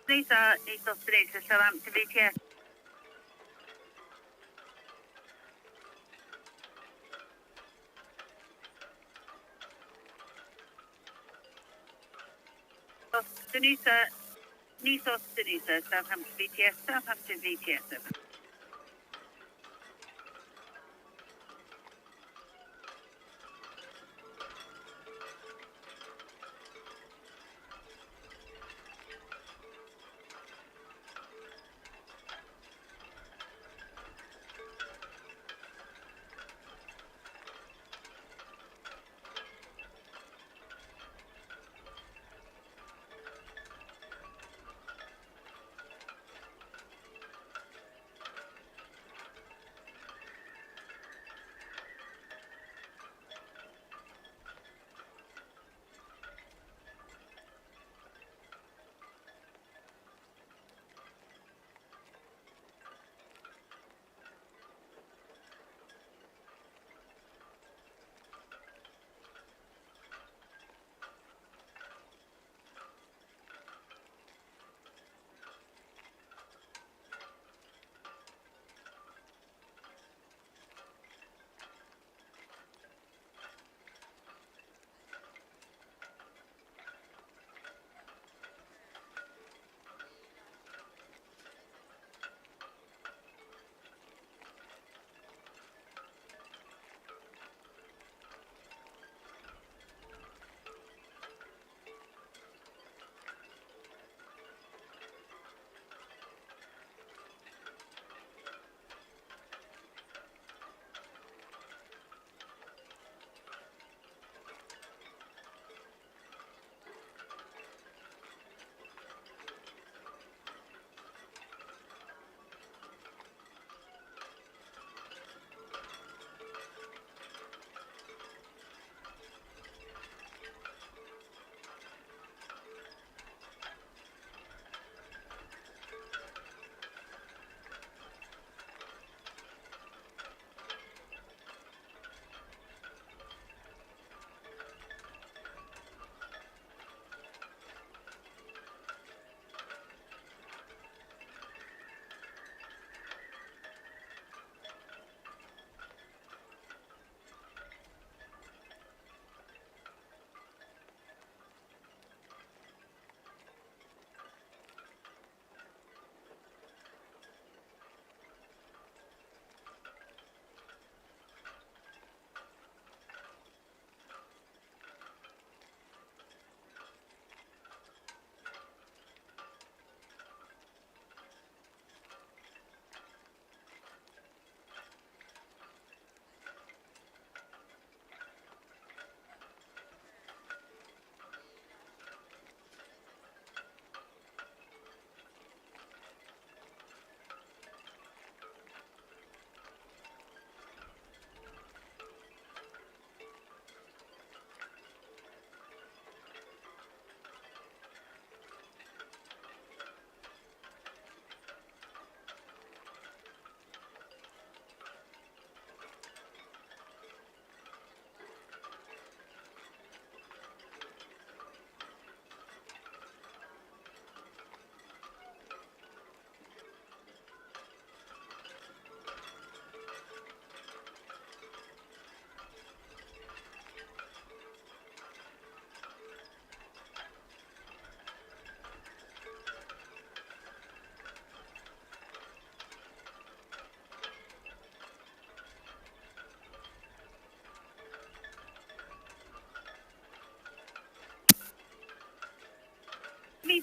These are Southampton BTS. Nisos Danusa, Southampton BTS, Southampton BTS. Over.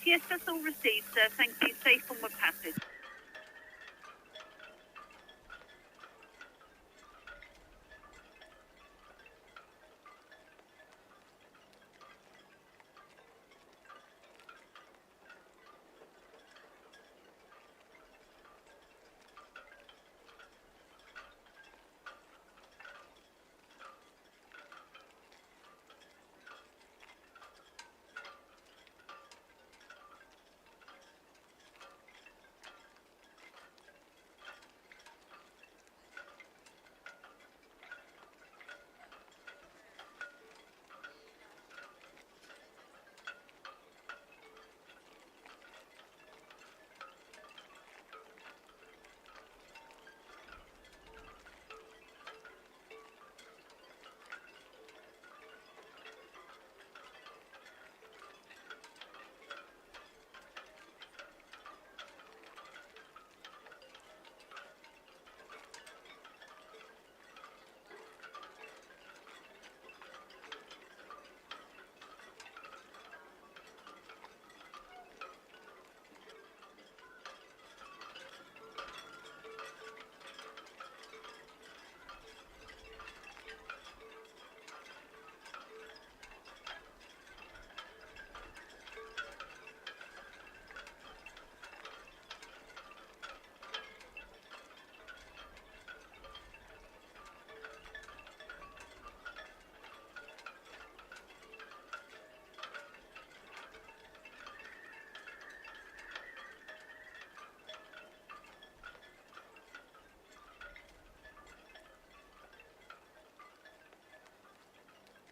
Yes, that's all received, sir. Thank you. Safe onward passage.